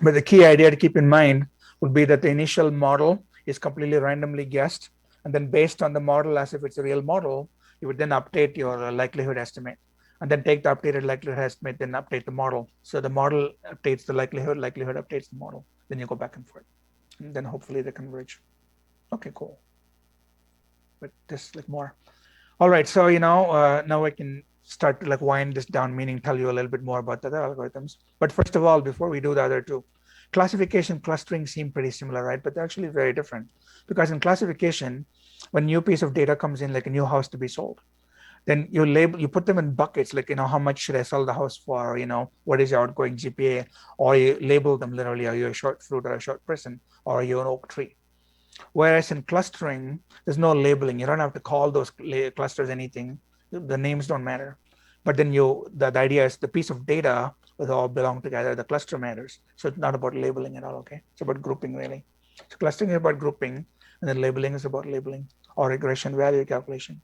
But the key idea to keep in mind would be that the initial model is completely randomly guessed. And then based on the model, as if it's a real model, you would then update your likelihood estimate. And then take the updated likelihood estimate, then update the model. So the model updates the likelihood updates the model. Then you go back and forth. And then hopefully they converge. Okay, cool. But this like more. All right, so now I can start to like wind this down, meaning tell you a little bit more about the other algorithms. But first of all, before we do the other two, classification, clustering seem pretty similar, right? But they're actually very different, because in classification, when a new piece of data comes in, like a new house to be sold, then you put them in buckets, like, how much should I sell the house for? What is your outgoing GPA? Or you label them literally, are you a short fruit or a short person? Or are you an oak tree? Whereas in clustering, there's no labeling. You don't have to call those clusters anything. The names don't matter. But then the idea is the piece of data will all belong together. The cluster matters. So it's not about labeling at all, okay? It's about grouping, really. So clustering is about grouping, and then labeling is about labeling or regression value calculation.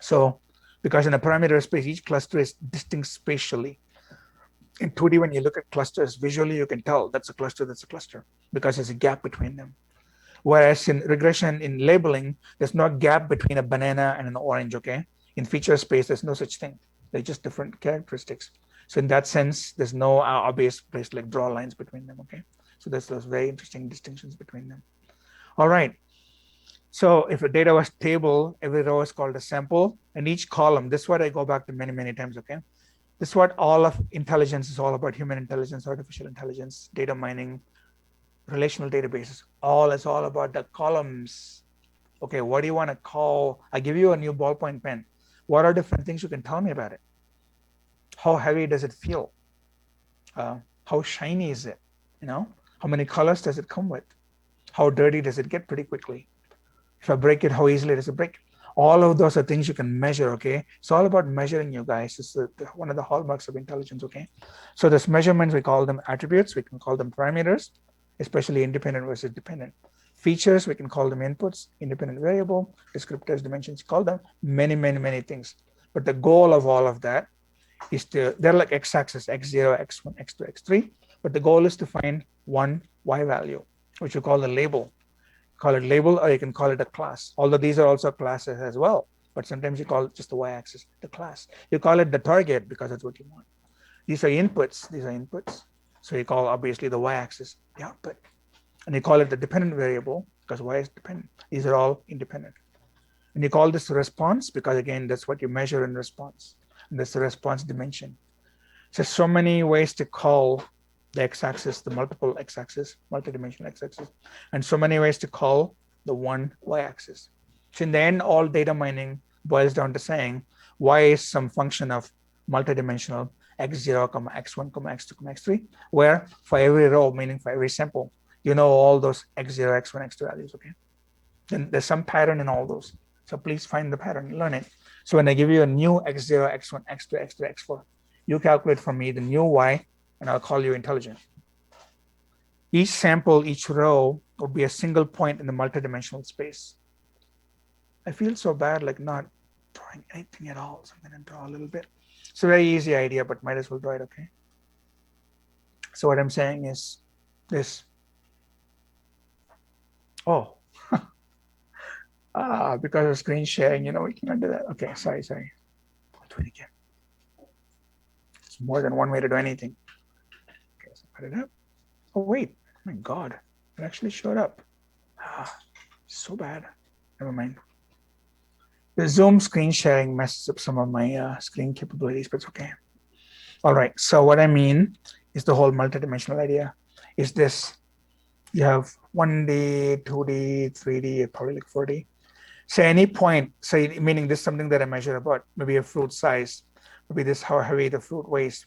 So because in a parameter space, each cluster is distinct spatially. In 2D, when you look at clusters, visually you can tell that's a cluster, because there's a gap between them. Whereas in regression, in labeling, there's no gap between a banana and an orange, okay? In feature space, there's no such thing. They're just different characteristics. So in that sense, there's no obvious place to like draw lines between them, okay? So there's those very interesting distinctions between them. All right. So if a data was table, every row is called a sample, and each column, this is what I go back to many, many times, okay? This is what all of intelligence is all about: human intelligence, artificial intelligence, data mining, relational databases. It's all about the columns. Okay, what do you want to call? I give you a new ballpoint pen. What are different things you can tell me about it? How heavy does it feel? How shiny is it? How many colors does it come with? How dirty does it get pretty quickly? If I break it, how easily does it break? All of those are things you can measure, okay? It's all about measuring, you guys. It's one of the hallmarks of intelligence, okay? So this measurements, we call them attributes. We can call them parameters, especially independent versus dependent. Features, we can call them inputs, independent variable, descriptors, dimensions, call them many, many, many things. But the goal of all of that is they're like x-axis, x0, x1, x2, x3. But the goal is to find one y value, which you call the label. Call it label, or you can call it a class. Although these are also classes as well. But sometimes you call it just the y-axis, the class. You call it the target because that's what you want. These are inputs. So you call obviously the y-axis the output. And you call it the dependent variable because y is dependent. These are all independent. And you call this response because, again, that's what you measure in response. And that's the response dimension. So many ways to call the x-axis, the multiple x-axis, multidimensional x-axis, and so many ways to call the one y-axis. So in the end, all data mining boils down to saying y is some function of multidimensional x0, x1, x2, x3, where for every row, meaning for every sample, you know all those x0, x1, x2 values, okay? Then there's some pattern in all those. So please find the pattern, learn it. So when I give you a new x0, x1, x2, x3, x4, you calculate for me the new y, and I'll call you intelligent. Each sample, each row would be a single point in the multidimensional space. I feel so bad like not drawing anything at all. So I'm going to draw a little bit. It's a very easy idea, but might as well draw it, okay? So what I'm saying is this. Oh, because of screen sharing, we cannot do that. Okay, sorry. I'll do it again. It's more than one way to do anything. Okay, so put it up. Oh, wait. Oh my God. It actually showed up. So bad. Never mind. The Zoom screen sharing messes up some of my screen capabilities, but it's okay. All right. So what I mean is the whole multidimensional idea is this. You have 1D, 2D, 3D, probably like 4D. So any point, say meaning this is something that I measure about, maybe a fruit size, maybe this how heavy the fruit weighs,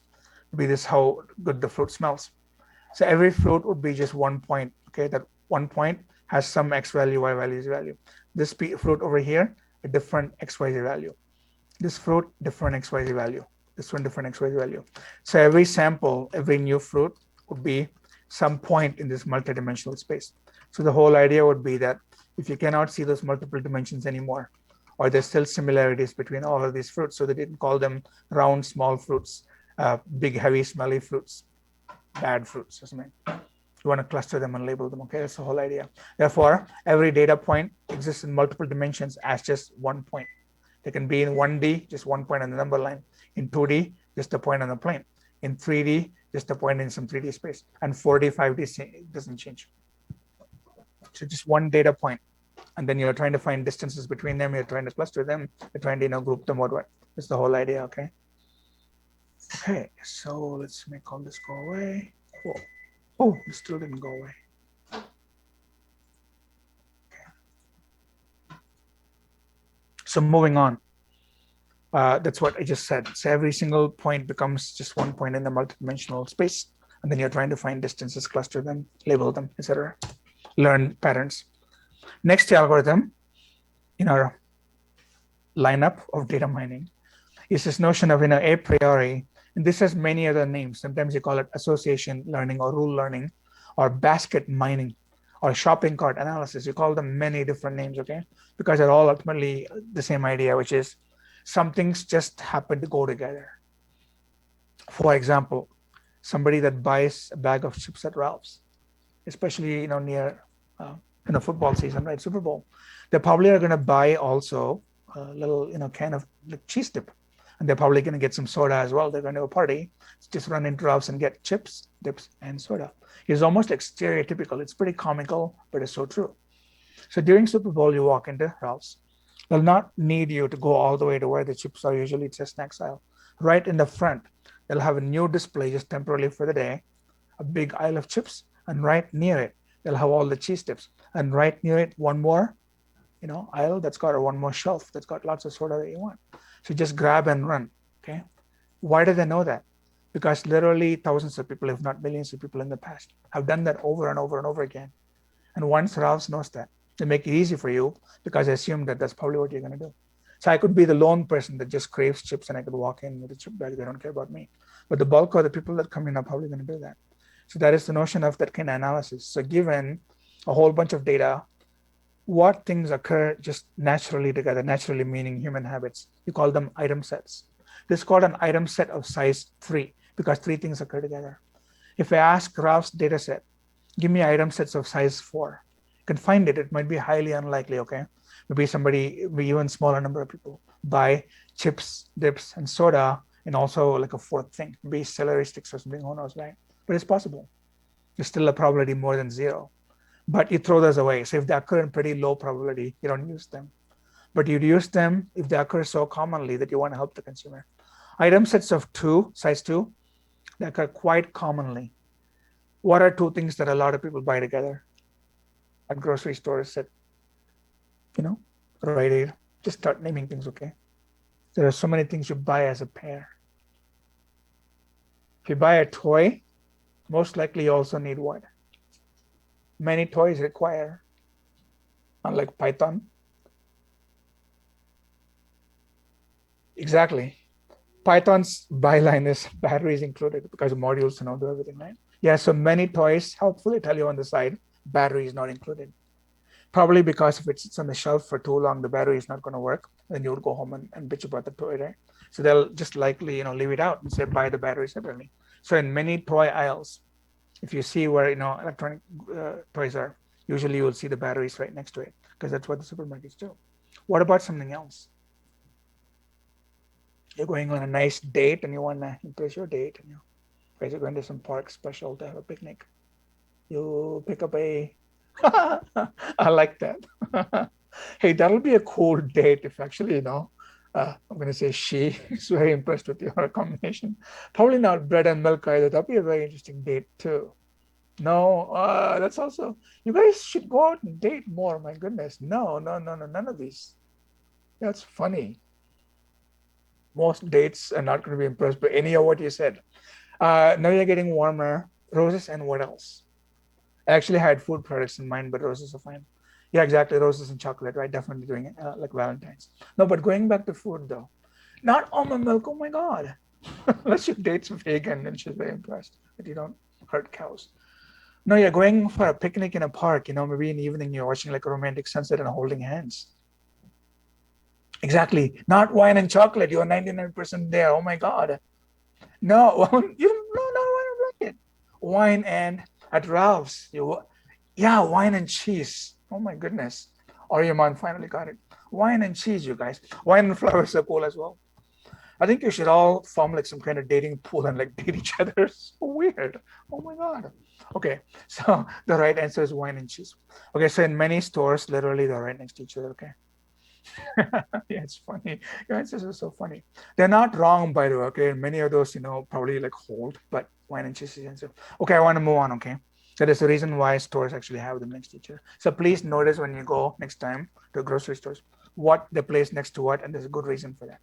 maybe this how good the fruit smells. So every fruit would be just one point. Okay, that one point has some x value, y value, z value. This fruit over here, a different x, y, z value. This fruit, different x, y, z value. This one, different x, y, z value. So every sample, every new fruit would be some point in this multidimensional space. So the whole idea would be that if you cannot see those multiple dimensions anymore, or there's still similarities between all of these fruits, so they didn't call them round, small fruits, big, heavy, smelly fruits, bad fruits or something. You want to cluster them and label them. Okay, that's the whole idea. Therefore, every data point exists in multiple dimensions as just one point. They can be in 1D, just one point on the number line. In 2D, just a point on the plane. In 3D, just a point in some 3D space. And 4D, 5D doesn't change. So just one data point. And then you're trying to find distances between them. You're trying to cluster them. You're trying to group them. What? That's the whole idea. Okay. Okay. So let's make all this go away. Cool. Oh, it still didn't go away. Okay. So moving on. That's what I just said. So every single point becomes just one point in the multidimensional space. And then you're trying to find distances, cluster them, label them, etc. Learn patterns. Next algorithm in our lineup of data mining is this notion of a priori, and this has many other names. Sometimes you call it association learning or rule learning or basket mining or shopping cart analysis. You call them many different names, okay? Because they're all ultimately the same idea, which is some things just happen to go together. For example, somebody that buys a bag of chips at Ralph's, especially near football season, right? Super Bowl, they probably are going to buy also a little can of like cheese dip, and they're probably going to get some soda as well. They're going to a party, just run into Ralph's and get chips, dips, and soda. It's almost like stereotypical. It's pretty comical, but it's so true. So during Super Bowl, you walk into Ralph's. They'll not need you to go all the way to where the chips are. Usually it's a snacks aisle. Right in the front, they'll have a new display just temporarily for the day, a big aisle of chips, and right near it, they'll have all the cheese dips. And right near it, one more, aisle that's got, or one more shelf that's got lots of soda that you want. So just grab and run, okay? Why do they know that? Because literally thousands of people, if not millions of people in the past, have done that over and over and over again. And once Ralph's knows that, they make it easy for you because I assume that that's probably what you're going to do. So I could be the lone person that just craves chips and I could walk in with a chip bag. They don't care about me. But the bulk of the people that come in are probably going to do that. So that is the notion of that kind of analysis. So given a whole bunch of data, what things occur just naturally together, naturally meaning human habits, you call them item sets. This is called an item set of size 3 because 3 things occur together. If I ask Ralph's data set, give me item sets of size 4, you can find it. It might be highly unlikely, okay? Maybe even smaller number of people buy chips, dips, and soda, and also like a fourth thing, maybe celery sticks or something, who knows, right? But it's possible. There's still a probability more than 0. But you throw those away. So if they occur in pretty low probability, you don't use them. But you'd use them if they occur so commonly that you want to help the consumer. Item sets of 2, size 2, they occur quite commonly. What are 2 things that a lot of people buy together at grocery stores, at, Rite Aid? Just start naming things, okay? There are so many things you buy as a pair. If you buy a toy, most likely you also need what? Many toys require, unlike Python. Exactly. Python's byline is batteries included because modules do everything, right? Yeah, so many toys helpfully tell you on the side, battery is not included. Probably because if it sits on the shelf for too long, the battery is not going to work. Then you would go home and bitch about the toy, right? So they'll just likely, leave it out and say buy the battery separately. So in many toy aisles, if you see where electronic toys are, usually you will see the batteries right next to it because that's what the supermarkets do. What about something else? You're going on a nice date and you want to impress your date, and you guys are going to some park special to have a picnic. You pick up a I like that. Hey, that'll be a cool date if actually, I'm going to say she is very impressed with your combination. Probably not bread and milk either. That'll be a very interesting date too. No, that's also, you guys should go out and date more. My goodness. No, no, no, no, none of these. That's funny. Most dates are not going to be impressed by any of what you said. Now you're getting warmer. Roses and what else? I actually had food products in mind, but roses are fine. Yeah, exactly. Roses and chocolate, right? Definitely doing it like Valentine's. No, but going back to food though, not almond milk. Oh my God. Unless your date's vegan and she's very impressed that you don't hurt cows. No, you're going for a picnic in a park, maybe in the evening you're watching like a romantic sunset and holding hands. Exactly. Not wine and chocolate. You're 99% there. Oh my God. No, no, I don't like it. Wine and at Ralph's, yeah, wine and cheese. Oh my goodness. Or your mom finally got it. Wine and cheese, you guys. Wine and flowers are cool as well. I think you should all form like some kind of dating pool and like date each other. So weird. Oh my God. Okay, so the right answer is wine and cheese. Okay, so in many stores, literally they're right next to each other. Okay. Yeah, it's funny. Your answers are so funny. They're not wrong, by the way. Okay, many of those, probably like hold, but wine and cheese is the answer. Okay, I want to move on. Okay, so there's a reason why stores actually have them next to each other. So please notice when you go next time to grocery stores what they place next to what, and there's a good reason for that.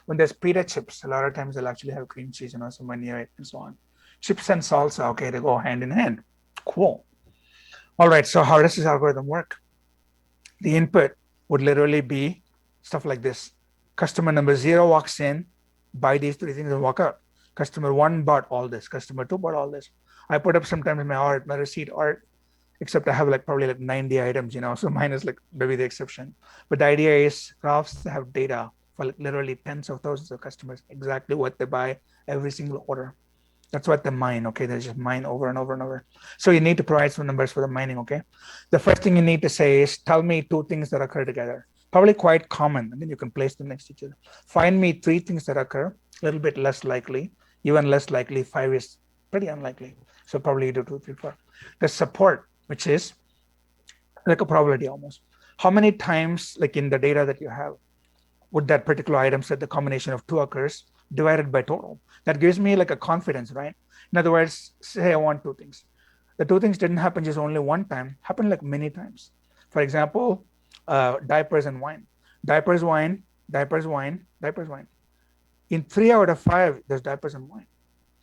When there's pita chips, a lot of times they'll actually have cream cheese, somewhere near it, and so on. Chips and salsa, okay, they go hand in hand. Cool. All right, so how does this algorithm work? The input would literally be stuff like this. Customer number 0 walks in, buy these 3 things and walk out. Customer 1 bought all this. Customer 2 bought all this. I put up sometimes my receipt art, except I have like probably like 90 items, so mine is like maybe the exception. But the idea is Ralphs have data for like literally tens of thousands of customers, exactly what they buy every single order. That's what they mine, okay? They just mine over and over and over. So you need to provide some numbers for the mining, okay? The first thing you need to say is, tell me 2 things that occur together. Probably quite common, and then you can place them next to each other. Find me 3 things that occur, a little bit less likely, even less likely. 5 is pretty unlikely. So probably you do 2, 3, 4. The support, which is like a probability almost. How many times, like in the data that you have, would that particular item set the combination of 2 occurs divided by total? That gives me like a confidence, right? In other words, say I want 2 things. The 2 things didn't happen just only one time, happened like many times. For example, diapers and wine. Diapers, wine, diapers, wine, diapers, wine. In 3 out of 5, there's diapers and wine.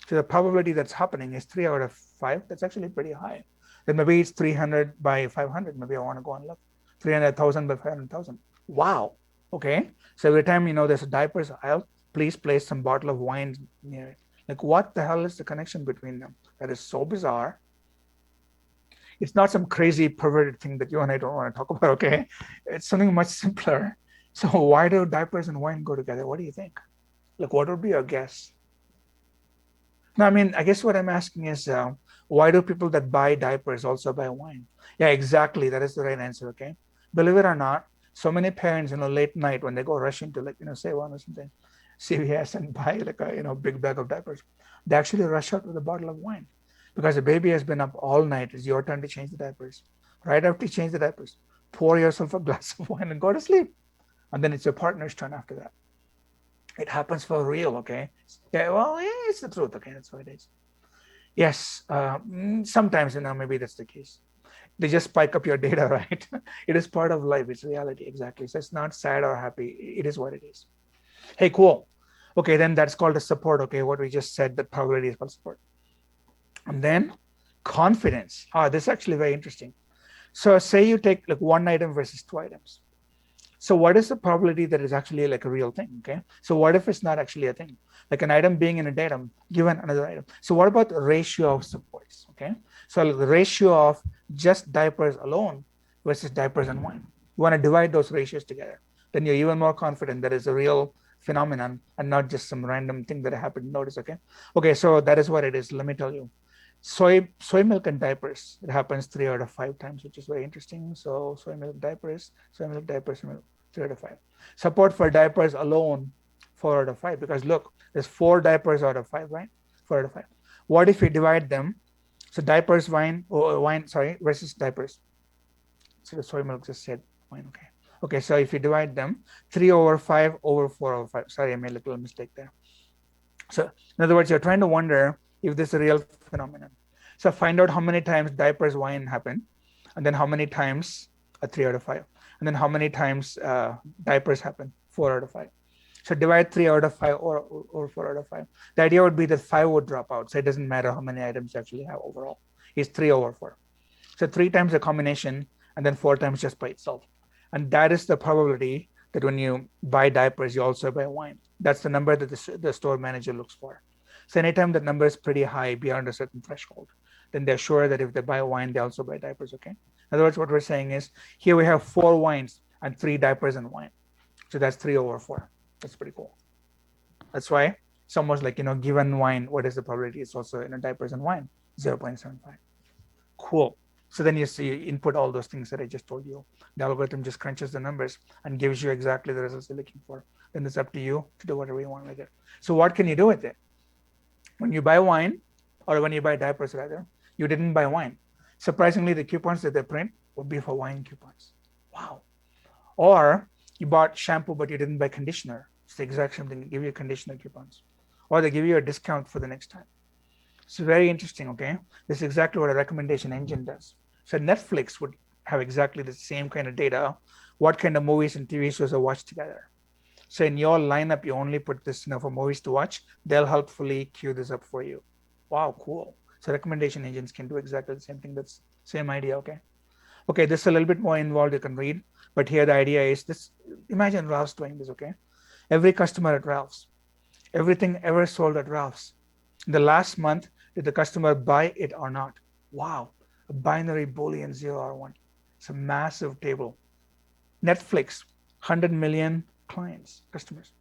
So the probability that's happening is 3 out of 5. That's actually pretty high. Then maybe it's 300 by 500. Maybe I want to go and look. 300,000 by 500,000. Wow. Okay. So every time, there's a diapers aisle, please place some bottle of wine near it. Like, what the hell is the connection between them? That is so bizarre. It's not some crazy perverted thing that you and I don't want to talk about, okay? It's something much simpler. So why do diapers and wine go together? What do you think? Like, what would be your guess? No, I mean, I guess what I'm asking is, why do people that buy diapers also buy wine? Yeah, exactly. That is the right answer, okay? Believe it or not, so many parents, late night when they go rush into like, say one or something, CVS and buy like a, big bag of diapers, they actually rush out with a bottle of wine because the baby has been up all night. It's your turn to change the diapers. Right after you change the diapers, pour yourself a glass of wine and go to sleep. And then it's your partner's turn after that. It happens for real, okay? Yeah, well, yeah, it's the truth, okay? That's what it is. Yes, sometimes, maybe that's the case. They just spike up your data, right? It is part of life. It's reality, exactly. So it's not sad or happy. It is what it is. Hey, cool. Okay, then that's called a support, okay? What we just said, that probability is called support. And then confidence. This is actually very interesting. So say you take like 1 item versus 2 items. So what is the probability that is actually like a real thing, okay? So what if it's not actually a thing? Like an item being in a datum given another item. So what about the ratio of supports, okay? So the ratio of just diapers alone versus diapers and wine. You want to divide those ratios together. Then you're even more confident that it's a real phenomenon and not just some random thing that happened to notice, okay? Okay, so that is what it is. Let me tell you. Soy milk and diapers, it happens 3 out of 5 times, which is very interesting. So soy milk, diapers, 3 out of 5. Support for diapers alone, 4 out of 5, because look, there's 4 diapers out of 5, right? 4 out of 5. What if we divide them? So diapers, wine versus diapers. So the soy milk just said wine. Okay. Okay. So if you divide them, 3/5 over 4/5. Sorry, I made a little mistake there. So in other words, you're trying to wonder if this is a real phenomenon. So find out how many times diapers wine happen, and then how many times a 3/5, and then how many times diapers happen, 4/5. So divide 3/5 or 4/5. The idea would be that 5 would drop out. So it doesn't matter how many items you actually have overall. It's 3/4. So 3 times the combination, and then 4 times just by itself. And that is the probability that when you buy diapers, you also buy wine. That's the number that the store manager looks for. So anytime that number is pretty high beyond a certain threshold, then they're sure that if they buy wine, they also buy diapers, okay? In other words, what we're saying is, here we have 4 wines and 3 diapers and wine. So that's 3/4. That's pretty cool. That's why it's almost like, given wine, what is the probability? It's also, diapers and wine, 0.75. Cool. So then you input all those things that I just told you. The algorithm just crunches the numbers and gives you exactly the results you're looking for. Then it's up to you to do whatever you want with it. So what can you do with it? When you buy wine, or when you buy diapers rather, you didn't buy wine. Surprisingly, the coupons that they print would be for wine coupons. Wow. Or you bought shampoo, but you didn't buy conditioner. It's the exact same thing. They give you conditioner coupons. Or they give you a discount for the next time. It's very interesting, okay? This is exactly what a recommendation engine does. So Netflix would have exactly the same kind of data. What kind of movies and TV shows are watched together? So in your lineup, you only put this, for movies to watch. They'll helpfully queue this up for you. Wow, cool. So recommendation engines can do exactly the same thing. That's same idea, okay? Okay, this is a little bit more involved. You can read, but here the idea is this. Imagine Ralph's doing this, okay? Every customer at Ralph's, everything ever sold at Ralph's. In the last month, did the customer buy it or not? Wow, a binary Boolean 0 or 1. It's a massive table. Netflix, 100 million clients, customers,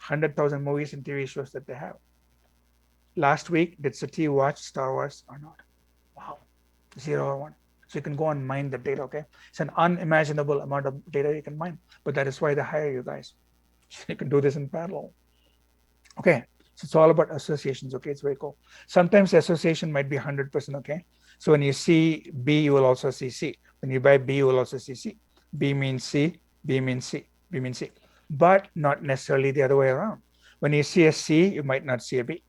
100,000 movies and TV shows that they have. Last week, did Sati watch Star Wars or not? Wow, 0 or 1. So you can go and mine the data, okay? It's an unimaginable amount of data you can mine, but that is why they hire you guys. So you can do this in parallel. Okay, so it's all about associations, okay? It's very cool. Sometimes the association might be 100%, okay? So when you see B, you will also see C. When you buy B, you will also see C. B means C, B means C, B means C. But not necessarily the other way around. When you see a C, you might not see a B.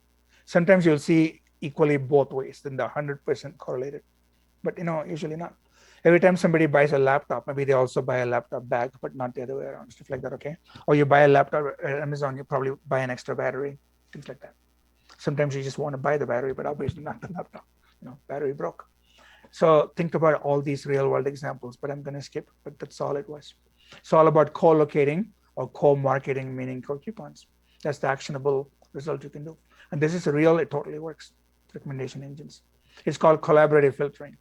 Sometimes you'll see equally both ways, then they're 100% correlated. But usually not. Every time somebody buys a laptop, maybe they also buy a laptop bag, but not the other way around, stuff like that, okay? Or you buy a laptop at Amazon, you probably buy an extra battery, things like that. Sometimes you just want to buy the battery, but obviously not the laptop, battery broke. So think about all these real world examples, but I'm going to skip, but that's all it was. It's all about co-locating or co-marketing, meaning co-coupons. That's the actionable result you can do. And this is real, it totally works. Recommendation engines. It's called collaborative filtering.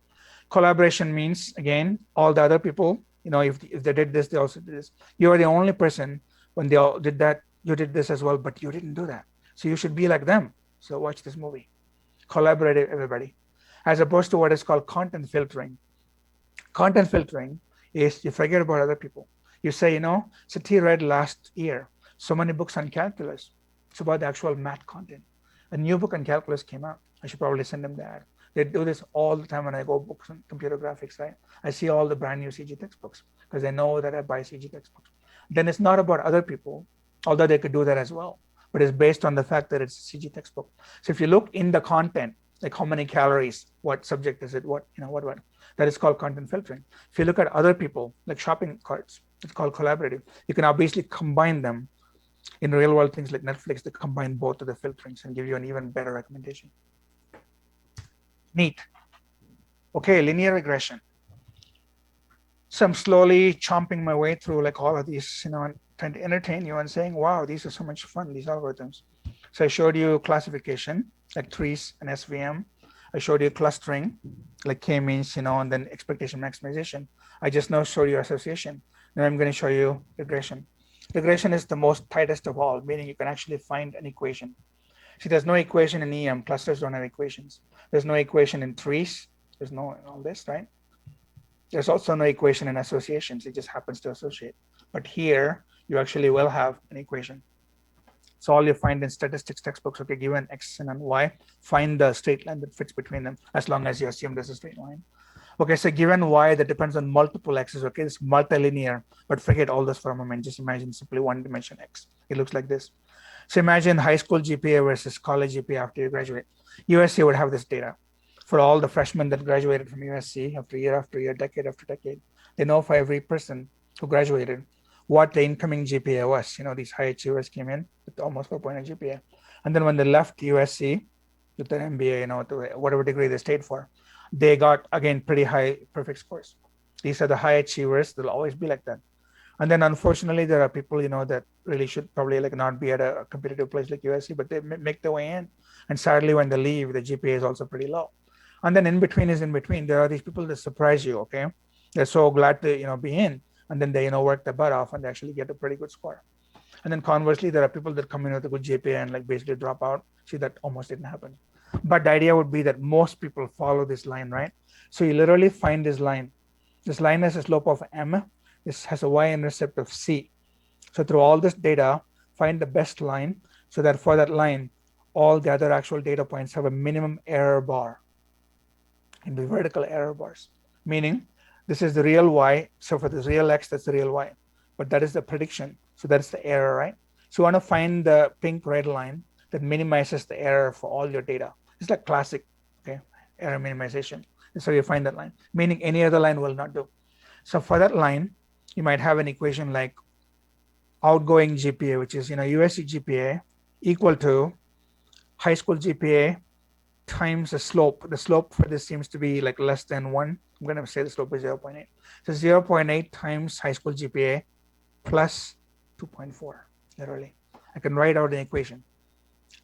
Collaboration means, again, all the other people, if they did this, they also did this. You are the only person, when they all did that, you did this as well, but you didn't do that. So you should be like them. So watch this movie. Collaborative, everybody. As opposed to what is called content filtering. Content filtering is you forget about other people. You say, Sati read last year so many books on calculus. It's about the actual math content. A new book on calculus came out. I should probably send them that. They do this all the time when I go books on computer graphics, right? I see all the brand new CG textbooks because they know that I buy CG textbooks. Then it's not about other people, although they could do that as well, but it's based on the fact that it's a CG textbook. So if you look in the content, like how many calories, what subject is it, what, that is called content filtering. If you look at other people, like shopping carts, it's called collaborative. You can obviously combine them. In real world things like Netflix, they combine both of the filterings and give you an even better recommendation. Neat. Okay, linear regression. So I'm slowly chomping my way through like all of these, and trying to entertain you and saying, wow, these are so much fun, these algorithms. So I showed you classification, like trees and SVM. I showed you clustering, like k-means, and then expectation maximization. I just now showed you association. Now I'm going to show you regression. Regression is the most tightest of all, meaning you can actually find an equation. See, there's no equation in EM. Clusters don't have equations. There's no equation in trees. There's no all this, right? There's also no equation in associations. It just happens to associate. But here, you actually will have an equation. So all you find in statistics textbooks, okay, given X and Y, find the straight line that fits between them, as long as you assume there's a straight line. Okay, so given y that depends on multiple x's, okay, it's multilinear, but forget all this for a moment. Just imagine simply one dimension x. It looks like this. So imagine high school GPA versus college GPA after you graduate. USC would have this data for all the freshmen that graduated from USC after year, decade after decade. They know for every person who graduated what the incoming GPA was. You know, these high achievers came in with almost 4.0 GPA. And then when they left USC with their MBA, you know, whatever degree they stayed for, they got, again, pretty high perfect scores. These are the high achievers. They'll always be like that. And then unfortunately, there are people, you know, that really should probably like not be at a competitive place like USC, but they make their way in. And sadly, when they leave, the GPA is also pretty low. And then in between is in between. There are these people that surprise you, okay? They're so glad to, you know, be in. And then they, you know, work their butt off and they actually get a pretty good score. And then conversely, there are people that come in with a good GPA and like basically drop out. See, that almost didn't happen. But the idea would be that most people follow this line, right? So you literally find this line. This line has a slope of m. This has a y-intercept of c. So through all this data, find the best line so that for that line, all the other actual data points have a minimum error bar in the vertical error bars, meaning this is the real y. So for this real x, that's the real y. But that is the prediction. So that's the error, right? So you want to find the pink red line that minimizes the error for all your data. It's like classic, okay, error minimization. And so you find that line, meaning any other line will not do. So for that line, you might have an equation like outgoing GPA, which is, you know, USC GPA equal to high school GPA times the slope. The slope for this seems to be like less than 1. I'm going to say the slope is 0.8. So 0.8 times high school GPA plus 2.4, literally. I can write out an equation.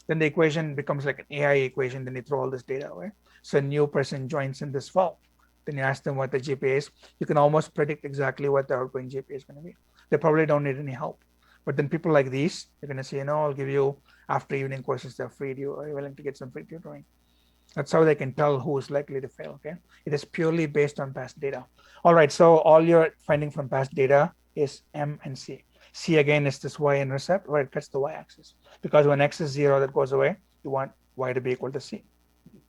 Then the equation becomes like an AI equation. Then you throw all this data away. So a new person joins in this fall. Then you ask them what the GPA is. You can almost predict exactly what the outgoing GPA is going to be. They probably don't need any help. But then people like these, they're going to say, you know, I'll give you after evening courses, they're free. Are you willing to get some free tutoring? That's how they can tell who is likely to fail, okay? It is purely based on past data. All right, so all you're finding from past data is M and C. C again is this y-intercept where it cuts the y-axis. Because when x is 0, that goes away. You want y to be equal to c.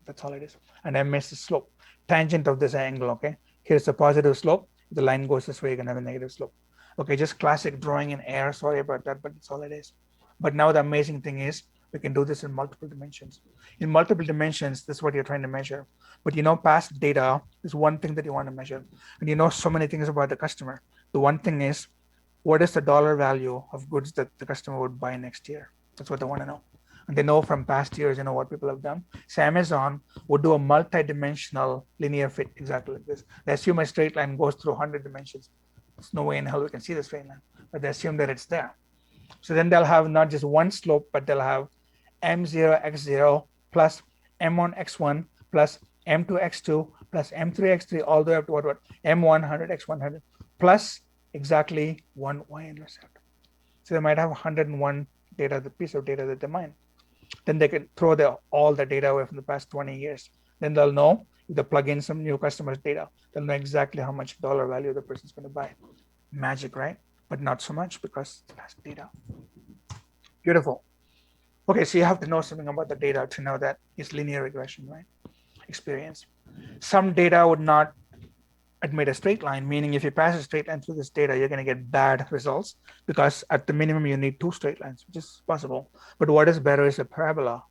That's all it is. And M is the slope, tangent of this angle, okay? Here's a positive slope. If the line goes this way, you're gonna have a negative slope. Okay, just classic drawing in air. Sorry about that, but that's all it is. But now the amazing thing is we can do this in multiple dimensions. In multiple dimensions, this is what you're trying to measure. But you know, past data is one thing that you want to measure. And you know so many things about the customer. The one thing is, what is the dollar value of goods that the customer would buy next year? That's what they want to know. And they know from past years, you know, what people have done. So Amazon would do a multi-dimensional linear fit exactly like this. They assume a straight line goes through 100 dimensions. There's no way in hell we can see the straight line, but they assume that it's there. So then they'll have not just one slope, but they'll have m0 x0 plus m1 x1 plus m2 x2 plus m3 x3 all the way up to what m100 x100 plus exactly one y-intercept. So they might have 101 data, the piece of data that they mine. Then they can throw all the data away from the past 20 years. Then they'll know if they plug in some new customers' data, they'll know exactly how much dollar value the person's going to buy. Magic, right? But not so much because it's past data. Beautiful. Okay, so you have to know something about the data to know that it's linear regression, right? Experience. Some data would not admit a straight line, meaning if you pass a straight line through this data, you're going to get bad results because at the minimum you need 2 straight lines, which is possible. But what is better is a parabola.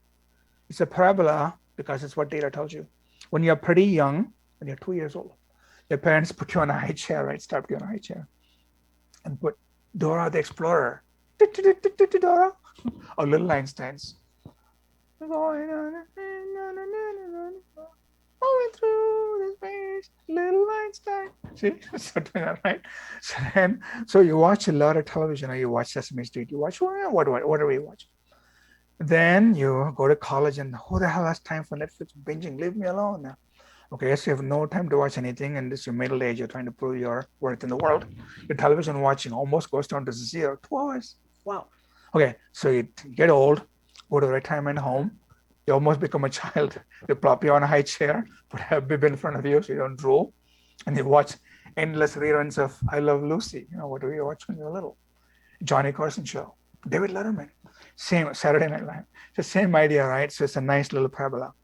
It's a parabola because it's what data tells you. When you're pretty young, when you're 2 years old, your parents put you on a high chair, right? Strapped you on a high chair and put Dora the Explorer, Dora, or Little Einsteins. Going through the space, Little Einstein. See, something like that, right? So you watch a lot of television, or you watch Sesame Street. You watch what do we watch? Then you go to college, and who the hell has time for Netflix binging? Leave me alone now. Okay, so you have no time to watch anything, and this is your middle age. You're trying to prove your worth in the world. Your television watching almost goes down to 0. 2 hours. Wow. Okay, so you get old, go to retirement home. You almost become a child. They plop you on a high chair, put a bib in front of you so you don't drool, and you watch endless reruns of I Love Lucy. You know, what do you watch when you're little? Johnny Carson show, David Letterman, same Saturday Night Live. It's the same idea, right? So it's a nice little parabola.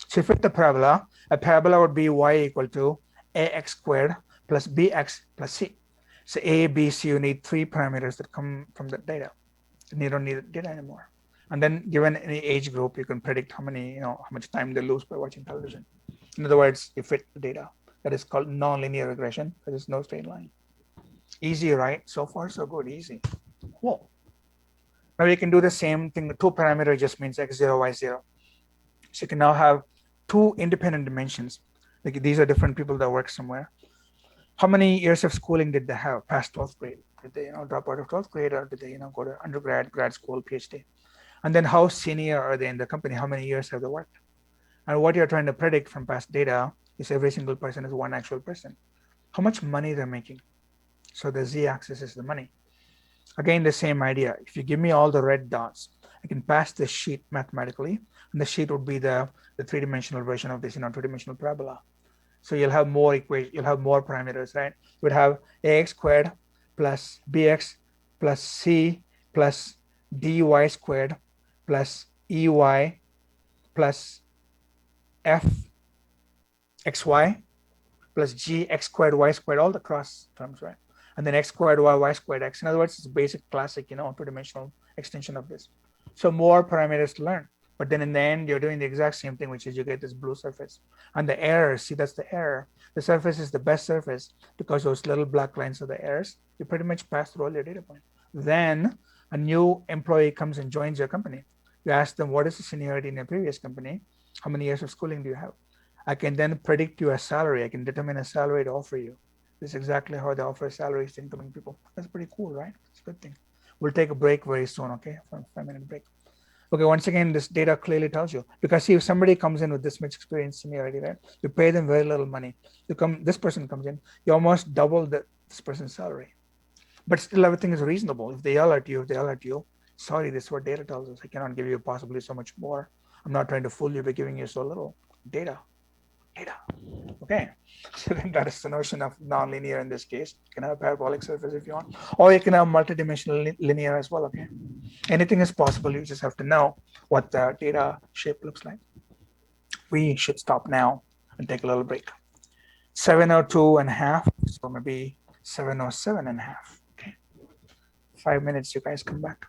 So if it's the parabola, a parabola would be y equal to ax squared plus bx plus c. So a, b, c, you need 3 parameters that come from the data, and you don't need data anymore. And then given any age group, you can predict how much time they lose by watching television. In other words, you fit the data. That is called nonlinear regression. There is no straight line. Easy, right? So far, so good. Easy. Cool. Now you can do the same thing. The 2 parameter just means x0, y0. So you can now have 2 independent dimensions. Like these are different people that work somewhere. How many years of schooling did they have past 12th grade? Did they drop out of 12th grade, or did they go to undergrad, grad school, PhD? And then how senior are they in the company? How many years have they worked? And what you're trying to predict from past data is every single person is one actual person. How much money they're making. So the z-axis is the money. Again, the same idea. If you give me all the red dots, I can pass this sheet mathematically, and the sheet would be the 3-dimensional version of this 2-dimensional parabola. So you'll have more equations, you'll have more parameters, right? You would have ax squared plus bx plus c plus dy squared plus ey plus f xy plus g x squared y squared, all the cross terms, right? And then x squared y squared x. In other words, it's a basic classic 2-dimensional extension of this. So more parameters to learn. But then in the end, you're doing the exact same thing, which is you get this blue surface. And the errors, see, that's the error. The surface is the best surface because those little black lines are the errors. You pretty much pass through all your data points. Then a new employee comes and joins your company. You ask them, what is the seniority in your previous company? How many years of schooling do you have? I can then predict your salary. I can determine a salary to offer you. This is exactly how they offer salaries to incoming people. That's pretty cool, right? It's a good thing. We'll take a break very soon, okay? For a 5-minute break. Okay, once again, this data clearly tells you, because see, if somebody comes in with this much experience, seniority, right? You pay them very little money. This person comes in, you almost double this person's salary. But still everything is reasonable. If they yell at you, sorry, this is what data tells us. I cannot give you possibly so much more. I'm not trying to fool you by giving you so little data. Okay, so then that is the notion of nonlinear in this case. You can have a parabolic surface if you want, or you can have multidimensional linear as well. Okay, anything is possible. You just have to know what the data shape looks like. We should stop now and take a little break. 7:02.5, so maybe 7:07.5. Okay, 5 minutes. You guys come back.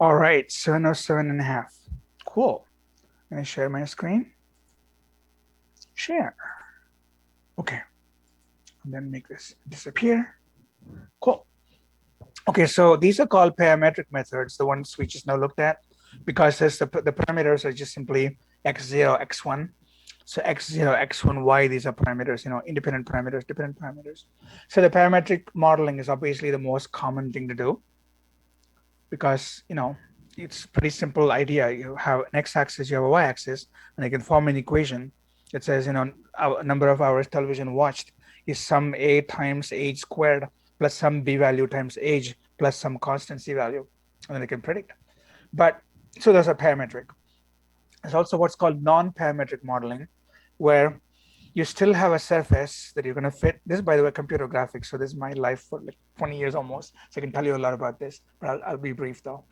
All right, 707.5. Cool. I'm gonna share my screen. Share. Okay. And then make this disappear. Cool. Okay, so these are called parametric methods, the ones we just now looked at, because the parameters are just simply x0, x1. So x0, x1, y, these are parameters, independent parameters, dependent parameters. So the parametric modeling is obviously the most common thing to do because, it's pretty simple idea. You have an x-axis, you have a y-axis, and you can form an equation that says, number of hours television watched is some a times age squared plus some b value times age plus some constant c value, and then you can predict. But so those are parametric. There's also what's called non-parametric modeling, where you still have a surface that you're going to fit. This is, by the way, computer graphics. So this is my life for like 20 years almost. So I can tell you a lot about this, but I'll be brief though.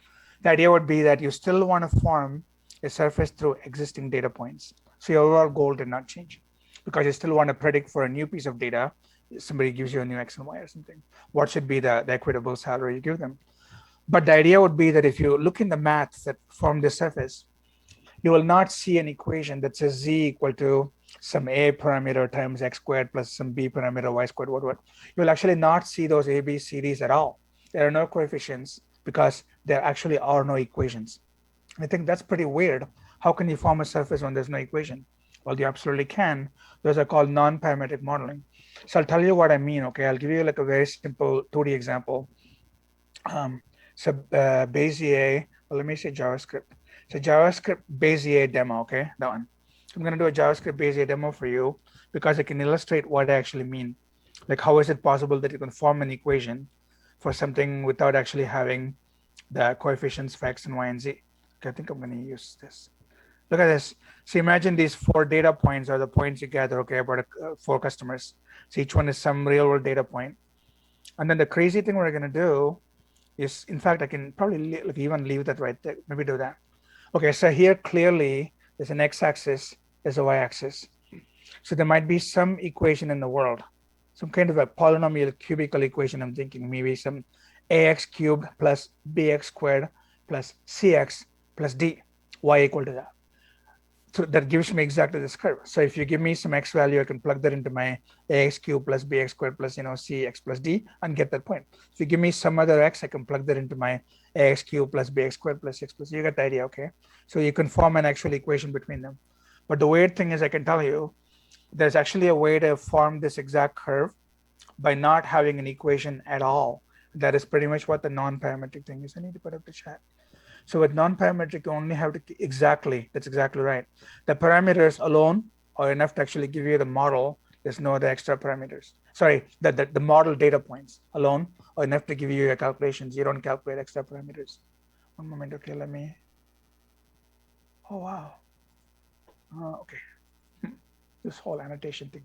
The idea would be that you still want to form a surface through existing data points. So your overall goal did not change because you still want to predict for a new piece of data. Somebody gives you a new X and Y or something. What should be the equitable salary you give them? But the idea would be that if you look in the math that form the surface, you will not see an equation that says z equal to some a parameter times x squared plus some b parameter y squared, what. You will actually not see those a, b, c, d's at all. There are no coefficients because there actually are no equations. I think that's pretty weird. How can you form a surface when there's no equation? Well, you absolutely can. Those are called non-parametric modeling. So I'll tell you what I mean, okay? I'll give you like a very simple 2D example. Bezier, well, let me say JavaScript. So JavaScript Bezier demo, okay, that one. I'm going to do a JavaScript Bezier demo for you because I can illustrate what I actually mean. Like, how is it possible that you can form an equation for something without actually having the coefficients for x and y and z? Okay, I think I'm going to use this. Look at this. So imagine these 4 data points are the points you gather, okay, about 4 customers. So each one is some real world data point. And then the crazy thing we're going to do is, in fact, I can probably even leave that right there. Maybe do that. Okay, so here clearly there's an x-axis, there's a y-axis. So there might be some equation in the world, some kind of a polynomial cubical equation. I'm thinking maybe some ax cubed plus bx squared plus cx plus d, y equal to that. So that gives me exactly this curve. So if you give me some x value, I can plug that into my ax cubed plus bx squared plus cx plus d and get that point. If you give me some other x, I can plug that into my ax cubed plus bx squared plus x plus, you get the idea, okay? So you can form an actual equation between them. But the weird thing is, I can tell you, there's actually a way to form this exact curve by not having an equation at all. That is pretty much what the non-parametric thing is. I need to put up the chat. So with non-parametric, you only have to that's exactly right. The parameters alone are enough to actually give you the model. There's no other extra parameters. Sorry, the model data points alone are enough to give you your calculations. You don't calculate extra parameters. One moment, okay, let me. Oh, wow. Okay, this whole annotation thing.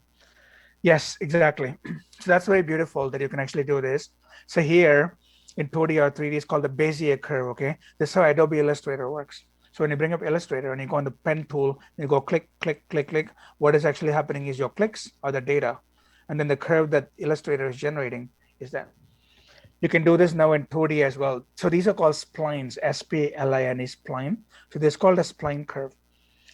Yes, exactly. So that's very beautiful that you can actually do this. So here in 2D or 3D, it's called the Bezier curve, okay? This is how Adobe Illustrator works. So when you bring up Illustrator and you go on the pen tool, you go click, click, click, click, what is actually happening is your clicks are the data. And then the curve that Illustrator is generating is that. You can do this now in 2D as well. So these are called splines, S-P-L-I-N-E, spline. So this is called a spline curve.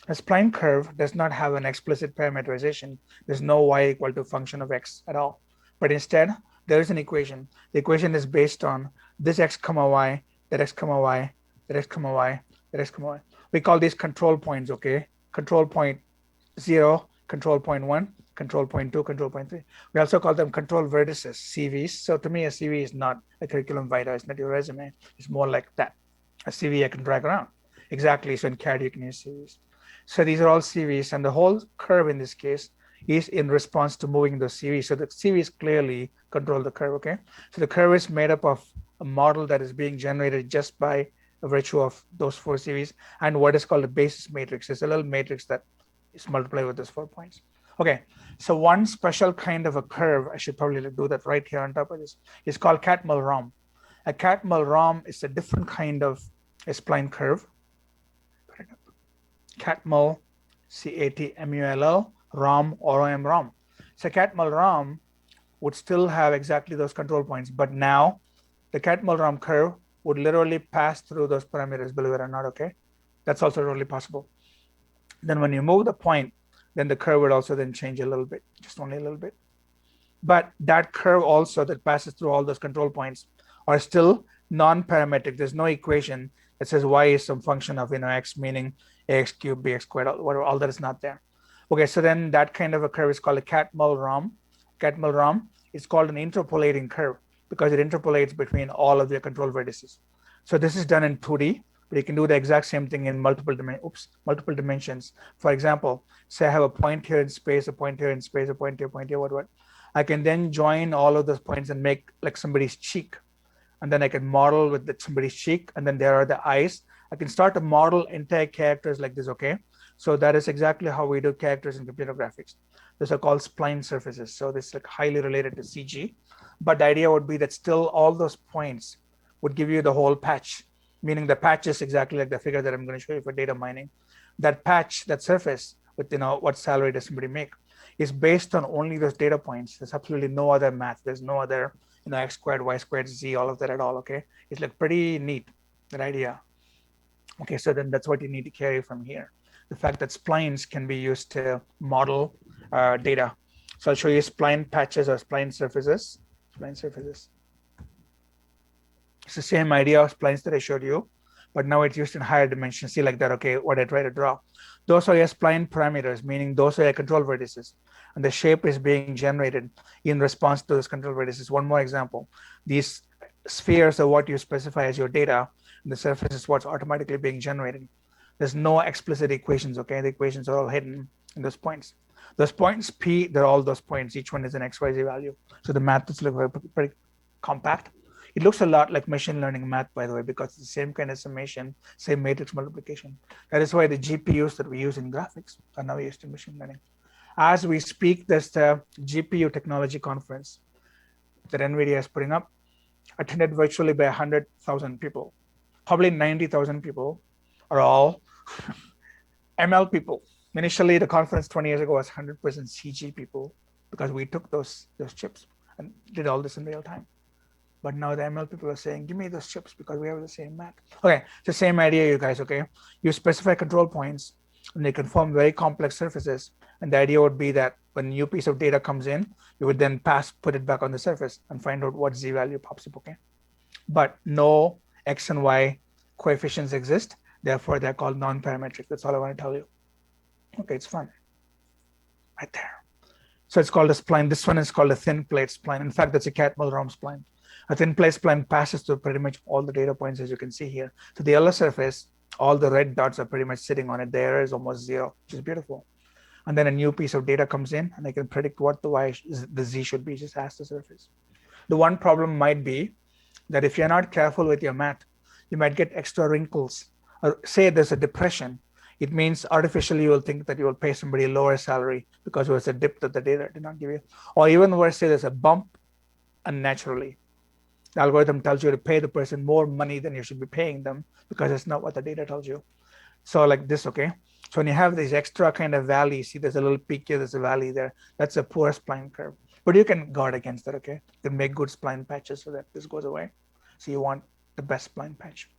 A spline curve does not have an explicit parameterization. There's no y equal to function of x at all. But instead, there is an equation. The equation is based on this x comma y, that x comma y, that x comma y, that x comma y. We call these control points, okay? Control point 0, control point 1, control point 2, control point 3. We also call them control vertices, CVs. So to me, a CV is not a curriculum vitae. It's not your resume. It's more like that. A CV I can drag around. Exactly. So in CAD, you can use CVs. So these are all CVs, and the whole curve in this case is in response to moving the CVs. So the CVs clearly control the curve, okay? So the curve is made up of a model that is being generated just by virtue of those 4 CVs and what is called a basis matrix. It's a little matrix that is multiplied with those 4 points. Okay, so one special kind of a curve, I should probably do that right here on top of this, is called Catmull-Rom. A Catmull-Rom is a different kind of a spline curve. Catmull, C-A-T-M-U-L-L, ROM, R-O-M, So Catmull-Rom would still have exactly those control points, but now the Catmull-Rom curve would literally pass through those parameters, believe it or not, okay? That's also totally possible. Then when you move the point, then the curve would also then change a little bit, just only a little bit. But that curve also that passes through all those control points are still non-parametric. There's no equation that says y is some function of x, meaning ax cubed, bx squared, whatever, all that is not there. Okay, so then that kind of a curve is called a Catmull-Rom. Catmull-Rom is called an interpolating curve because it interpolates between all of your control vertices. So this is done in 2D, but you can do the exact same thing in multiple dimensions. For example, say I have a point here in space, a point here in space, a point here, what. I can then join all of those points and make like somebody's cheek. And then I can model with somebody's cheek, and then there are the eyes. I can start to model entire characters like this, okay? So that is exactly how we do characters in computer graphics. Those are called spline surfaces. So this is like highly related to CG. But the idea would be that still all those points would give you the whole patch, meaning the patch is exactly like the figure that I'm going to show you for data mining. That patch, that surface with, what salary does somebody make, is based on only those data points. There's absolutely no other math. There's no other, x squared, y squared, z, all of that at all, okay? It's like pretty neat, that idea. Okay, so then that's what you need to carry from here. The fact that splines can be used to model data. So I'll show you spline patches or spline surfaces. It's the same idea of splines that I showed you, but now it's used in higher dimensions. See like that, okay, what I try to draw. Those are your spline parameters, meaning those are your control vertices. And the shape is being generated in response to those control vertices. One more example. These spheres are what you specify as your data, and the surface is what's automatically being generated. There's no explicit equations, okay? The equations are all hidden in those points. Those points, P, they're all those points. Each one is an XYZ value. So the math is pretty compact. It looks a lot like machine learning math, by the way, because it's the same kind of summation, same matrix multiplication. That is why the GPUs that we use in graphics are now used in machine learning. As we speak, there's the GPU technology conference that NVIDIA is putting up, attended virtually by 100,000 people. Probably 90,000 people are all ML people. Initially, the conference 20 years ago was 100% CG people because we took those chips and did all this in real time. But now the ML people are saying, give me those chips because we have the same math. Okay, it's the same idea, you guys, okay? You specify control points and they can form very complex surfaces. And the idea would be that when a new piece of data comes in, you would then put it back on the surface and find out what Z value pops up, okay? But no X and Y coefficients exist. Therefore, they're called non-parametric. That's all I want to tell you. Okay, it's fun. Right there. So it's called a spline. This one is called a thin plate spline. In fact, that's a Catmull-Rom spline. A thin plate spline passes through pretty much all the data points, as you can see here. So the yellow surface, all the red dots are pretty much sitting on it. The error is almost zero, which is beautiful. And then a new piece of data comes in, and I can predict what the Z should be, just ask the surface. The one problem might be that if you're not careful with your math, you might get extra wrinkles. Say there's a depression. It means artificially you will think that you will pay somebody a lower salary because it was a dip that the data did not give you. Or even worse, say there's a bump unnaturally. The algorithm tells you to pay the person more money than you should be paying them because it's not what the data tells you. So like this, okay? So when you have these extra kind of valleys, see there's a little peak here, there's a valley there. That's a poor spline curve. But you can guard against that, okay? You can make good spline patches so that this goes away. So you want the best spline patch.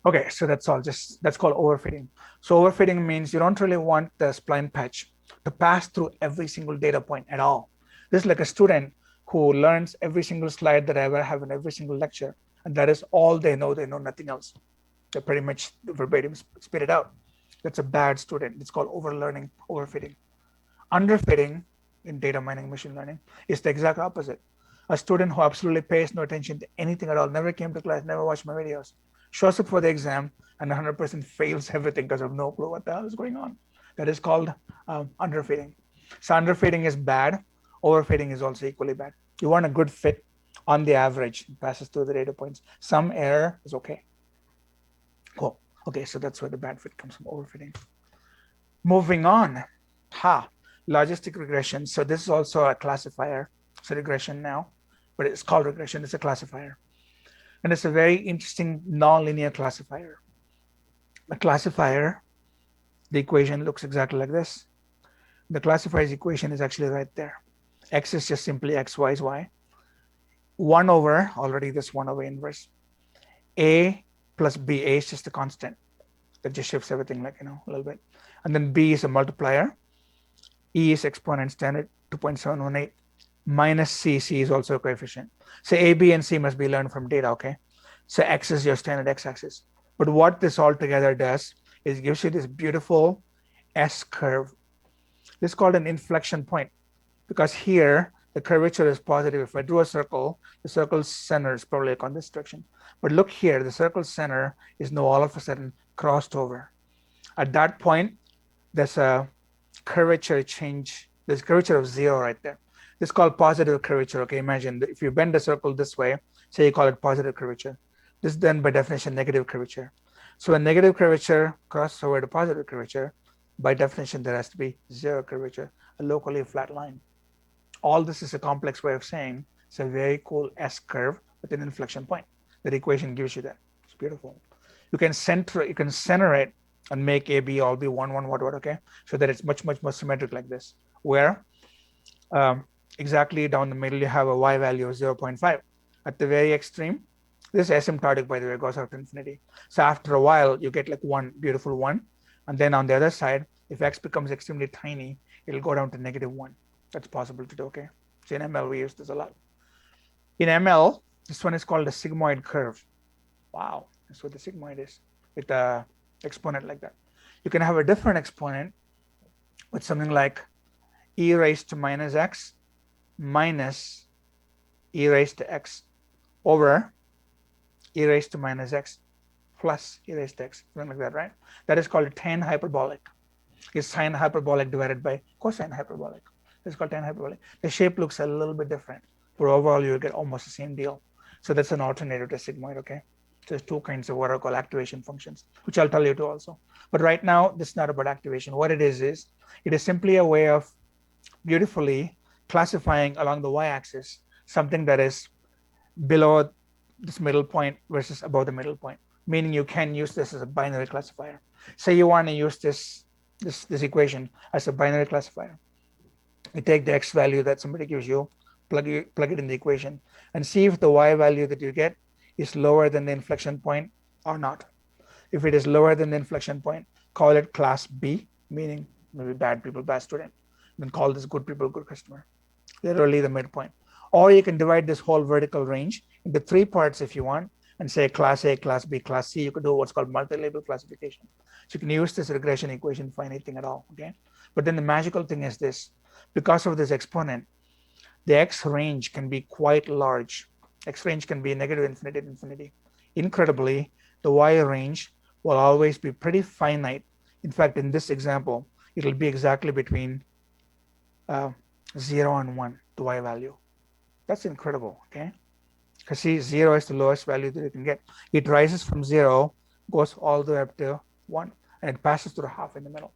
Okay, so that's all. That's called overfitting. So overfitting means you don't really want the spline patch to pass through every single data point at all. This is like a student who learns every single slide that I ever have in every single lecture, and that is all they know. They know nothing else. They pretty much verbatim spit it out. That's a bad student. It's called overlearning, overfitting. Underfitting in data mining, machine learning is the exact opposite. A student who absolutely pays no attention to anything at all, never came to class, never watched my videos, shows up for the exam and 100% fails everything because of no clue what the hell is going on. That is called underfitting. So underfitting is bad. Overfitting is also equally bad. You want a good fit on the average. It passes through the data points. Some error is okay. Cool. Okay, so that's where the bad fit comes from, overfitting. Moving on. Logistic regression. So this is also a classifier. It's a regression now, but it's called regression. It's a classifier. And it's a very interesting nonlinear classifier. The classifier, the equation looks exactly like this. The classifier's equation is actually right there. X is just simply X, Y is Y. 1 over, already this 1 over inverse. A plus B. A is just a constant that just shifts everything like, a little bit. And then B is a multiplier. E is exponent standard 2.718 minus C. C is also a coefficient. So A, B, and C must be learned from data, okay? So X is your standard x-axis. But what this all together does is gives you this beautiful S curve. This is called an inflection point because here the curvature is positive. If I drew a circle, the circle's center is probably like on this direction. But look here, the circle's center is now all of a sudden crossed over. At that point, there's a curvature change. There's curvature of 0 right there. This is called positive curvature. Okay, imagine if you bend the circle this way, say you call it positive curvature. This is then by definition negative curvature. So when negative curvature crosses over to positive curvature, by definition there has to be 0 curvature, a locally flat line. All this is a complex way of saying it's a very cool S curve with an inflection point. That equation gives you that. It's beautiful. You can center it and make AB all be 1, 1, what, okay? So that it's much, much more symmetric like this, where exactly down the middle, you have a Y value of 0.5. At the very extreme, this is asymptotic, by the way, goes out to infinity. So after a while, you get like one beautiful 1. And then on the other side, if X becomes extremely tiny, it'll go down to -1. That's possible to do, okay? So in ML, we use this a lot. In ML, this one is called a sigmoid curve. Wow, that's what the sigmoid is, with a exponent like that. You can have a different exponent with something like e raised to minus x minus e raised to x over e raised to minus x plus e raised to x, something like that, right? That is called tan hyperbolic. It's sine hyperbolic divided by cosine hyperbolic. It's called tan hyperbolic. The shape looks a little bit different, but overall you'll get almost the same deal. So that's an alternative to sigmoid, okay? So there's two kinds of what are called activation functions, which I'll tell you to also. But right now, this is not about activation. What it is it is simply a way of beautifully classifying along the y-axis something that is below this middle point versus above the middle point, meaning you can use this as a binary classifier. Say you want to use this equation as a binary classifier. You take the x value that somebody gives you, plug it in the equation, and see if the y value that you get is lower than the inflection point or not. If it is lower than the inflection point, call it class B, meaning maybe bad people, bad student. Then call this good people, good customer. Literally the midpoint. Or you can divide this whole vertical range into 3 parts if you want, and say class A, class B, class C. You could do what's called multi-label classification. So you can use this regression equation for anything at all, okay? But then the magical thing is this. Because of this exponent, the x range can be quite large. X range can be negative infinity to infinity. Incredibly, the y range will always be pretty finite. In fact, in this example, it'll be exactly between 0 and 1, the y value. That's incredible, okay? Because see, 0 is the lowest value that you can get. It rises from 0, goes all the way up to 1, and it passes through the half in the middle.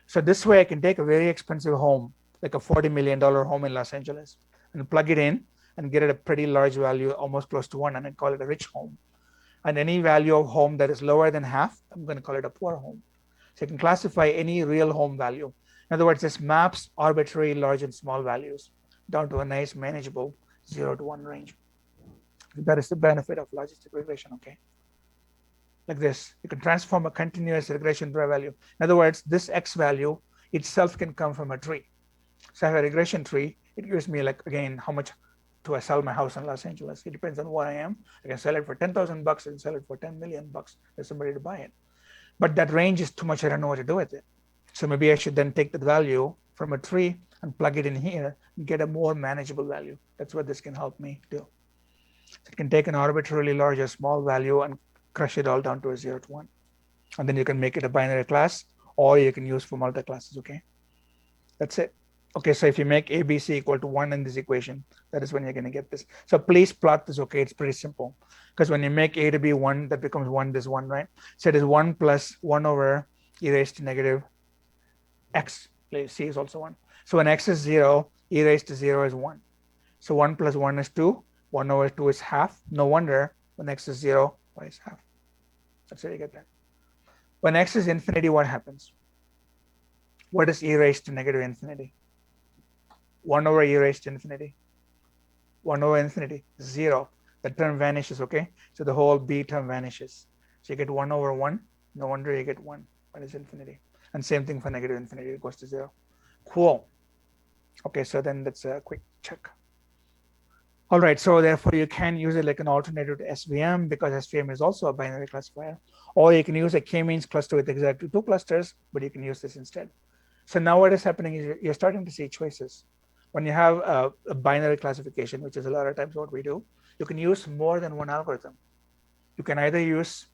So this way I can take a very expensive home, like a $40 million home in Los Angeles, and plug it in and get it a pretty large value, almost close to 1, and I call it a rich home. And any value of home that is lower than half, I'm going to call it a poor home. So you can classify any real home value. In other words, this maps arbitrary large and small values down to a nice manageable 0 to 1 range. That is the benefit of logistic regression, okay? Like this, you can transform a continuous regression to a value. In other words, this x value itself can come from a tree. So I have a regression tree. It gives me, like, again, how much do I sell my house in Los Angeles? It depends on what I am. I can sell it for $10,000 and sell it for $10 million. There's somebody to buy it. But that range is too much. I don't know what to do with it. So maybe I should then take the value from a tree and plug it in here and get a more manageable value. That's what this can help me do. So it can take an arbitrarily large or small value and crush it all down to a 0 to 1. And then you can make it a binary class, or you can use for multi-classes, okay? That's it. Okay, so if you make ABC equal to 1 in this equation, that is when you're going to get this. So please plot this, okay? It's pretty simple. Because when you make A to be 1, that becomes 1, this 1, right? So it is 1 plus 1 over e raised to negative x. C is also 1. So when x is 0, e raised to 0 is 1. So 1 plus 1 is 2. 1 over 2 is half. No wonder when x is 0, y is half. That's how you get that. When x is infinity, what happens? What is e raised to negative infinity? 1 over e raised to infinity. 1 over infinity, 0. the term vanishes, okay? So the whole B term vanishes. So you get 1 over 1. No wonder you get 1 when it's infinity. And same thing for negative infinity, it goes to 0. Cool. Okay, so then that's a quick check. All right, so therefore you can use it like an alternative to SVM because SVM is also a binary classifier. Or you can use a k-means cluster with exactly 2 clusters, but you can use this instead. So now what is happening is you're starting to see choices. When you have a binary classification, which is a lot of times what we do, you can use more than one algorithm. You can either use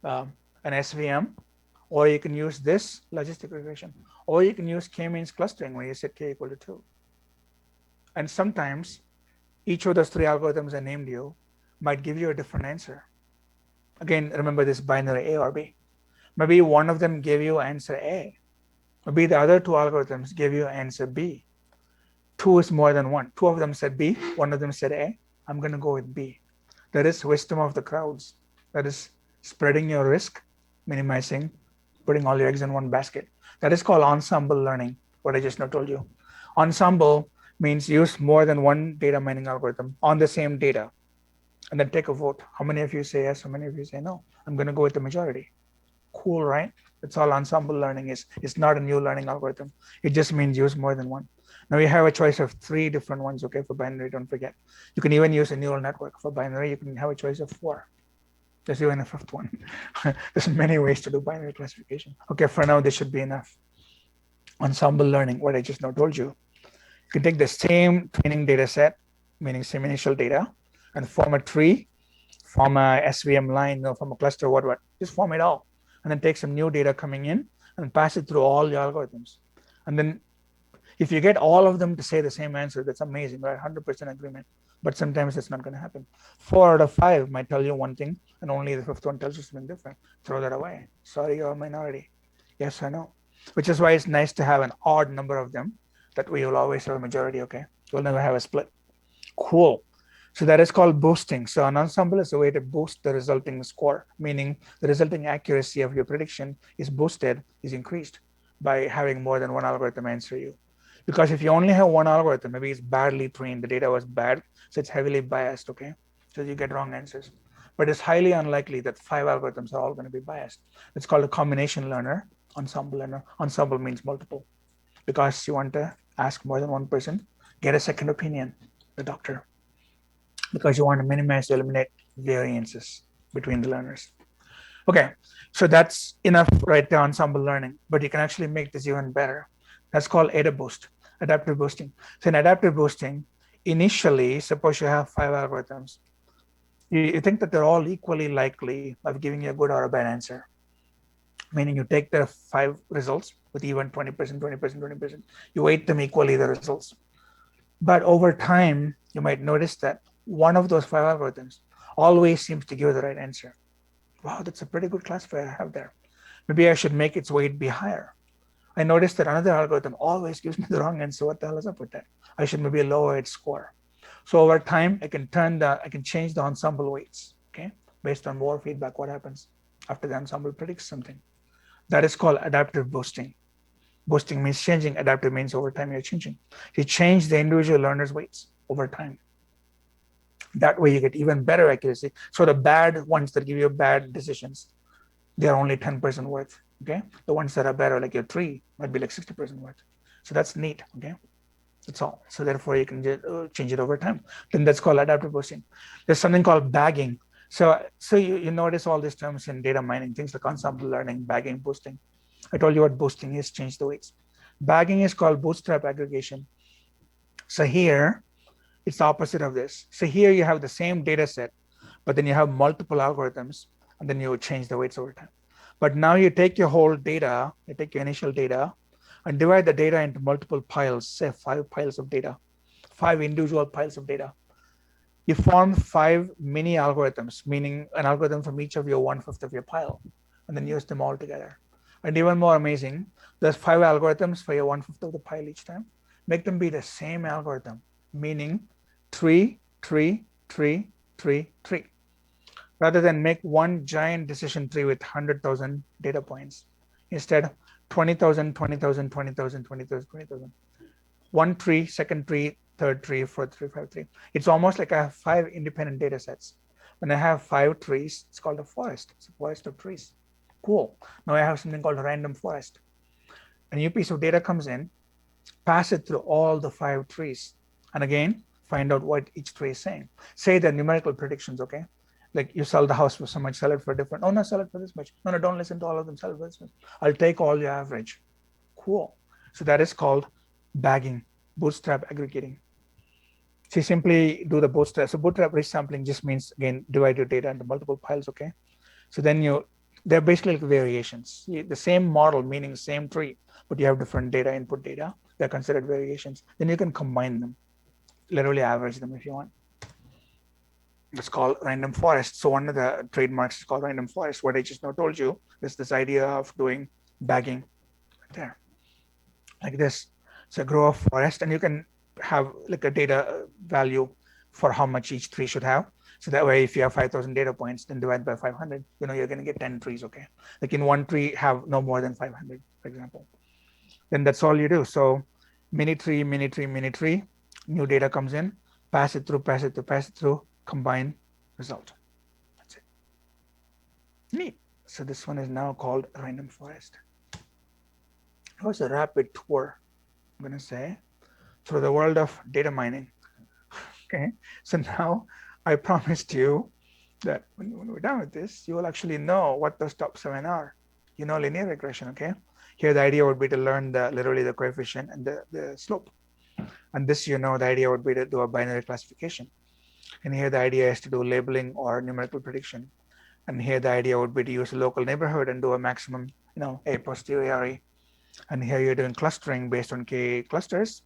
an SVM, or you can use this logistic regression, or you can use k-means clustering where you set k equal to 2. And sometimes each of those 3 algorithms I named you might give you a different answer. Again, remember this binary A or B. Maybe one of them gave you answer A. Maybe the other 2 algorithms gave you answer B. 2 is more than 1. 2 of them said B, 1 of them said A. I'm going to go with B. That is wisdom of the crowds. That is spreading your risk, minimizing, putting all your eggs in one basket. That is called ensemble learning, what I just now told you. Ensemble means use more than one data mining algorithm on the same data, and then take a vote. How many of you say yes? How many of you say no? I'm going to go with the majority. Cool, right? That's all ensemble learning is. It's not a new learning algorithm. It just means use more than one. Now you have a choice of 3 different ones, okay, for binary, don't forget. You can even use a neural network. For binary, you can have a choice of 4. There's even a 5th one. There's many ways to do binary classification. Okay, for now, this should be enough. Ensemble learning, what I just now told you. You can take the same training data set, meaning same initial data, and form a tree, form a SVM line, form a cluster, what, just form it all. And then take some new data coming in and pass it through all your algorithms. And then if you get all of them to say the same answer, that's amazing, right? 100% agreement. But sometimes that's not going to happen. 4 out of 5 might tell you one thing, and only the 5th one tells you something different. Throw that away. Sorry, you're a minority. Yes or no? Which is why it's nice to have an odd number of them. That way you'll always have a majority, okay? You'll never have a split. Cool. So that is called boosting. So an ensemble is a way to boost the resulting score, meaning the resulting accuracy of your prediction is boosted, is increased by having more than one algorithm answer you. Because if you only have one algorithm, maybe it's badly trained, the data was bad, so it's heavily biased, okay? So you get wrong answers. But it's highly unlikely that 5 algorithms are all going to be biased. It's called a combination learner, ensemble learner. Ensemble means multiple. Because you want to ask more than one person, get a second opinion, the doctor. Because you want to minimize, eliminate variances between the learners. Okay, so that's enough right there, ensemble learning. But you can actually make this even better. That's called AdaBoost, adaptive boosting. So in adaptive boosting, initially, suppose you have 5 algorithms. You think that they're all equally likely of giving you a good or a bad answer. Meaning you take the 5 results with even 20%, 20%, 20%. You weight them equally, the results. But over time, you might notice that one of those 5 algorithms always seems to give the right answer. Wow, that's a pretty good classifier I have there. Maybe I should make its weight be higher. I noticed that another algorithm always gives me the wrong answer. What the hell is up with that? I should maybe lower its score. So over time, I can change the ensemble weights, okay, based on more feedback. What happens after the ensemble predicts something? That is called adaptive boosting. Boosting means changing. Adaptive means over time you're changing. You change the individual learners' weights over time. That way you get even better accuracy. So the bad ones that give you bad decisions, they're only 10% worth. Okay, the ones that are better, like your tree, might be like 60% worth. So that's neat. Okay, that's all. So therefore, you can just change it over time. Then that's called adaptive boosting. There's something called bagging. So you notice all these terms in data mining, things like ensemble learning, bagging, boosting. I told you what boosting is, change the weights. Bagging is called bootstrap aggregation. So here, it's the opposite of this. So here you have the same data set, but then you have multiple algorithms, and then you would change the weights over time. But now you take your whole data, you take your initial data, and divide the data into multiple piles, say 5 piles of data, 5 individual piles of data. You form 5 mini algorithms, meaning an algorithm from each of your 1/5 of your pile, and then use them all together. And even more amazing, there's 5 algorithms for your 1/5 of the pile each time. Make them be the same algorithm, meaning tree, tree, tree, tree, tree. Rather than make one giant decision tree with 100,000 data points. Instead, 20,000, 20,000, 20,000, 20,000, 20,000. One tree, second tree, third tree, fourth tree, fifth tree. It's almost like I have 5 independent data sets. When I have 5 trees, it's called a forest. It's a forest of trees. Cool. Now I have something called a random forest. A new piece of data comes in, pass it through all the 5 trees, and again, find out what each tree is saying. Say the numerical predictions, okay? Like you sell the house for so much, sell it for different. Oh, no, sell it for this much. No, don't listen to all of them, sell it for this much. I'll take all your average. Cool. So that is called bagging, bootstrap aggregating. So you simply do the bootstrap. So bootstrap resampling just means, again, divide your data into multiple piles, okay? So then they're basically like variations. The same model, meaning same tree, but you have different data, input data. They're considered variations. Then you can combine them, literally average them if you want. It's called random forest. So one of the trademarks is called random forest. What I just now told you is this idea of doing bagging right there, like this. So grow a forest, and you can have like a data value for how much each tree should have. So that way, if you have 5,000 data points, then divide by 500, you're going to get 10 trees, okay? Like in one tree, have no more than 500, for example. Then that's all you do. So mini tree, mini tree, mini tree, new data comes in, pass it through, pass it through, pass it through, combine, result. That's it. Neat. So this one is now called random forest. It was a rapid tour, I'm going to say, through the world of data mining. Okay. So now I promised you that when we're done with this, you will actually know what those top 7 are. You know linear regression, okay? Here the idea would be to learn literally the coefficient and the slope. And this, the idea would be to do a binary classification. And here the idea is to do labeling or numerical prediction. And here the idea would be to use a local neighborhood and do a maximum, a posteriori. And here you're doing clustering based on K clusters.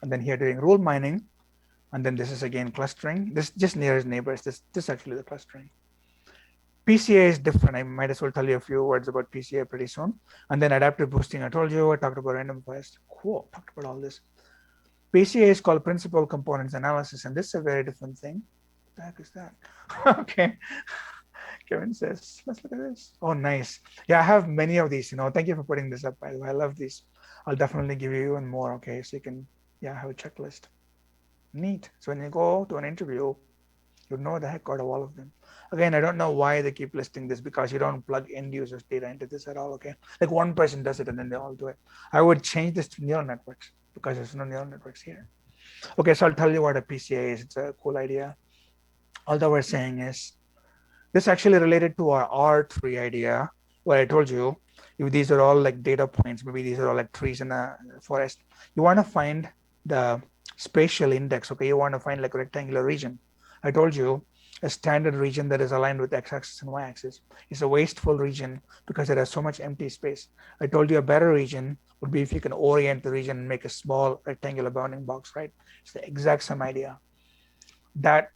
And then here doing rule mining. And then this is again clustering. This just nearest neighbors. This actually the clustering. PCA is different. I might as well tell you a few words about PCA pretty soon. And then adaptive boosting, I told you, I talked about random forest. Cool, talked about all this. PCA is called principal components analysis, and this is a very different thing. What the heck is that? Okay. Kevin says, let's look at this. Oh, nice. Yeah, I have many of these, Thank you for putting this up, by the way. I love these. I'll definitely give you even more, okay? So you can, have a checklist. Neat. So when you go to an interview, you know the heck out of all of them. Again, I don't know why they keep listing this, because you don't plug end users data into this at all, okay? Like one person does it and then they all do it. I would change this to neural networks, because there's no neural networks here. Okay, so I'll tell you what a PCA is. It's a cool idea. All that we're saying is, this actually related to our R tree idea, where I told you, if these are all like data points, maybe these are all like trees in a forest, you want to find the spatial index, okay? You want to find like a rectangular region. I told you a standard region that is aligned with x-axis and y-axis is a wasteful region because it has so much empty space. I told you a better region would be if you can orient the region and make a small rectangular bounding box, right? It's the exact same idea. That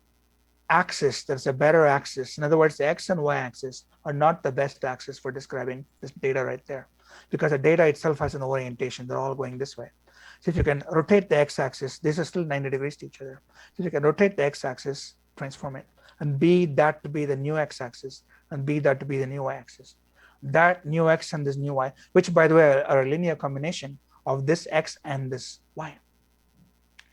axis, that's a better axis. In other words, the x and y axis are not the best axis for describing this data right there, because the data itself has an orientation. They're all going this way. So if you can rotate the x-axis, these are still 90 degrees to each other. So if you can rotate the x-axis, transform it, and be that to be the new x-axis, and be that to be the new y-axis. That new x and this new y, which by the way are a linear combination of this x and this y.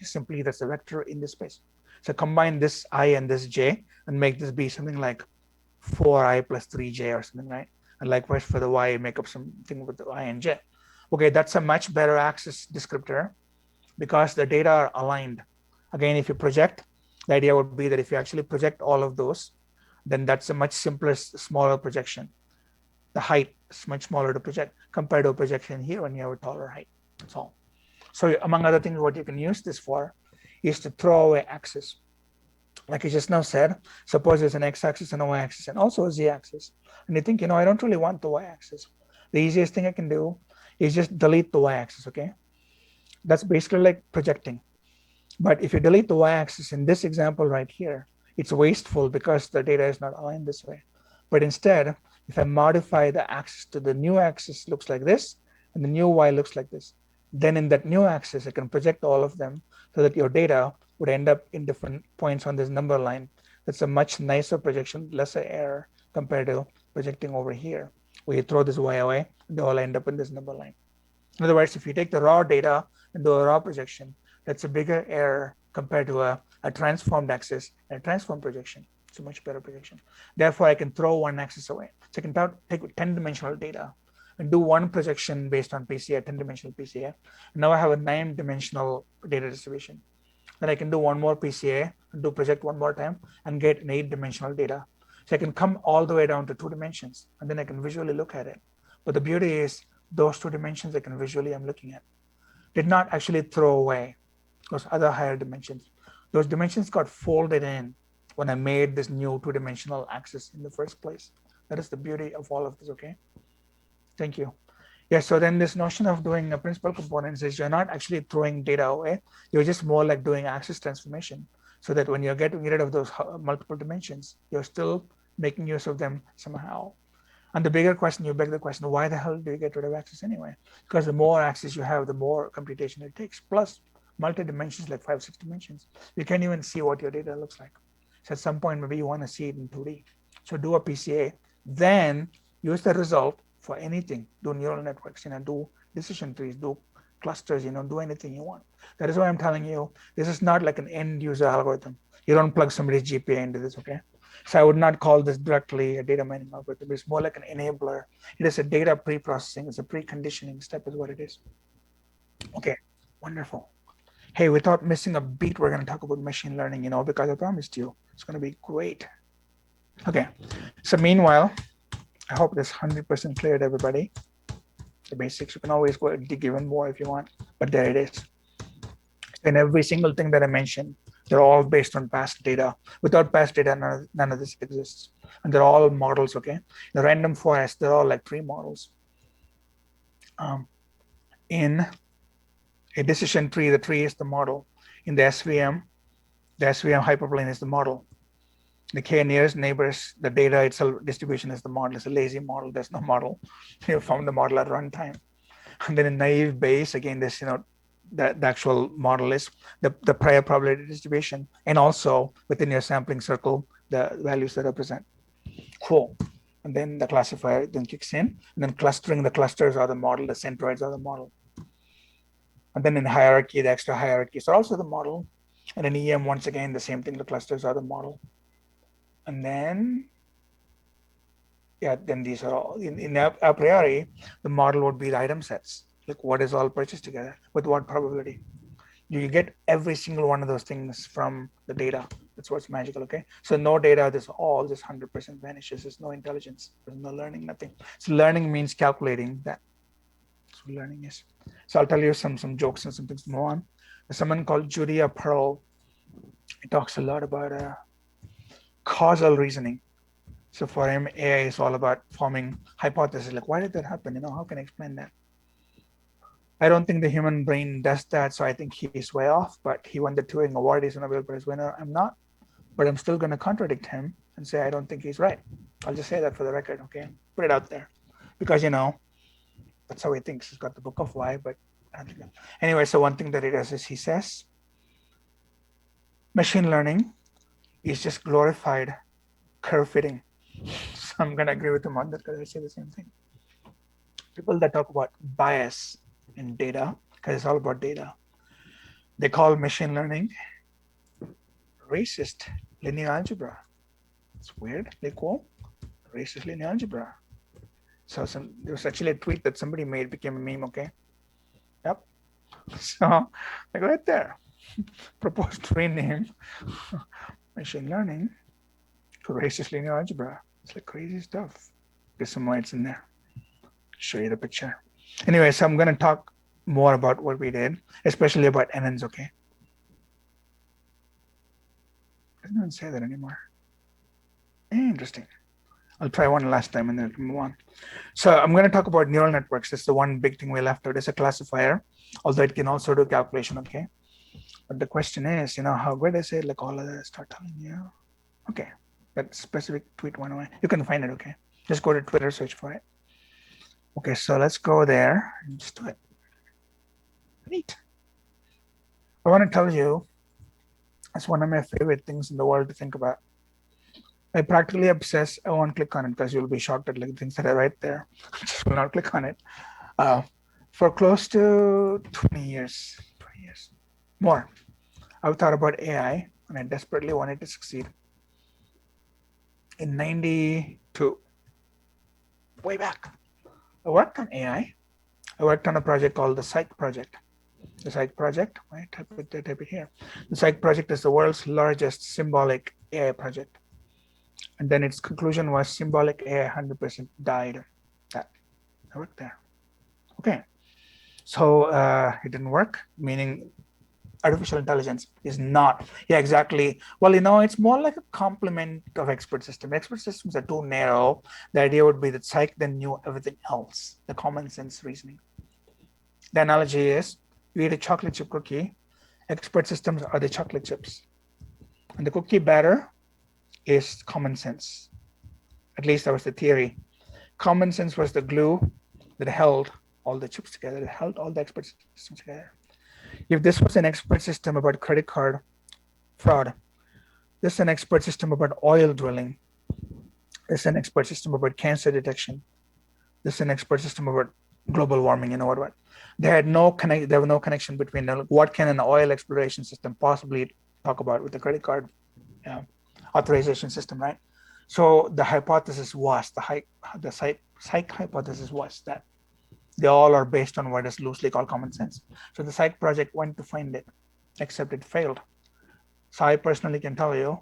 Simply that's a vector in this space. So combine this I and this j and make this be something like 4i plus 3j or something, right? And likewise for the y, make up something with the I and j. Okay, that's a much better axis descriptor because the data are aligned. Again, if you project, the idea would be that if you actually project all of those, then that's a much simpler, smaller projection. The height is much smaller to project compared to a projection here when you have a taller height. That's all. So among other things, what you can use this for is to throw away axis. Like I just now said, suppose there's an x-axis and a y-axis and also a z-axis. And you think, I don't really want the y-axis. The easiest thing I can do is just delete the y-axis, okay? That's basically like projecting. But if you delete the y-axis in this example right here, it's wasteful because the data is not aligned this way. But instead, if I modify the axis to the new axis looks like this, and the new y looks like this, then in that new axis, I can project all of them so that your data would end up in different points on this number line. That's a much nicer projection, lesser error compared to projecting over here, where you throw this y away, they all end up in this number line. In other words, if you take the raw data and do a raw projection, That's a bigger error compared to a transformed axis and a transform projection. It's a much better projection. Therefore, I can throw one axis away. So I can take 10-dimensional data and do one projection based on PCA, 10-dimensional PCA. And now I have a 9-dimensional data distribution. Then I can do one more PCA and do project one more time and get an 8-dimensional data. So I can come all the way down to 2 dimensions, and then I can visually look at it. But the beauty is those 2 dimensions I can visually, I'm looking at. Did not actually throw away those other higher dimensions. Those dimensions got folded in when I made this new 2-dimensional axis in the first place. That is the beauty of all of this, okay? Thank you. Yeah, so then this notion of doing a principal components is you're not actually throwing data away. You're just more like doing axis transformation, so that when you're getting rid of those multiple dimensions, you're still making use of them somehow. And the bigger question, you beg the question, why the hell do you get rid of axis anyway? Because the more axis you have, the more computation it takes. Plus multi-dimensions, like 5, 6 dimensions. You can't even see what your data looks like. So at some point, maybe you want to see it in 2D. So do a PCA, then use the result for anything. Do neural networks, do decision trees, do clusters, do anything you want. That is why I'm telling you, this is not like an end user algorithm. You don't plug somebody's GPA into this, okay? So I would not call this directly a data mining algorithm. It's more like an enabler. It is a data pre-processing. It's a preconditioning step is what it is. Okay, wonderful. Hey, without missing a beat, we're going to talk about machine learning, because I promised you it's going to be great. Okay, so meanwhile, I hope this 100% clear to everybody. The basics, you can always go dig even more if you want, but there it is. And every single thing that I mentioned, they're all based on past data. Without past data, none of this exists. And they're all models, okay? The random forest, they're all like tree models. In a decision tree, the tree is the model. In the SVM hyperplane is the model. The k-nearest neighbors, the data itself distribution is the model. It's a lazy model. There's no model. You found the model at runtime. And then in naive Bayes, again, this, the actual model is the prior probability distribution, and also within your sampling circle, the values that represent. Cool. And then the classifier then kicks in, and then clustering, the clusters are the model, the centroids are the model. And then in hierarchy, the extra hierarchies are also the model. And in EM, once again, the same thing, the clusters are the model. And then, then these are all, in a priori, the model would be the item sets, like what is all purchased together, with what probability. You get every single one of those things from the data. That's what's magical, okay? So no data, this all just 100% vanishes. There's no intelligence, there's no learning, nothing. So learning means calculating that. That's what learning is. So I'll tell you some jokes and some things to move on. There's someone called Julia Pearl. He talks a lot about causal reasoning. So for him, AI is all about forming hypotheses, like why did that happen? How can I explain that? I don't think the human brain does that, so I think he's way off, but he won the Turing Award. He's a Nobel Prize winner. I'm not, but I'm still going to contradict him and say I don't think he's right. I'll just say that for the record, okay? Put it out there. Because, that's how he thinks. He's got the book of why, but I don't think that. Anyway, so one thing that he does is he says, machine learning is just glorified curve fitting. So I'm going to agree with him on that because I say the same thing. People that talk about bias in data, because it's all about data, they call machine learning racist linear algebra. It's weird. They call racist linear algebra. So there was actually a tweet that somebody made, became a meme, okay? Yep. So like right there, proposed to rename machine learning to racist linear algebra. It's like crazy stuff. There's some lights in there. Show you the picture. Anyway, so I'm going to talk more about what we did, especially about NNs, okay? Doesn't even say that anymore. Interesting. I'll try one last time and then move on. So I'm going to talk about neural networks. That's the one big thing we left out. It's a classifier, although it can also do calculation, okay? But the question is, how good is it? Like all of that, start telling you. Okay, that specific tweet went away. You can find it, okay? Just go to Twitter, search for it. Okay, so let's go there and just do it. Neat. I want to tell you, it's one of my favorite things in the world to think about. I practically obsess. I won't click on it because you'll be shocked at like things that are right there. I just will not click on it. For close to 20 years. more. I thought about AI and I desperately wanted to succeed. In 92, way back, I worked on AI. I worked on a project called the Psych Project. The Psych Project, right? Type it here. The Psych Project is the world's largest symbolic AI project. And then its conclusion was symbolic AI 100% died. That I worked there. Okay. So it didn't work, meaning artificial intelligence is not. Yeah, exactly. Well, it's more like a complement of expert system. Expert systems are too narrow. The idea would be that psych then knew everything else, the common sense reasoning. The analogy is you eat a chocolate chip cookie, expert systems are the chocolate chips. And the cookie batter is common sense. At least that was the theory. Common sense was the glue that held all the chips together, that held all the expert systems together. If this was an expert system about credit card fraud, this is an expert system about oil drilling. This is an expert system about cancer detection. This is an expert system about global warming. You know what? There was no connection between what can an oil exploration system possibly talk about with the credit card authorization system, right? So the hypothesis was the psych hypothesis was that they all are based on what is loosely called common sense. So the psych project went to find it, except it failed. So I personally can tell you,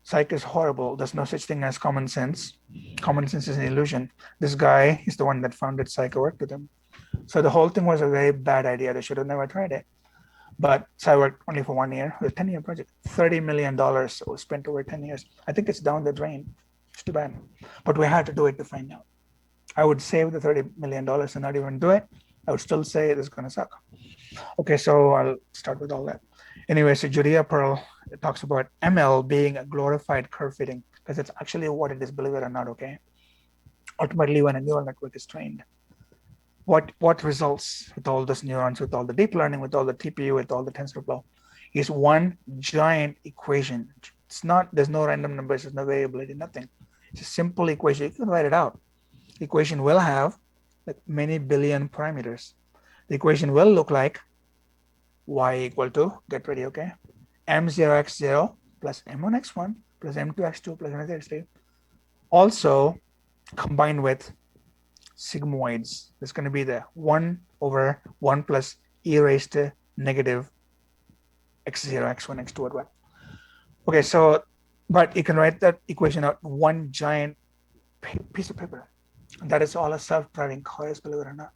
psych is horrible. There's no such thing as common sense. Common sense is an illusion. This guy is the one that founded psych. I worked with him. So the whole thing was a very bad idea. They should have never tried it. But so I worked only for 1 year, a 10-year project. $30 million was spent over 10 years. I think it's down the drain. It's too bad. But we had to do it to find out. I would save the $30 million and not even do it. I would still say it is going to suck. Okay, so I'll start with all that. Anyway, so Judea Pearl talks about ML being a glorified curve fitting, because it's actually what it is, believe it or not, okay? Ultimately, when a neural network is trained, what results with all those neurons, with all the deep learning, with all the TPU, with all the TensorFlow, is one giant equation. There's no random numbers, there's no variability, nothing. It's a simple equation. You can write it out. The equation will have like many billion parameters. The equation will look like y equal to, get ready, okay, m0x0 plus m1x1 plus m2x2 plus m3x3, also combined with sigmoids. There's going to be the 1 over 1 plus e raised to negative x0, x1, x2, what. Okay, so, but you can write that equation out one giant piece of paper. And that is all a self-driving car is, believe it or not.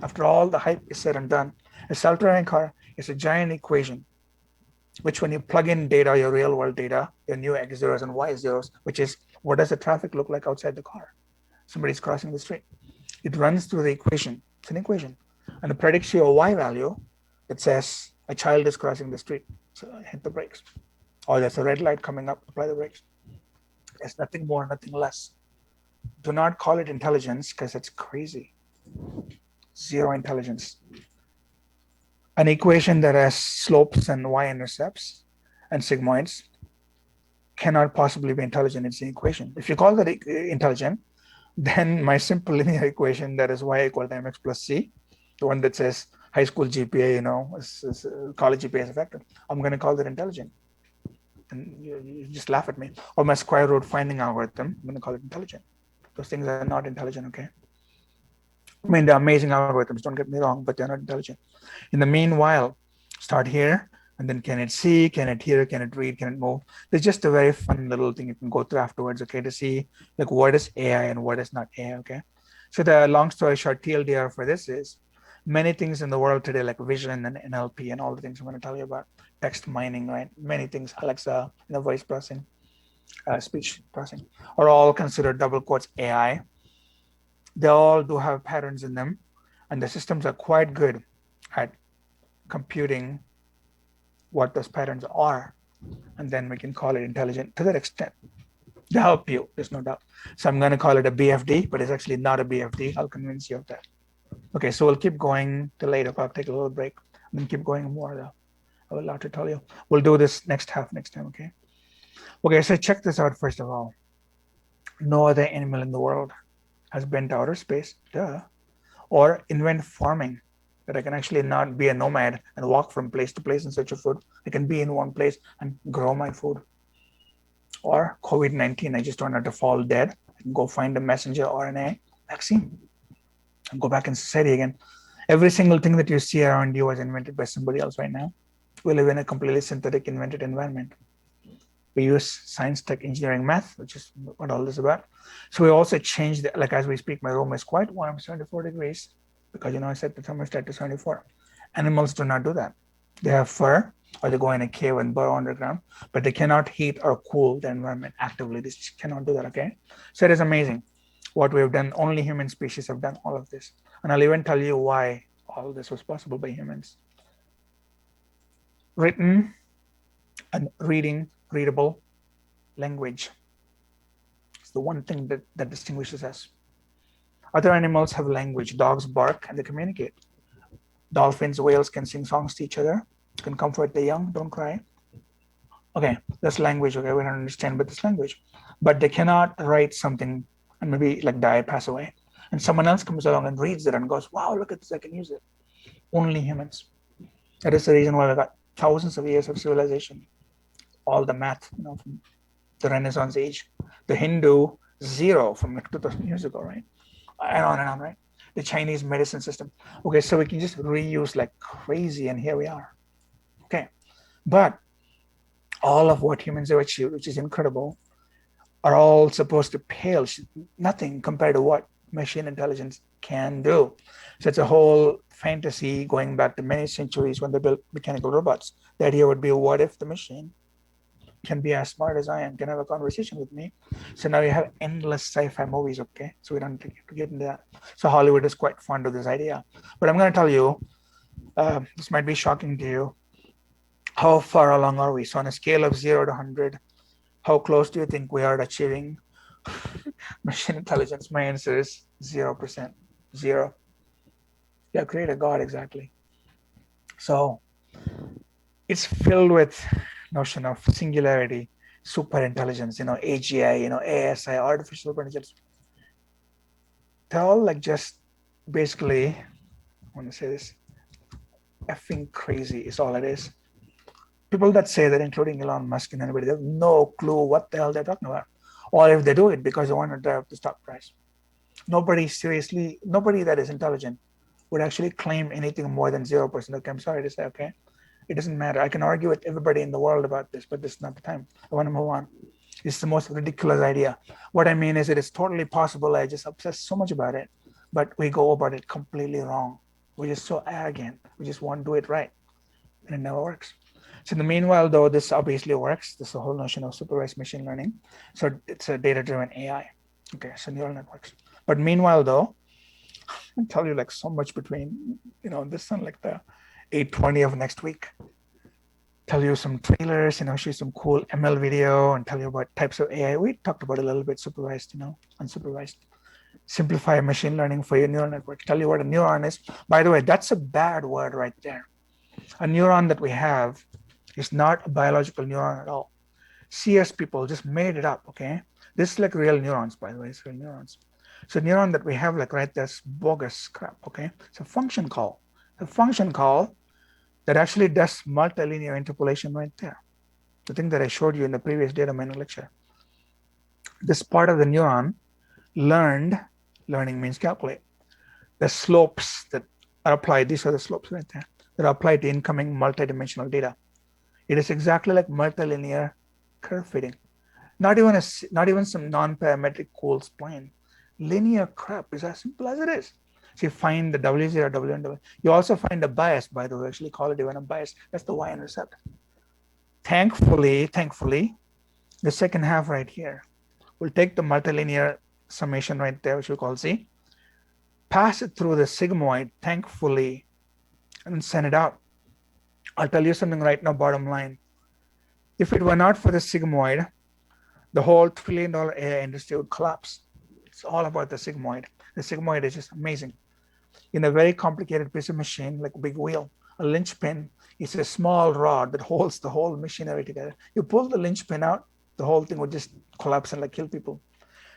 After all the hype is said and done, a self-driving car is a giant equation, which when you plug in data, your real world data, your new x zeros and y zeros, which is what does the traffic look like outside the car? Somebody's crossing the street. It runs through the equation. It's an equation. And it predicts your y value that says a child is crossing the street. So hit the brakes. Or there's a red light coming up, apply the brakes. There's nothing more, nothing less. Do not call it intelligence because it's crazy. Zero intelligence. An equation that has slopes and y-intercepts and sigmoids cannot possibly be intelligent. It's an equation. If you call that intelligent, then my simple linear equation that is y equal to mx plus c, the one that says high school GPA, college GPA is a factor, I'm going to call that intelligent. And you just laugh at me. Or my square root finding algorithm, I'm going to call it intelligent. Those things are not intelligent, okay? I mean, they're amazing algorithms, don't get me wrong, but they're not intelligent. In the meanwhile, start here, and then can it see, can it hear, can it read, can it move? There's just a very fun little thing you can go through afterwards, okay, to see like what is AI and what is not AI, okay? So the long story short, TLDR for this is many things in the world today, like vision and NLP and all the things I'm going to tell you about, text mining, right? Many things, Alexa, voice processing, speech processing, are all considered double quotes AI. They all do have patterns in them, and the systems are quite good at computing what those patterns are, and then we can call it intelligent to that extent. They help you, there's no doubt. So I'm going to call it a BFD, but it's actually not a BFD. I'll convince you of that. Okay, so we'll keep going till 8 o'clock, take a little break, and then keep going more though. I have a lot to tell you. We'll do this next half next time, okay? Okay, so check this out first of all. No other animal in the world has been to outer space, duh, or invent farming that I can actually not be a nomad and walk from place to place in search of food. I can be in one place and grow my food. Or COVID-19, I just don't have to fall dead. I can go find a messenger RNA vaccine and go back in society again. Every single thing that you see around you was invented by somebody else right now. We live in a completely synthetic, invented environment. We use science, tech, engineering, math, which is what all this is about. So we also changed, like as we speak, my room is quite warm, 74 degrees, because I set the thermostat to 74. Animals do not do that. They have fur, or they go in a cave and burrow underground, but they cannot heat or cool the environment actively. They just cannot do that, okay? So it is amazing what we've done. Only human species have done all of this. And I'll even tell you why all this was possible by humans. Written and readable language. It's the one thing that distinguishes us. Other animals have language. Dogs bark and they communicate. Dolphins, whales can sing songs to each other, can comfort the young, don't cry. Okay, that's language, okay, we don't understand, but this language. But they cannot write something and maybe like die, pass away. And someone else comes along and reads it and goes, wow, look at this, I can use it. Only humans. That is the reason why we got thousands of years of civilization. All the math, from the Renaissance age. The Hindu, 0 from like 2000 years ago, right? And on, right? The Chinese medicine system. Okay, so we can just reuse like crazy, and here we are. Okay, but all of what humans have achieved, which is incredible, are all supposed to pale nothing compared to what machine intelligence can do. So it's a whole fantasy going back to many centuries when they built mechanical robots. The idea would be, what if the machine can be as smart as I am, can have a conversation with me? So now you have endless sci-fi movies, okay? So we don't have to get into that. So Hollywood is quite fond of this idea. But I'm going to tell you, this might be shocking to you. How far along are we? So on a scale of 0 to 100, how close do you think we are to achieving machine intelligence? My answer is 0%. 0. Yeah, create a God, exactly. So it's filled with notion of singularity, super intelligence, AGI, ASI, artificial intelligence. They're all like just basically, I want to say this, effing crazy is all it is. People that say that, including Elon Musk and anybody, they have no clue what the hell they're talking about. Or if they do it because they want to drive up the stock price. Nobody that is intelligent would actually claim anything more than 0%. Okay, I'm sorry to say, okay? It doesn't matter. I can argue with everybody in the world about this, but this is not the time. I want to move on. It's the most ridiculous idea. What I mean is, it is totally possible. I just obsess so much about it, but we go about it completely wrong. We're just so arrogant. We just want to do it right, and it never works. So in the meanwhile, though, this obviously works. This is the whole notion of supervised machine learning. So it's a data-driven AI. Okay, so neural networks. But meanwhile, though, I can tell you like so much between, this and like the 8:20 of next week. Tell you some trailers, show you some cool ML video, and tell you about types of AI. We talked about a little bit, supervised, unsupervised. Simplify machine learning for your neural network. Tell you what a neuron is. By the way, that's a bad word right there. A neuron that we have is not a biological neuron at all. CS people just made it up, okay? This is like real neurons, by the way, it's real neurons. So neuron that we have, like right there's bogus crap, okay? It's a function call. A function call that actually does multilinear interpolation right there. The thing that I showed you in the previous data mining lecture. This part of the neuron learning means calculate. The slopes that are applied, these are the slopes right there, that are applied to incoming multidimensional data. It is exactly like multilinear curve fitting. Not even some non-parametric cool spline. Linear crap is as simple as it is. So you find the W0, W1, W. You also find a bias, by the way, actually call it even a bias. That's the y-intercept. Thankfully, the second half right here, we'll take the multilinear summation right there, which we call Z, pass it through the sigmoid, thankfully, and send it out. I'll tell you something right now, bottom line. If it were not for the sigmoid, the whole $1 trillion AI industry would collapse. It's all about the sigmoid. The sigmoid is just amazing. In a very complicated piece of machine, like a big wheel, a linchpin is a small rod that holds the whole machinery together. You pull the linchpin out, the whole thing would just collapse and like kill people.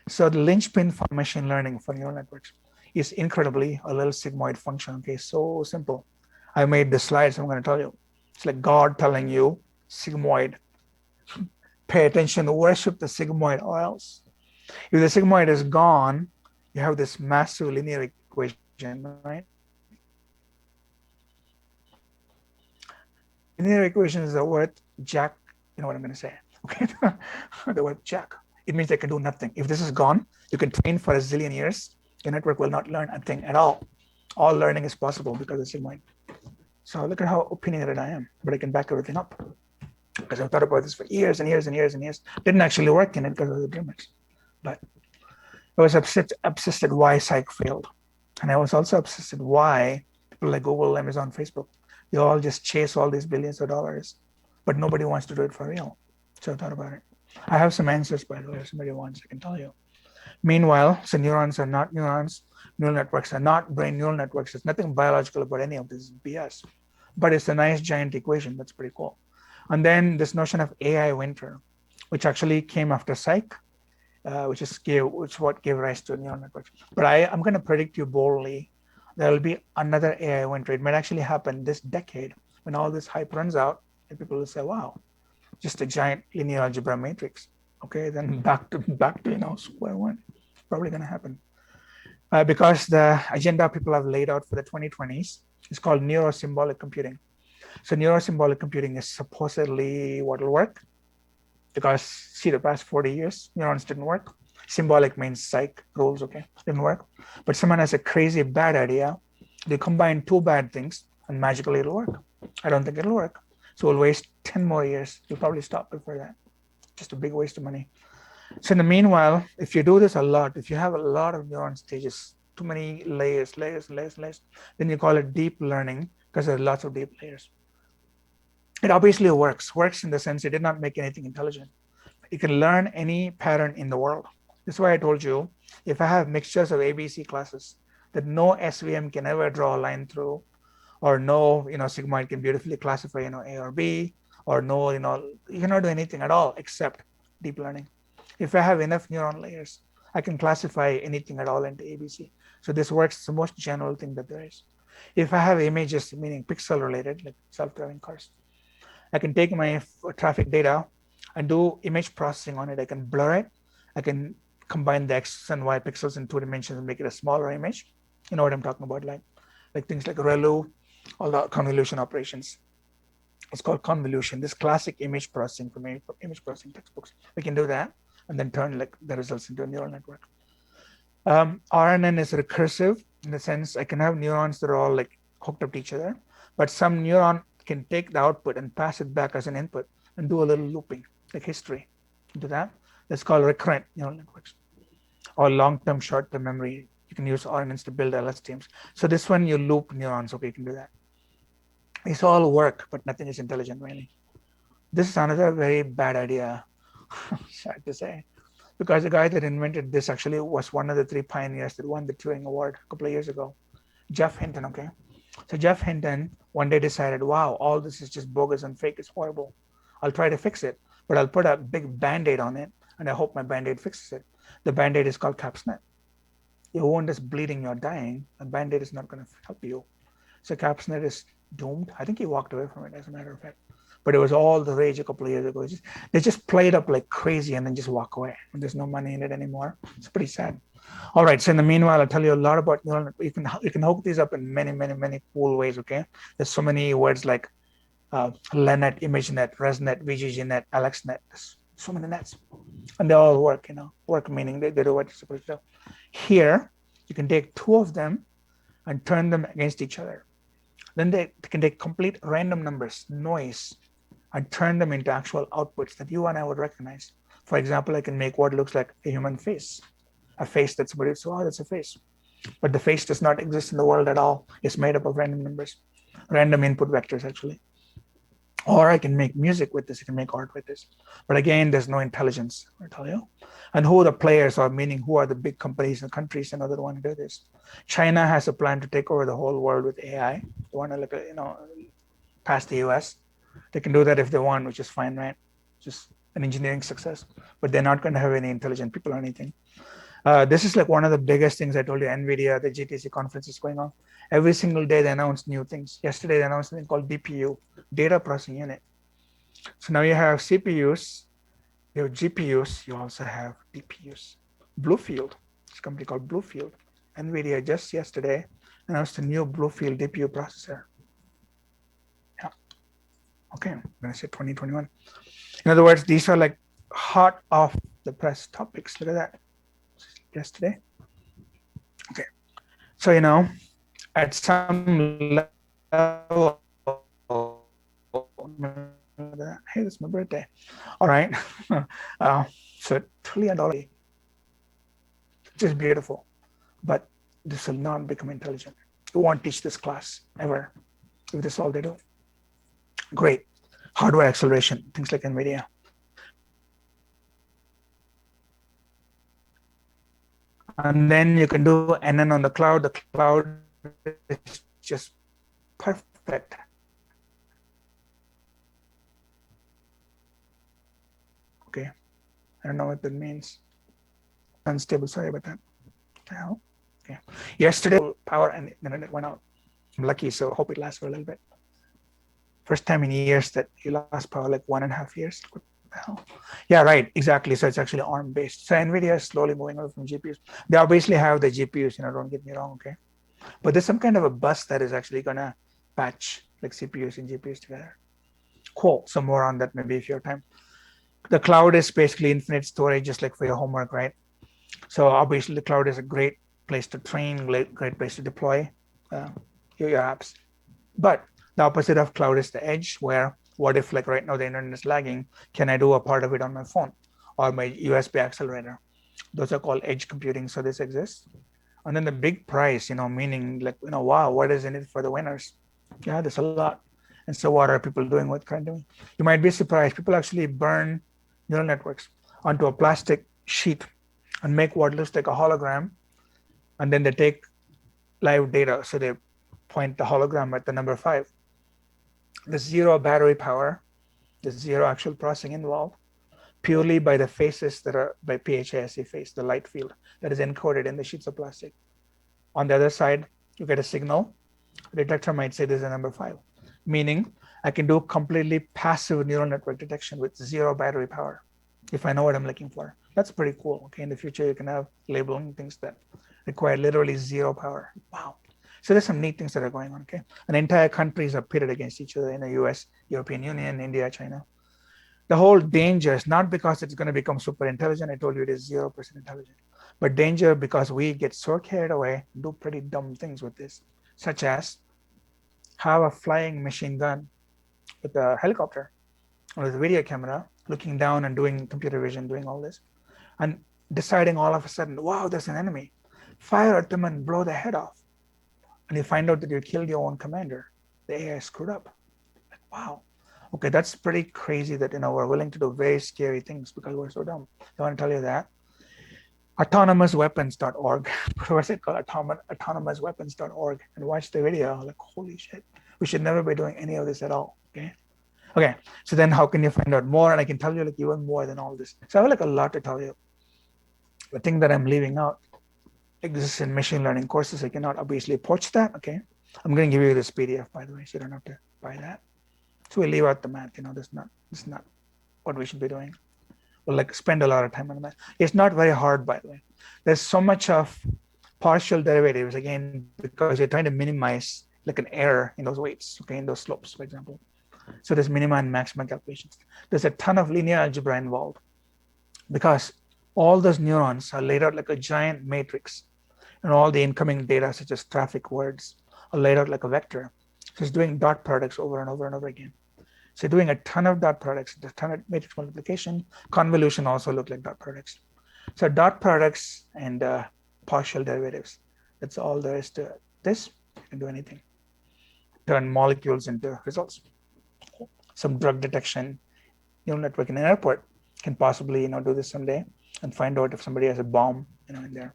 So the linchpin for machine learning, for neural networks, is incredibly a little sigmoid function. Okay, so simple. I made the slides. I'm going to tell you. It's like God telling you, sigmoid, pay attention, worship the sigmoid, or else. If the sigmoid is gone, you have this massive linear equation, right? Linear equation is the word jack. You know what I'm going to say? Okay, the word jack. It means they can do nothing. If this is gone, you can train for a zillion years. Your network will not learn a thing at all. All learning is possible because of sigmoid. So look at how opinionated I am, but I can back everything up because I've thought about this for years and years and years and years. Didn't actually work in it because of the dreamers, but I was obsessed at why psych failed, and I was also obsessed at why people like Google, Amazon, Facebook, they all just chase all these billions of dollars, but nobody wants to do it for real. So I thought about it. I have some answers, by the way. If somebody wants, I can tell you. Meanwhile, so neurons are not neurons. Neural networks are not brain neural networks. There's nothing biological about any of this BS. But it's a nice giant equation. That's pretty cool. And then this notion of AI winter, which actually came after psych, which what gave rise to neural networks. But I'm going to predict you boldly, there will be another AI winter. It might actually happen this decade when all this hype runs out, and people will say, "Wow, just a giant linear algebra matrix." Okay, then back to square one. Probably going to happen because the agenda people have laid out for the 2020s is called neurosymbolic computing. So neurosymbolic computing is supposedly what will work because see the past 40 years neurons didn't work. Symbolic means psych rules, okay, didn't work. But someone has a crazy bad idea. They combine two bad things and magically it'll work. I don't think it'll work. So we'll waste 10 more years. You'll probably stop before that. Just a big waste of money. So in the meanwhile, if you do this a lot, if you have a lot of neuron stages, too many layers, then you call it deep learning because there are lots of deep layers. It obviously works in the sense it did not make anything intelligent. You can learn any pattern in the world. That's why I told you, if I have mixtures of ABC classes that no SVM can ever draw a line through, or no, sigmoid can beautifully classify, A or B, or no, you cannot do anything at all except deep learning. If I have enough neuron layers, I can classify anything at all into ABC. So this works. It's the most general thing that there is. If I have images, meaning pixel related, like self-driving cars, I can take my traffic data and do image processing on it. I can blur it. I can combine the X and Y pixels in 2 dimensions and make it a smaller image. You know what I'm talking about, like things like ReLU, all the convolution operations. It's called convolution. This classic image processing from image processing textbooks. We can do that and then turn the results into a neural network. RNN is recursive in the sense I can have neurons that are all hooked up to each other, but some neuron can take the output and pass it back as an input and do a little looping, like history. Do that. That's called recurrent neural networks or long-term, short-term memory. You can use RNNs to build LSTMs. So this one, you loop neurons. Okay, you can do that. These all work, but nothing is intelligent, really. This is another very bad idea, sad to say, because the guy that invented this actually was one of the 3 pioneers that won the Turing Award a couple of years ago, Geoff Hinton, okay? So Geoff Hinton one day decided, wow, all this is just bogus and fake. It's horrible. I'll try to fix it, but I'll put a big Band-Aid on it, and I hope my Band-Aid fixes it. The Band-Aid is called CapsNet. Your wound is bleeding, you're dying, a Band-Aid is not going to help you. So CapsNet is doomed. I think he walked away from it, as a matter of fact. But it was all the rage a couple of years ago. They just play it up like crazy and then just walk away. And there's no money in it anymore. It's pretty sad. All right. So in the meanwhile, I'll tell you a lot about neural networks. You can hook these up in many, many, many cool ways. Okay. There's so many words like LeNet, ImageNet, ResNet, VGGNet, AlexNet. There's so many nets, and they all work. Work meaning they do what you're supposed to do. Here, you can take 2 of them and turn them against each other. Then they can take complete random numbers, noise, and turn them into actual outputs that you and I would recognize. For example, I can make what looks like a human face, a face that somebody says, oh, that's a face. But the face does not exist in the world at all. It's made up of random numbers, random input vectors, actually. Or I can make music with this. I can make art with this. But again, there's no intelligence, I tell you. And who the players are, meaning who are the big companies and countries and other want to do this. China has a plan to take over the whole world with AI. They want to past the US. They can do that if they want, which is fine, right? Just an engineering success. But they're not going to have any intelligent people or anything. This is like one of the biggest things I told you. NVIDIA, the GTC conference is going on. Every single day they announce new things. Yesterday they announced something called DPU, data processing unit. So now you have CPUs, you have GPUs, you also have DPUs. Bluefield, it's a company called Bluefield. NVIDIA just yesterday announced a new Bluefield DPU processor. Yeah. Okay, I'm gonna say 2021. In other words, these are like hot off the press topics. Look at that. Yesterday. Okay. So, at some level, hey, it's my birthday. All right. So $1 trillion, which is beautiful, but this will not become intelligent. You won't teach this class ever if this is all they do. Great. Hardware acceleration, things like NVIDIA. And then you can do NN on the cloud. The cloud is just perfect. Okay. I don't know what that means. Unstable, sorry about that. What the hell? Okay. Yesterday, power and then it went out. I'm lucky, so hope it lasts for a little bit. First time in years that you lost power, like 1.5 years. What the hell? Yeah, right, exactly. So it's actually ARM based. So NVIDIA is slowly moving away from GPUs. They obviously have the GPUs, don't get me wrong, okay? But there's some kind of a bus that is actually gonna patch like CPUs and GPUs together. Cool. So more on that maybe if you have time. The cloud is basically infinite storage, just like for your homework, right? So obviously the cloud is a great place to train, great place to deploy your apps. But the opposite of cloud is the edge, where what if like right now the internet is lagging? Can I do a part of it on my phone or my USB accelerator? Those are called edge computing. So this exists. And then the big prize, meaning like, wow, what is in it for the winners? Yeah, there's a lot. And so what are people doing with currently? You might be surprised. People actually burn neural networks onto a plastic sheet and make what looks like a hologram. And then they take live data. So they point the hologram at the number 5. There's zero battery power. There's zero actual processing involved, purely by the faces that are by PHASE phase, the light field that is encoded in the sheets of plastic. On the other side, you get a signal. The detector might say there's a number 5, meaning I can do completely passive neural network detection with zero battery power if I know what I'm looking for. That's pretty cool. Okay, in the future, you can have labeling things that require literally zero power. Wow. So there's some neat things that are going on. Okay, and entire countries are pitted against each other in the US, European Union, India, China. The whole danger is not because it's going to become super intelligent. I told you it is 0% intelligent, but danger because we get so carried away, do pretty dumb things with this, such as have a flying machine gun with a helicopter or with a video camera looking down and doing computer vision, doing all this, and deciding all of a sudden, wow, there's an enemy. Fire at them and blow their head off. And you find out that you killed your own commander. The AI screwed up. Like, wow. Okay, that's pretty crazy that we're willing to do very scary things because we're so dumb. I want to tell you that. Autonomousweapons.org. What's it called? Autonomousweapons.org. And watch the video. Like, holy shit. We should never be doing any of this at all. Okay. So then how can you find out more? And I can tell you like even more than all this. So I have like a lot to tell you. The thing that I'm leaving out exists in machine learning courses. I cannot obviously poach that. Okay. I'm going to give you this PDF, by the way, so you don't have to buy that. So we leave out the math. This is not what we should be doing. We'll like spend a lot of time on the math. It's not very hard, by the way. There's so much of partial derivatives, again, because you're trying to minimize like an error in those weights, okay, in those slopes, for example. So there's minima and maxima calculations. There's a ton of linear algebra involved because all those neurons are laid out like a giant matrix, and all the incoming data, such as traffic words, are laid out like a vector. So it's doing dot products over and over and over again. So doing a ton of dot products, a ton of matrix multiplication. Convolution also look like dot products. So dot products and partial derivatives. That's all there is to this. You can do anything. Turn molecules into results. Some drug detection neural network in an airport can possibly do this someday and find out if somebody has a bomb in their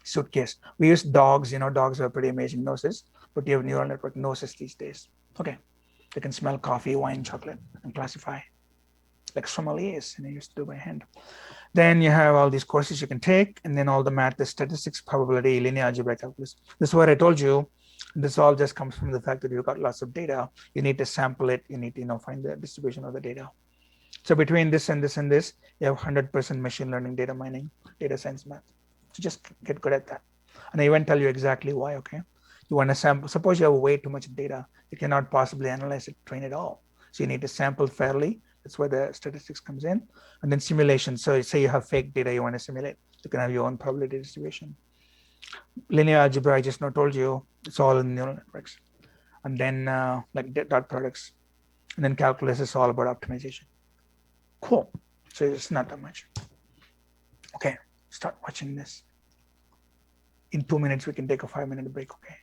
suitcase. We use dogs. Dogs have pretty amazing noses, but you have neural network noses these days. Okay. They can smell coffee, wine, chocolate, and classify. like sommeliers, you used to do by hand. Then you have all these courses you can take, and then all the math, the statistics, probability, linear algebra, calculus. This is what I told you. This all just comes from the fact that you've got lots of data. You need to sample it. You need to find the distribution of the data. So between this and this and this, you have 100% machine learning, data mining, data science math. So just get good at that. And I even tell you exactly why, okay? You want to sample, suppose you have way too much data, you cannot possibly analyze it, train it all. So you need to sample fairly. That's where the statistics comes in. And then simulation. So say you have fake data you want to simulate. You can have your own probability distribution. Linear algebra, I just now told you, it's all in neural networks. And then like dot products. And then calculus is all about optimization. Cool. So it's not that much. Okay, start watching this. In 2 minutes, we can take a 5-minute break, okay?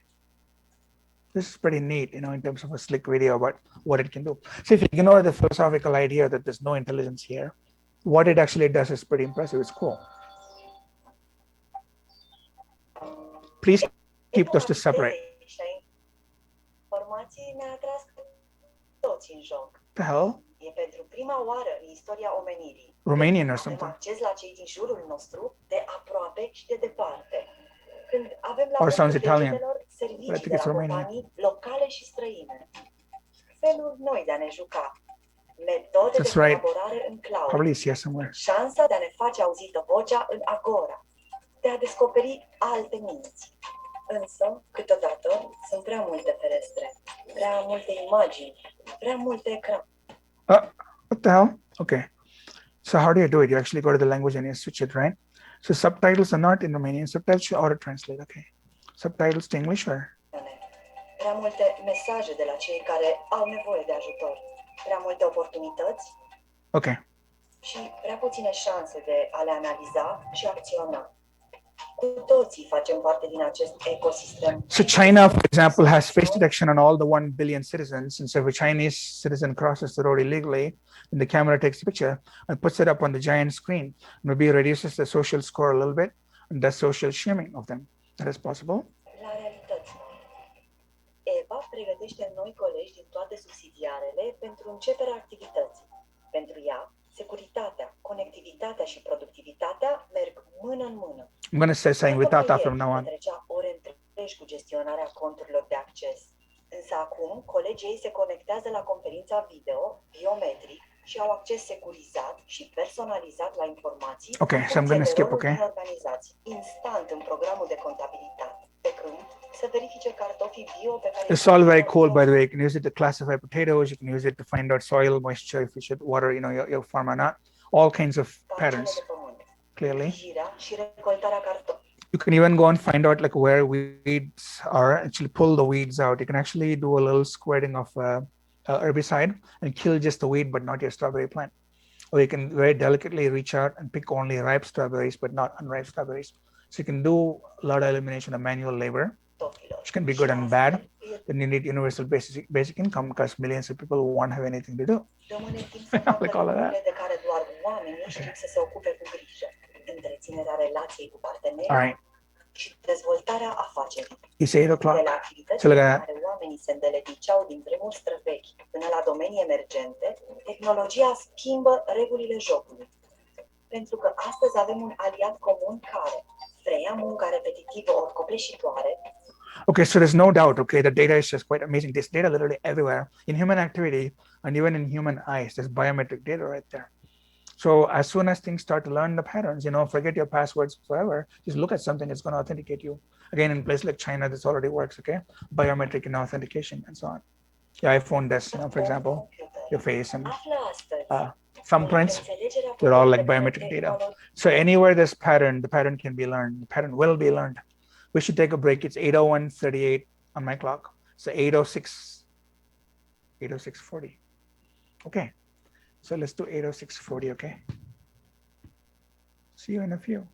This is pretty neat, in terms of a slick video about what it can do. So if you ignore the philosophical idea that there's no intelligence here, what it actually does is pretty impressive. It's cool. Please keep those two separate. The hell? E pentru prima oară în istoria omenirii. Romanian or Avem something. acces la cei din jurul nostru, de aproape și de departe. Când avem la Or sounds portul Italian. degetelor But I servicii think de it's la Romanian. companii locale și străine. Feluri noi de a ne juca. Metode That's de right. colaborare în cloud. Probably it's here somewhere. Șansa de a ne face auzită vocea în agora. De a descoperi alte minți. Însă, câteodată, sunt prea multe ferestre, prea multe imagini, prea multe ecrane. What the hell? Okay. So how do you do it? You actually go to the language and you switch it, right? So subtitles are not in Romanian. Subtitles should auto translate. Okay. Subtitles to English or? Prea multe mesaje de la cei care au nevoie de ajutor, prea multe oportunități Okay. și prea puține șanse de a le analiza și acționa. Cu toții facem parte din acest ecosistem. So China, for example, has face detection on all the 1 billion citizens. And so if a Chinese citizen crosses the road illegally, then the camera takes a picture and puts it up on the giant screen. Maybe reduces the social score a little bit and does social shaming of them. That is possible. La realități. Eva pregătește noi colegi din toate subsidiarele pentru începerea activității. Pentru ea, securitatea, conectivitatea și productivitatea merg mână în mână. I'm going to say saying with Tata from now on. Trecea ore întregi cu gestionarea conturilor de acces. Însă acum, colegii ei se conectează la conferința video, biometric, și au acces securizat și personalizat la informații. Okay, so I'm going to skip, okay? Organizați, instant în programul de contabilitate, pe când să verifice cartofii bio pe care... It's all very cool, by the way. You can use it to classify potatoes. You can use it to find out soil moisture, if you should water, your farm or not. All kinds of patterns, clearly. Și recoltarea cartofilor. You can even go and find out like where weeds are, actually pull the weeds out. You can actually do a little squirting of herbicide and kill just the weed, but not your strawberry plant. Or you can very delicately reach out and pick only ripe strawberries, but not unripe strawberries. So you can do a lot of elimination of manual labor, which can be good and bad. Then you need universal basic income because millions of people won't have anything to do. Like all of that. De care doar oamenii știu să se ocupe cu grijă. Întreținerea relației cu partenerii. All right. Și dezvoltarea afacerii. It's 8 De o'clock. la activități So look în at that. care oamenii se îndeletniceau din vremuri străvechi până la domenii emergente, tehnologia schimbă regulile jocului. Pentru că astăzi avem un aliat comun care preia munca repetitivă ori copleșitoare. Okay, so there's no doubt, okay, the data is just quite amazing. There's data literally everywhere in human activity and even in human eyes. There's biometric data right there. So as soon as things start to learn the patterns, forget your passwords forever. Just look at something that's going to authenticate you. Again, in places like China, this already works, okay? Biometric and authentication and so on. Your iPhone does, for example, your face and Află astăzi. thumbprints, they're all like biometric data. So anywhere there's pattern, the pattern can be learned. The pattern will be learned. We should take a break. It's 8:01:38 on my clock. So 8:06:40. Okay. So let's do 8:06:40, okay? See you in a few.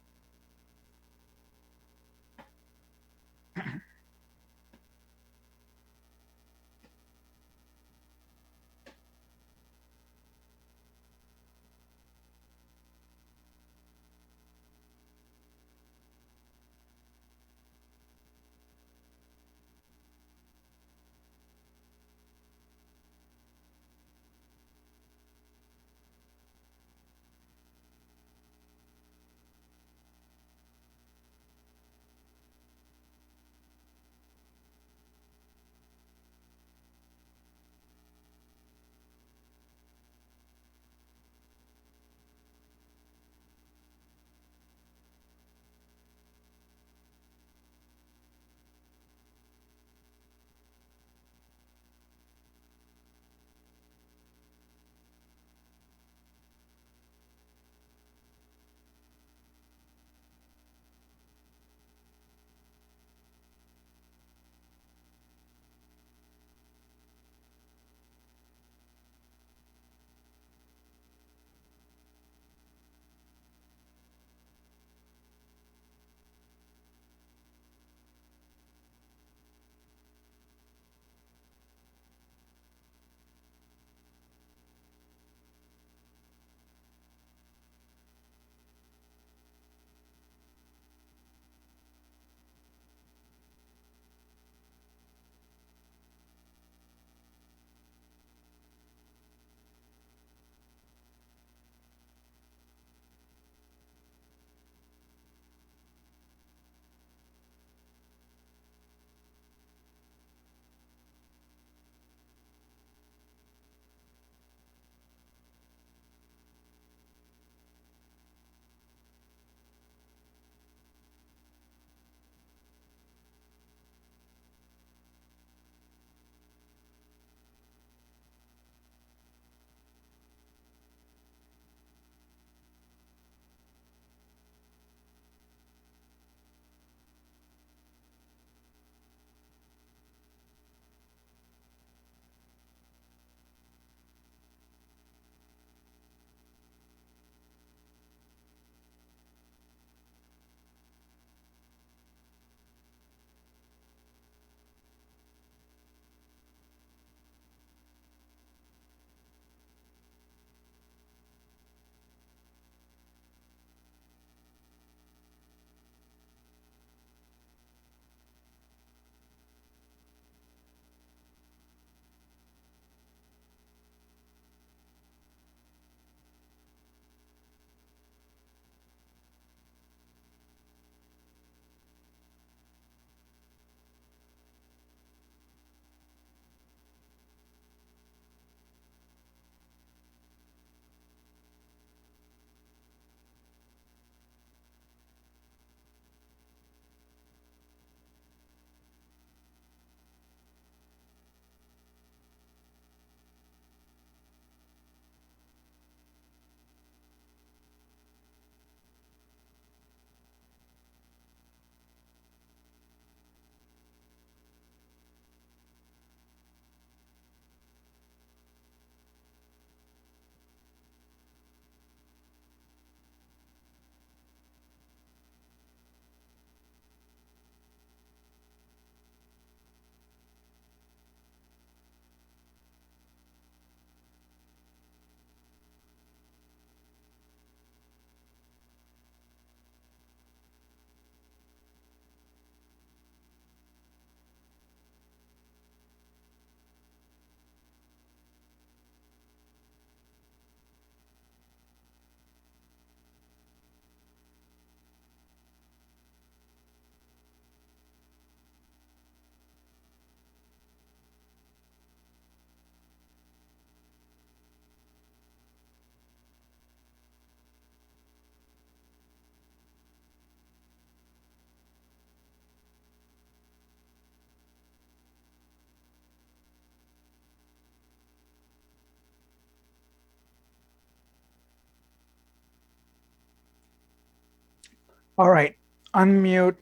All right, unmute,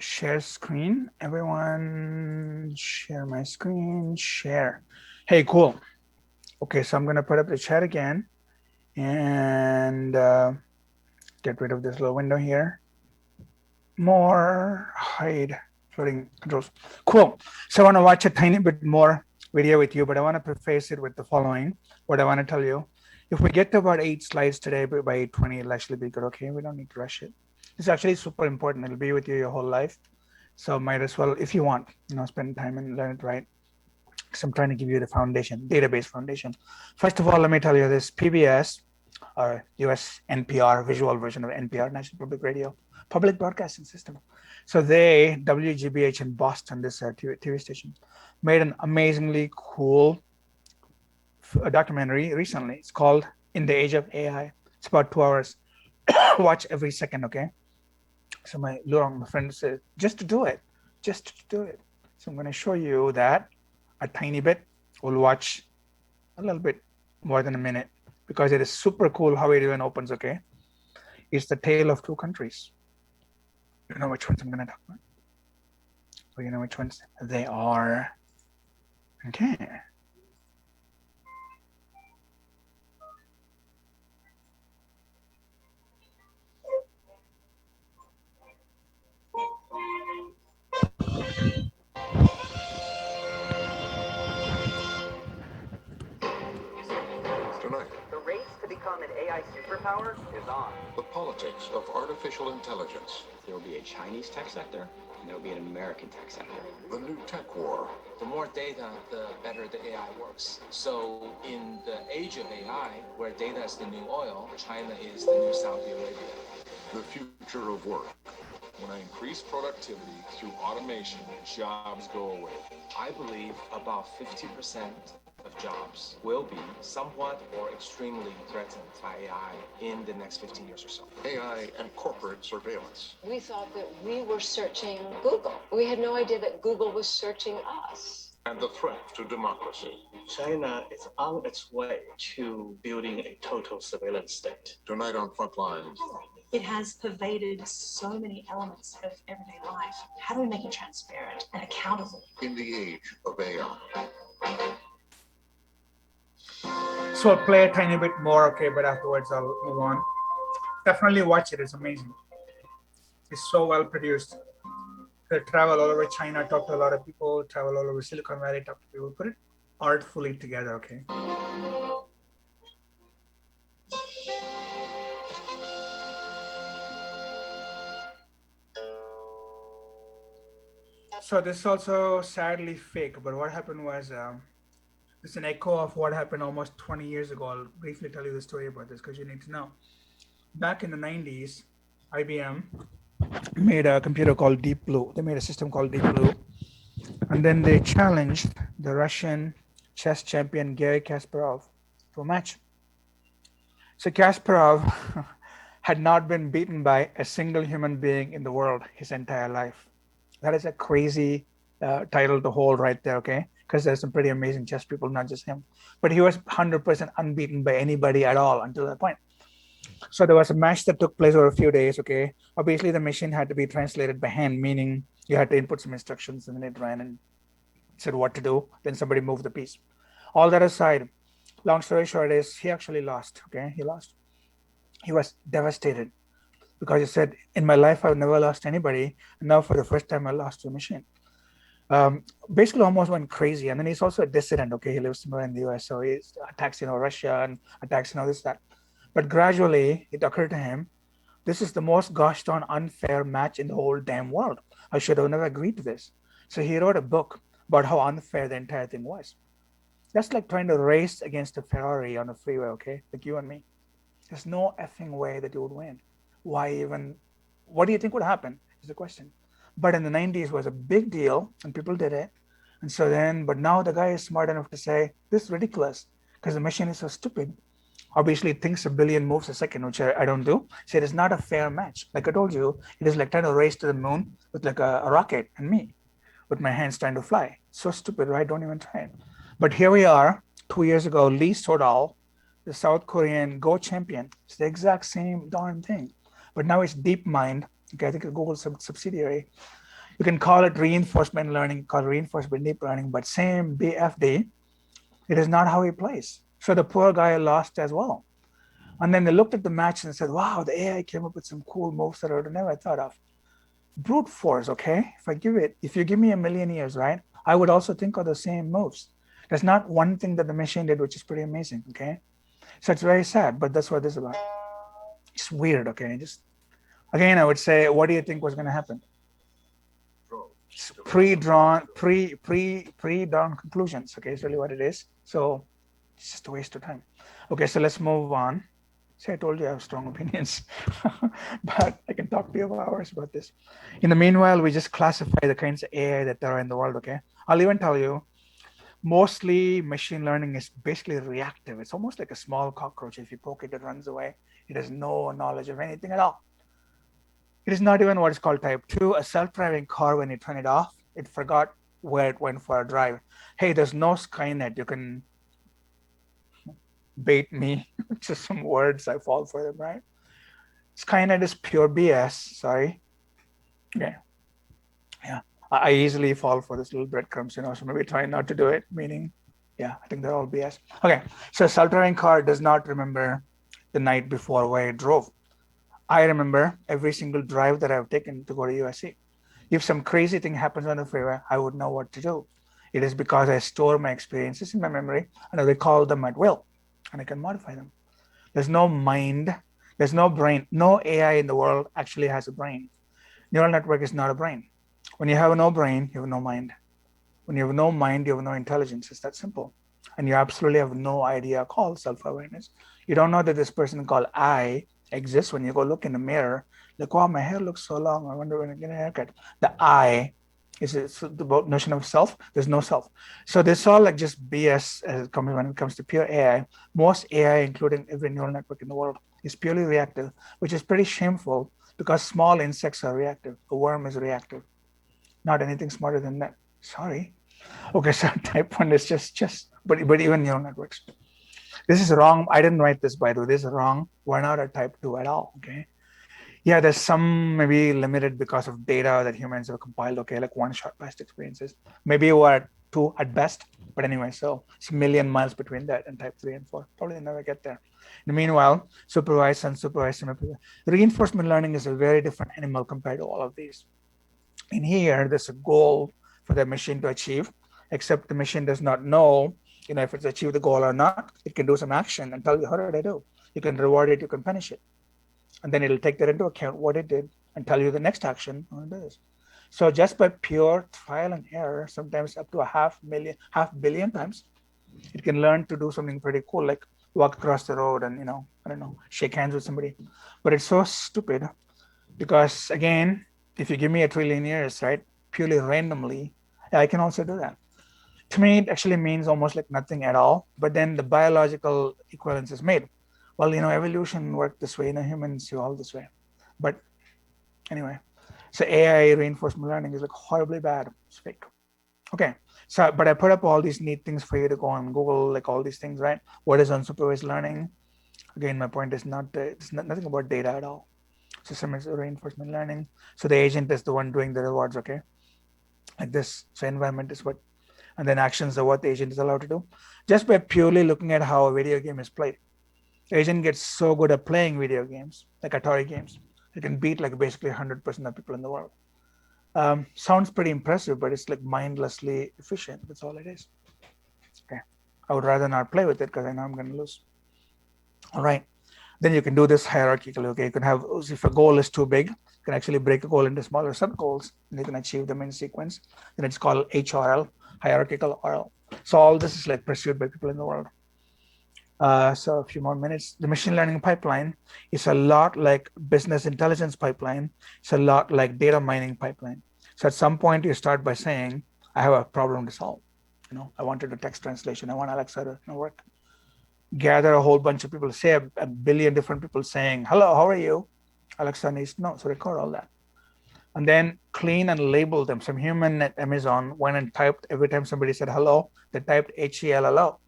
share screen. Everyone share my screen, share. Hey, cool. Okay, so I'm gonna put up the chat again and get rid of this little window here. More, hide, floating controls. Cool. So I wanna watch a tiny bit more video with you, but I wanna preface it with the following, what I wanna tell you. If we get to about 8 slides today, but by 8:20, it'll actually be good, okay? We don't need to rush it. It's actually super important. It'll be with you your whole life. So might as well, if you want, spend time and learn it right. Because I'm trying to give you the foundation, database foundation. First of all, let me tell you this: PBS, or US NPR, visual version of NPR, National Public Radio, public broadcasting system. So they, WGBH in Boston, this TV station, made an amazingly cool documentary recently. It's called In the Age of AI. It's about 2 hours. Watch every second, okay? So my friend said, just to do it. So I'm going to show you that a tiny bit. We'll watch a little bit more than a minute because it is super cool how it even opens, okay? It's the tale of two countries. You know which ones I'm going to talk about? So you know which ones they are. Okay. Tonight, The race to become an AI superpower is on. the politics of artificial intelligence, There will be a Chinese tech sector, and there will be an American tech sector. the new tech war, The more data, the better the AI works. So in the age of AI, where data is the new oil, China is the new Saudi Arabia. the future of work. When I increase productivity through automation, jobs go away. I believe about 50% of jobs will be somewhat or extremely threatened by AI in the next 15 years or so. AI and corporate surveillance. We thought that we were searching Google. We had no idea that Google was searching us. And the threat to democracy. China is on its way to building a total surveillance state. Tonight on Frontline, It has pervaded so many elements of everyday life. How do we make it transparent and accountable? in the age of AI. So I'll play a tiny bit more, okay, but afterwards I'll move on. Definitely watch it, it's amazing. It's so well produced. They travel all over China, talk to a lot of people, travel all over Silicon Valley, talk to people, put it artfully together, okay? So this is also sadly fake, but what happened was, it's an echo of what happened almost 20 years ago. I'll briefly tell you the story about this because you need to know. Back in the 90s, IBM made a computer called Deep Blue. They made a system called Deep Blue. And then they challenged the Russian chess champion Garry Kasparov to a match. So Kasparov had not been beaten by a single human being in the world his entire life. That is a crazy title to hold right there, okay? Because there's some pretty amazing chess people, not just him. But he was 100% unbeaten by anybody at all until that point. So there was a match that took place over a few days, okay? Obviously, the machine had to be translated by hand, meaning you had to input some instructions and then it ran and said what to do. Then somebody moved the piece. All that aside, long story short is he actually lost, okay? He lost. He was devastated because he said, in my life, I've never lost anybody. And now for the first time, I lost to a machine. Basically almost went crazy. And then he's also a dissident, okay? He lives somewhere in the US, so he attacks, Russia and attacks, this, that. But gradually, it occurred to him, this is the most gosh darn unfair match in the whole damn world. I should have never agreed to this. So he wrote a book about how unfair the entire thing was. That's like trying to race against a Ferrari on a freeway, okay? Like you and me. There's no effing way that you would win. Why even, what do you think would happen is the question. But in the 90s it was a big deal and people did it. And so then, but now the guy is smart enough to say, this is ridiculous because the machine is so stupid. Obviously it thinks a billion moves a second, which I don't do. So it is not a fair match. Like I told you, it is like trying to race to the moon with like a rocket and me with my hands trying to fly. So stupid, right? Don't even try it. But here we are, 2 years ago, Lee Sedol, the South Korean Go champion. It's the exact same darn thing. but now it's DeepMind. Okay, I think it's Google's subsidiary. You can call it reinforcement learning, call it reinforcement deep learning, but same BFD, it is not how he plays. So the poor guy lost as well. And then they looked at the match and said, wow, the AI came up with some cool moves that I would have never thought of. Brute force, okay? If you give me 1,000,000 years, right, I would also think of the same moves. There's not one thing that the machine did, which is pretty amazing, okay? So it's very sad, but that's what this is about. It's weird, okay? Just, again, I would say, what do you think was gonna happen? Pre-drawn conclusions, okay, is really what it is. So it's just a waste of time. Okay, so let's move on. See, I told you I have strong opinions, but I can talk to you for hours about this. In the meanwhile, we just classify the kinds of AI that there are in the world, okay? I'll even tell you, mostly machine learning is basically reactive. It's almost like a small cockroach. If you poke it, it runs away. It has no knowledge of anything at all. It is not even what is called type 2. A self-driving car, when you turn it off, it forgot where it went for a drive. Hey, there's no Skynet. You can bait me. Just some words, I fall for them, right? Skynet is pure BS, sorry. Okay. Yeah, I easily fall for this little breadcrumbs, so maybe try not to do it, meaning, yeah, I think they're all BS. Okay, so a self-driving car does not remember the night before where it drove. I remember every single drive that I've taken to go to USC. If some crazy thing happens on the freeway, I would know what to do. It is because I store my experiences in my memory and I recall them at will, and I can modify them. There's no mind, there's no brain. No AI in the world actually has a brain. Neural network is not a brain. When you have no brain, you have no mind. When you have no mind, you have no intelligence. It's that simple. And you absolutely have no idea called self-awareness. You don't know that this person called I exists. When you go look in the mirror, like, wow, my hair looks so long. I wonder when I get a haircut. The I is the notion of self. There's no self. So this all like just BS when it comes to pure AI. Most AI, including every neural network in the world, is purely reactive, which is pretty shameful because small insects are reactive. A worm is reactive. Not anything smarter than that. Sorry. Okay, so type 1 is but even neural networks. This is wrong. I didn't write this, by the way. This is wrong. We're not at type 2 at all, okay? Yeah, there's some maybe limited because of data that humans have compiled, okay, like one-shot past experiences. Maybe we're at 2 at best, but anyway, so it's a million miles between that and type 3 and 4. Probably never get there. In the meanwhile, supervised, unsupervised, reinforcement learning is a very different animal compared to all of these. In here, there's a goal for the machine to achieve, except the machine does not know, if it's achieved the goal or not. It can do some action and tell you, how did I do? You can reward it, you can punish it. And then it'll take that into account, what it did, and tell you the next action on it is. So just by pure trial and error, sometimes up to 500 million times, it can learn to do something pretty cool, like walk across the road and, I don't know, shake hands with somebody. But it's so stupid because, again, if you give me 1 trillion years, right, purely randomly, I can also do that. To me, it actually means almost like nothing at all. But then the biological equivalence is made. Well, evolution worked this way, humans all this way. But anyway, so AI reinforcement learning is like horribly bad. It's fake. Okay, so, but I put up all these neat things for you to go on Google, like all these things, right? What is unsupervised learning? Again, my point is nothing about data at all. System is reinforcement learning. So the agent is the one doing the rewards, okay? Like this, so environment is what, and then actions are what the agent is allowed to do. Just by purely looking at how a video game is played. The agent gets so good at playing video games, like Atari games. It can beat like basically 100% of people in the world. Sounds pretty impressive, but it's like mindlessly efficient. That's all it is. Okay, I would rather not play with it because I know I'm going to lose. All right, then you can do this hierarchically. Okay, you can have, if a goal is too big, you can actually break a goal into smaller sub goals, and you can achieve them in sequence. Then it's called HRL, hierarchical RL. So all this is like pursued by people in the world. So a few more minutes. The machine learning pipeline is a lot like business intelligence pipeline. It's a lot like data mining pipeline. So at some point you start by saying, I have a problem to solve. I want to do text translation. I want Alexa to work. Gather a whole bunch of people, say a billion different people saying, hello, how are you? Alexa needs to know, so record all that. And then clean and label them. Some human at Amazon went and typed, every time somebody said hello, they typed HELLO.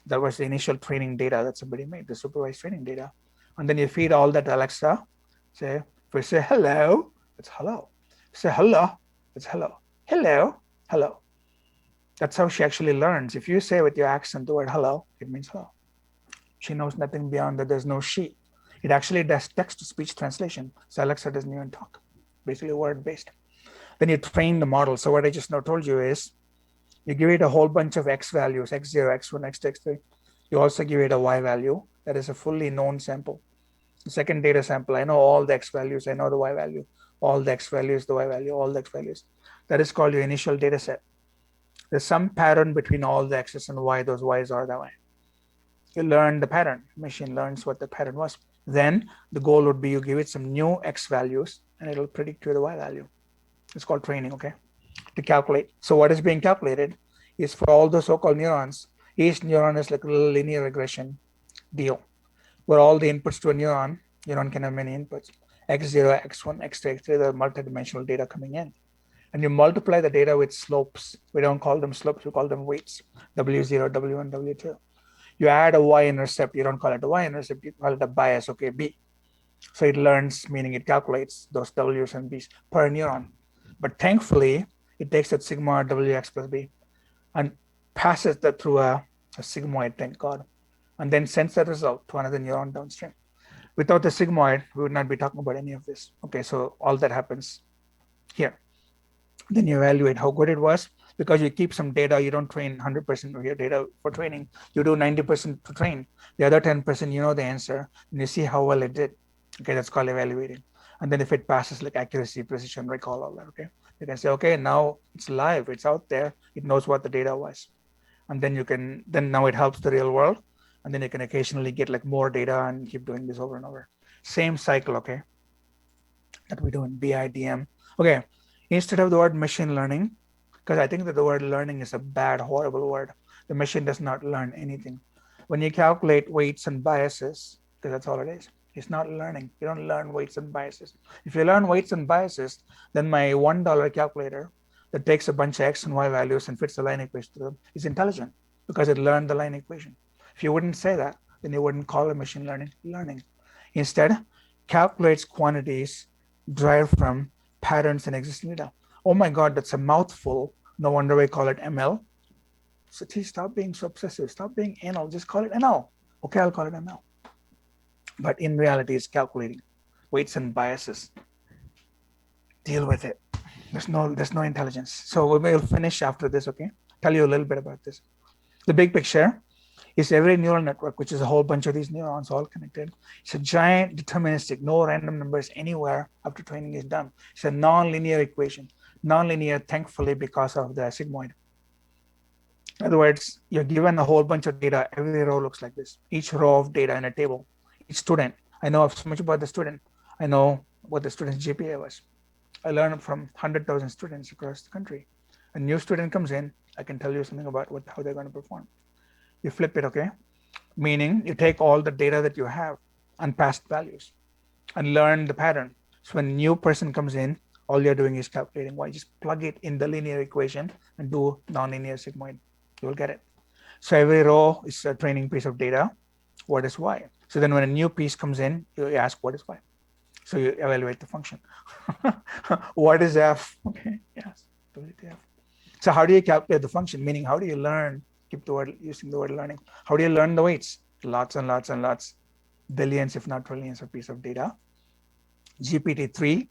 That was the initial training data that somebody made, the supervised training data. And then you feed all that to Alexa, Say, if we say hello, it's hello. Say hello, it's hello. Hello, hello. That's how she actually learns. If you say with your accent the word hello, it means hello. She knows nothing beyond that. There's no she. It actually does text-to-speech translation. So Alexa doesn't even talk. Basically word-based. Then you train the model. So what I just now told you is, you give it a whole bunch of X values, X0, X1, X2, X3. You also give it a Y value. That is a fully known sample. The second data sample, I know all the X values. I know the Y value. All the X values, the Y value, all the X values. That is called your initial data set. There's some pattern between all the X's and Y. Those Y's are that way. You learn the pattern. Machine learns what the pattern was. Then the goal would be you give it some new X values and it'll predict you the Y value. It's called training, okay? To calculate. So what is being calculated is for all the so-called neurons. Each neuron is like a little linear regression deal, where all the inputs to a neuron can have many inputs. X0, X1, X2, X3, the multidimensional data coming in. And you multiply the data with slopes. We don't call them slopes, we call them weights. W0, W1, W2. You add a y-intercept. You don't call it a y-intercept, you call it a bias, okay, B. So it learns, meaning it calculates those W's and B's per neuron. But thankfully, it takes that sigma WX plus B and passes that through a sigmoid, thank God, and then sends that result to another neuron downstream. Without the sigmoid, we would not be talking about any of this. Okay, so all that happens here. Then you evaluate how good it was. Because you keep some data, you don't train 100% of your data for training. You do 90% to train. The other 10%, you know the answer, and you see how well it did. Okay, that's called evaluating. And then if it passes, like accuracy, precision, recall, all that, okay? You can say, okay, now it's live, it's out there, it knows what the data was. And then now it helps the real world. And then you can occasionally get like more data and keep doing this over and over. Same cycle, okay? That we do in BIDM. Okay, instead of the word machine learning, because I think that the word learning is a bad, horrible word. The machine does not learn anything. When you calculate weights and biases, because that's all it is, it's not learning. You don't learn weights and biases. If you learn weights and biases, then my $1 calculator that takes a bunch of X and Y values and fits the line equation to them is intelligent because it learned the line equation. If you wouldn't say that, then you wouldn't call it machine learning. Instead, calculates quantities derived from patterns in existing data. Oh my God, that's a mouthful. No wonder we call it ML. So stop being so obsessive. Stop being anal. Just call it ML. Okay, I'll call it ML. But in reality, it's calculating weights and biases. Deal with it. There's no intelligence. So we'll finish after this, okay? Tell you a little bit about this. The big picture is every neural network, which is a whole bunch of these neurons all connected. It's a giant deterministic, no random numbers anywhere after training is done. It's a non-linear equation. Non-linear, thankfully, because of the sigmoid. In other words, you're given a whole bunch of data. Every row looks like this. Each row of data in a table. Each student. I know so much about the student. I know what the student's GPA was. I learned from 100,000 students across the country. A new student comes in, I can tell you something about how they're going to perform. You flip it, okay? Meaning you take all the data that you have and past values and learn the pattern. So when a new person comes in, all you're doing is calculating y. Just plug it in the linear equation and do non-linear sigmoid. You'll get it. So every row is a training piece of data. What is y? So then when a new piece comes in, you ask what is y? So you evaluate the function. What is f? Okay, yes, f. So how do you calculate the function? Meaning, how do you learn? Keep the word, using the word learning. How do you learn the weights? Lots and lots and lots, billions, if not trillions of pieces of data. GPT-3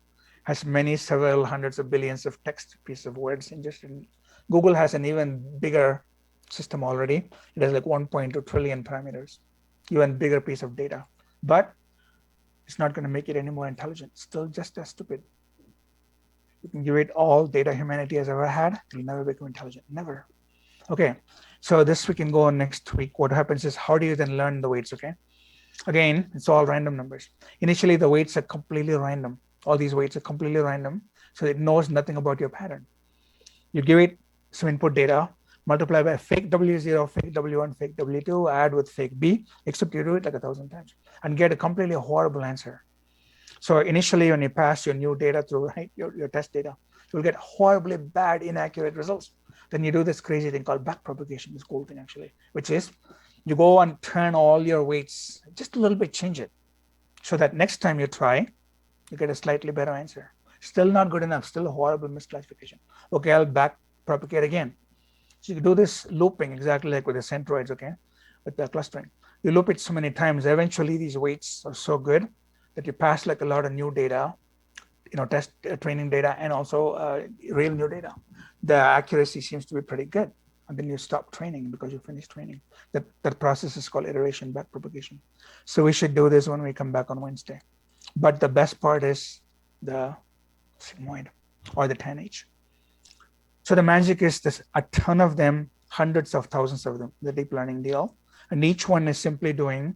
has several hundreds of billions of text pieces of words ingested. Google has an even bigger system already. It has like 1.2 trillion parameters, even bigger piece of data. But it's not going to make it any more intelligent. It's still just as stupid. You can give it all data humanity has ever had. It'll never become intelligent. Never. Okay. So this we can go on next week. What happens is, how do you then learn the weights? Okay. Again, it's all random numbers. Initially, the weights are completely random. All these weights are completely random. So it knows nothing about your pattern. You give it some input data, multiply by fake W0, fake W1, fake W2, add with fake B, except you do it like 1,000 times and get a completely horrible answer. So initially, when you pass your new data through, right, your test data, you'll get horribly bad, inaccurate results. Then you do this crazy thing called backpropagation, this cool thing actually, which is you go and turn all your weights, just a little bit, change it, so that next time you try, You get a slightly better answer. Still not good enough, still a horrible misclassification. Okay, I'll back propagate again. So you do this looping exactly like with the centroids, okay, with the clustering. You loop it so many times, eventually these weights are so good that you pass like a lot of new data, test training data and also real new data. The accuracy seems to be pretty good. And then you stop training because you finish training. That process is called iteration backpropagation. So we should do this when we come back on Wednesday. But the best part is the sigmoid or the 10H. So the magic is this: a ton of them, hundreds of thousands of them, the deep learning deal. And each one is simply doing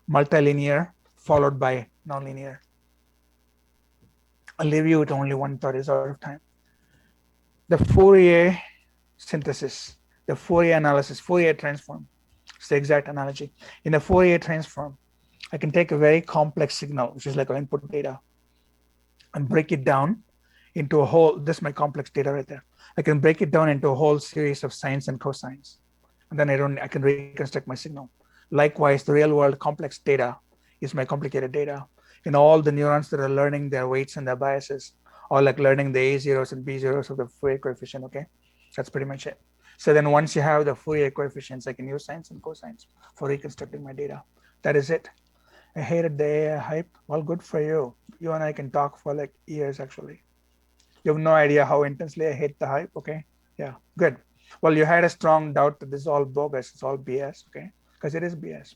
multilinear followed by nonlinear. I'll leave you with only 1/3 is out of time. The Fourier synthesis, the Fourier analysis, Fourier transform. It's the exact analogy. In the Fourier transform, I can take a very complex signal, which is like an input data, and break it down into a whole, this is my complex data right there. I can break it down into a whole series of sines and cosines. And then I can reconstruct my signal. Likewise, the real world complex data is my complicated data. And all the neurons that are learning their weights and their biases, or like learning the A zeros and B zeros of the Fourier coefficient, okay? That's pretty much it. So then once you have the Fourier coefficients, I can use sines and cosines for reconstructing my data. That is it. I hated the AI hype. Well, good for you. You and I can talk for like years, actually. You have no idea how intensely I hate the hype, okay? Yeah, good. Well, you had a strong doubt that this is all bogus, it's all BS, okay? Because it is BS.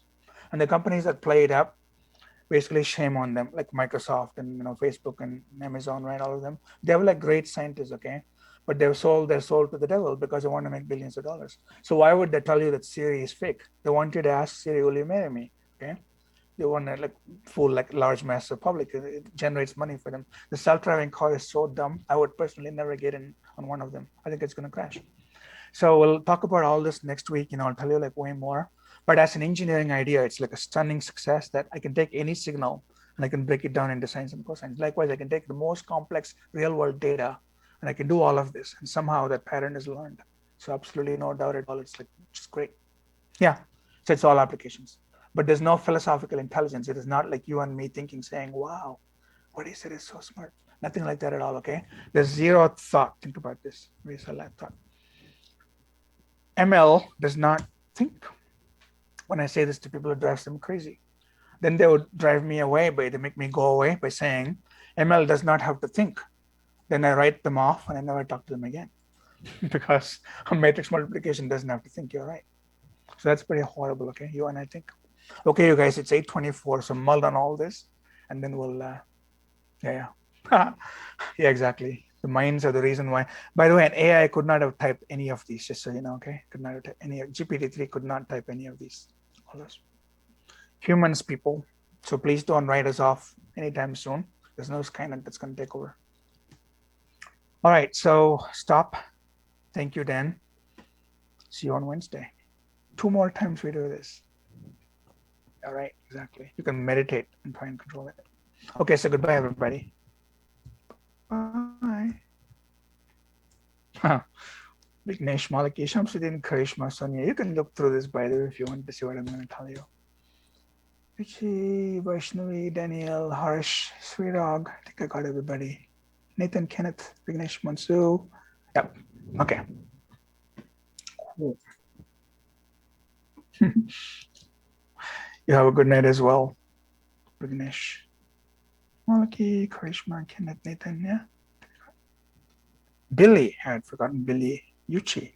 And the companies that play it up, basically shame on them, like Microsoft and Facebook and Amazon, right? All of them. They have like great scientists, okay? But they've sold their soul to the devil because they want to make billions of dollars. So why would they tell you that Siri is fake? They want you to ask Siri, will you marry me? Okay? They want to like fool like large mass of public. It generates money for them. The self-driving car is so dumb. I would personally never get in on one of them. I think it's going to crash. So we'll talk about all this next week. I'll tell you like way more. But as an engineering idea, it's like a stunning success that I can take any signal and I can break it down into sines and cosines. Likewise, I can take the most complex real world data and I can do all of this. And somehow that pattern is learned. So absolutely no doubt at all. It's like just great. Yeah. So it's all applications. But there's no philosophical intelligence. It is not like you and me thinking, saying, wow, what he said is so smart. Nothing like that at all, okay? There's zero thought. Think about this. Where's a lack thought? ML does not think. When I say this to people, it drives them crazy. Then they would drive me away, they make me go away by saying, ML does not have to think. Then I write them off and I never talk to them again because a matrix multiplication doesn't have to think. You're right. So that's pretty horrible, okay? You and I think. Okay, you guys, it's 8:24, so mull on all this and then we'll, yeah, exactly. The minds are the reason why. By the way, an AI could not have typed any of these, just so you know, okay? Could not have typed any, GPT-3 could not type any of these. All those. Humans, people. So please don't write us off anytime soon. There's no Skynet that's going to take over. All right, so stop. Thank you, Dan. See you on Wednesday. 2 more times we do this. All right, exactly. You can meditate and try and control it. Okay, so goodbye, everybody. Bye. Vignesh, Malaki, Shamsuddin, Karishma, Sonia. You can look through this, by the way, if you want to see what I'm going to tell you. Richie, Vaishnavi, Daniel, Harsh, Sweetdog. I think I got everybody. Nathan, Kenneth, Vignesh, Mansu. Yep. Okay. Cool. You have a good night as well, Vignesh. Malaki, Karishma, Kenneth, Nathan, yeah. Billy, I had forgotten Billy. Yuchi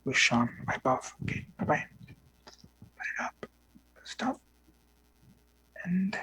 with Sean. Wipe off. Okay, bye-bye. Put it up. Stop. And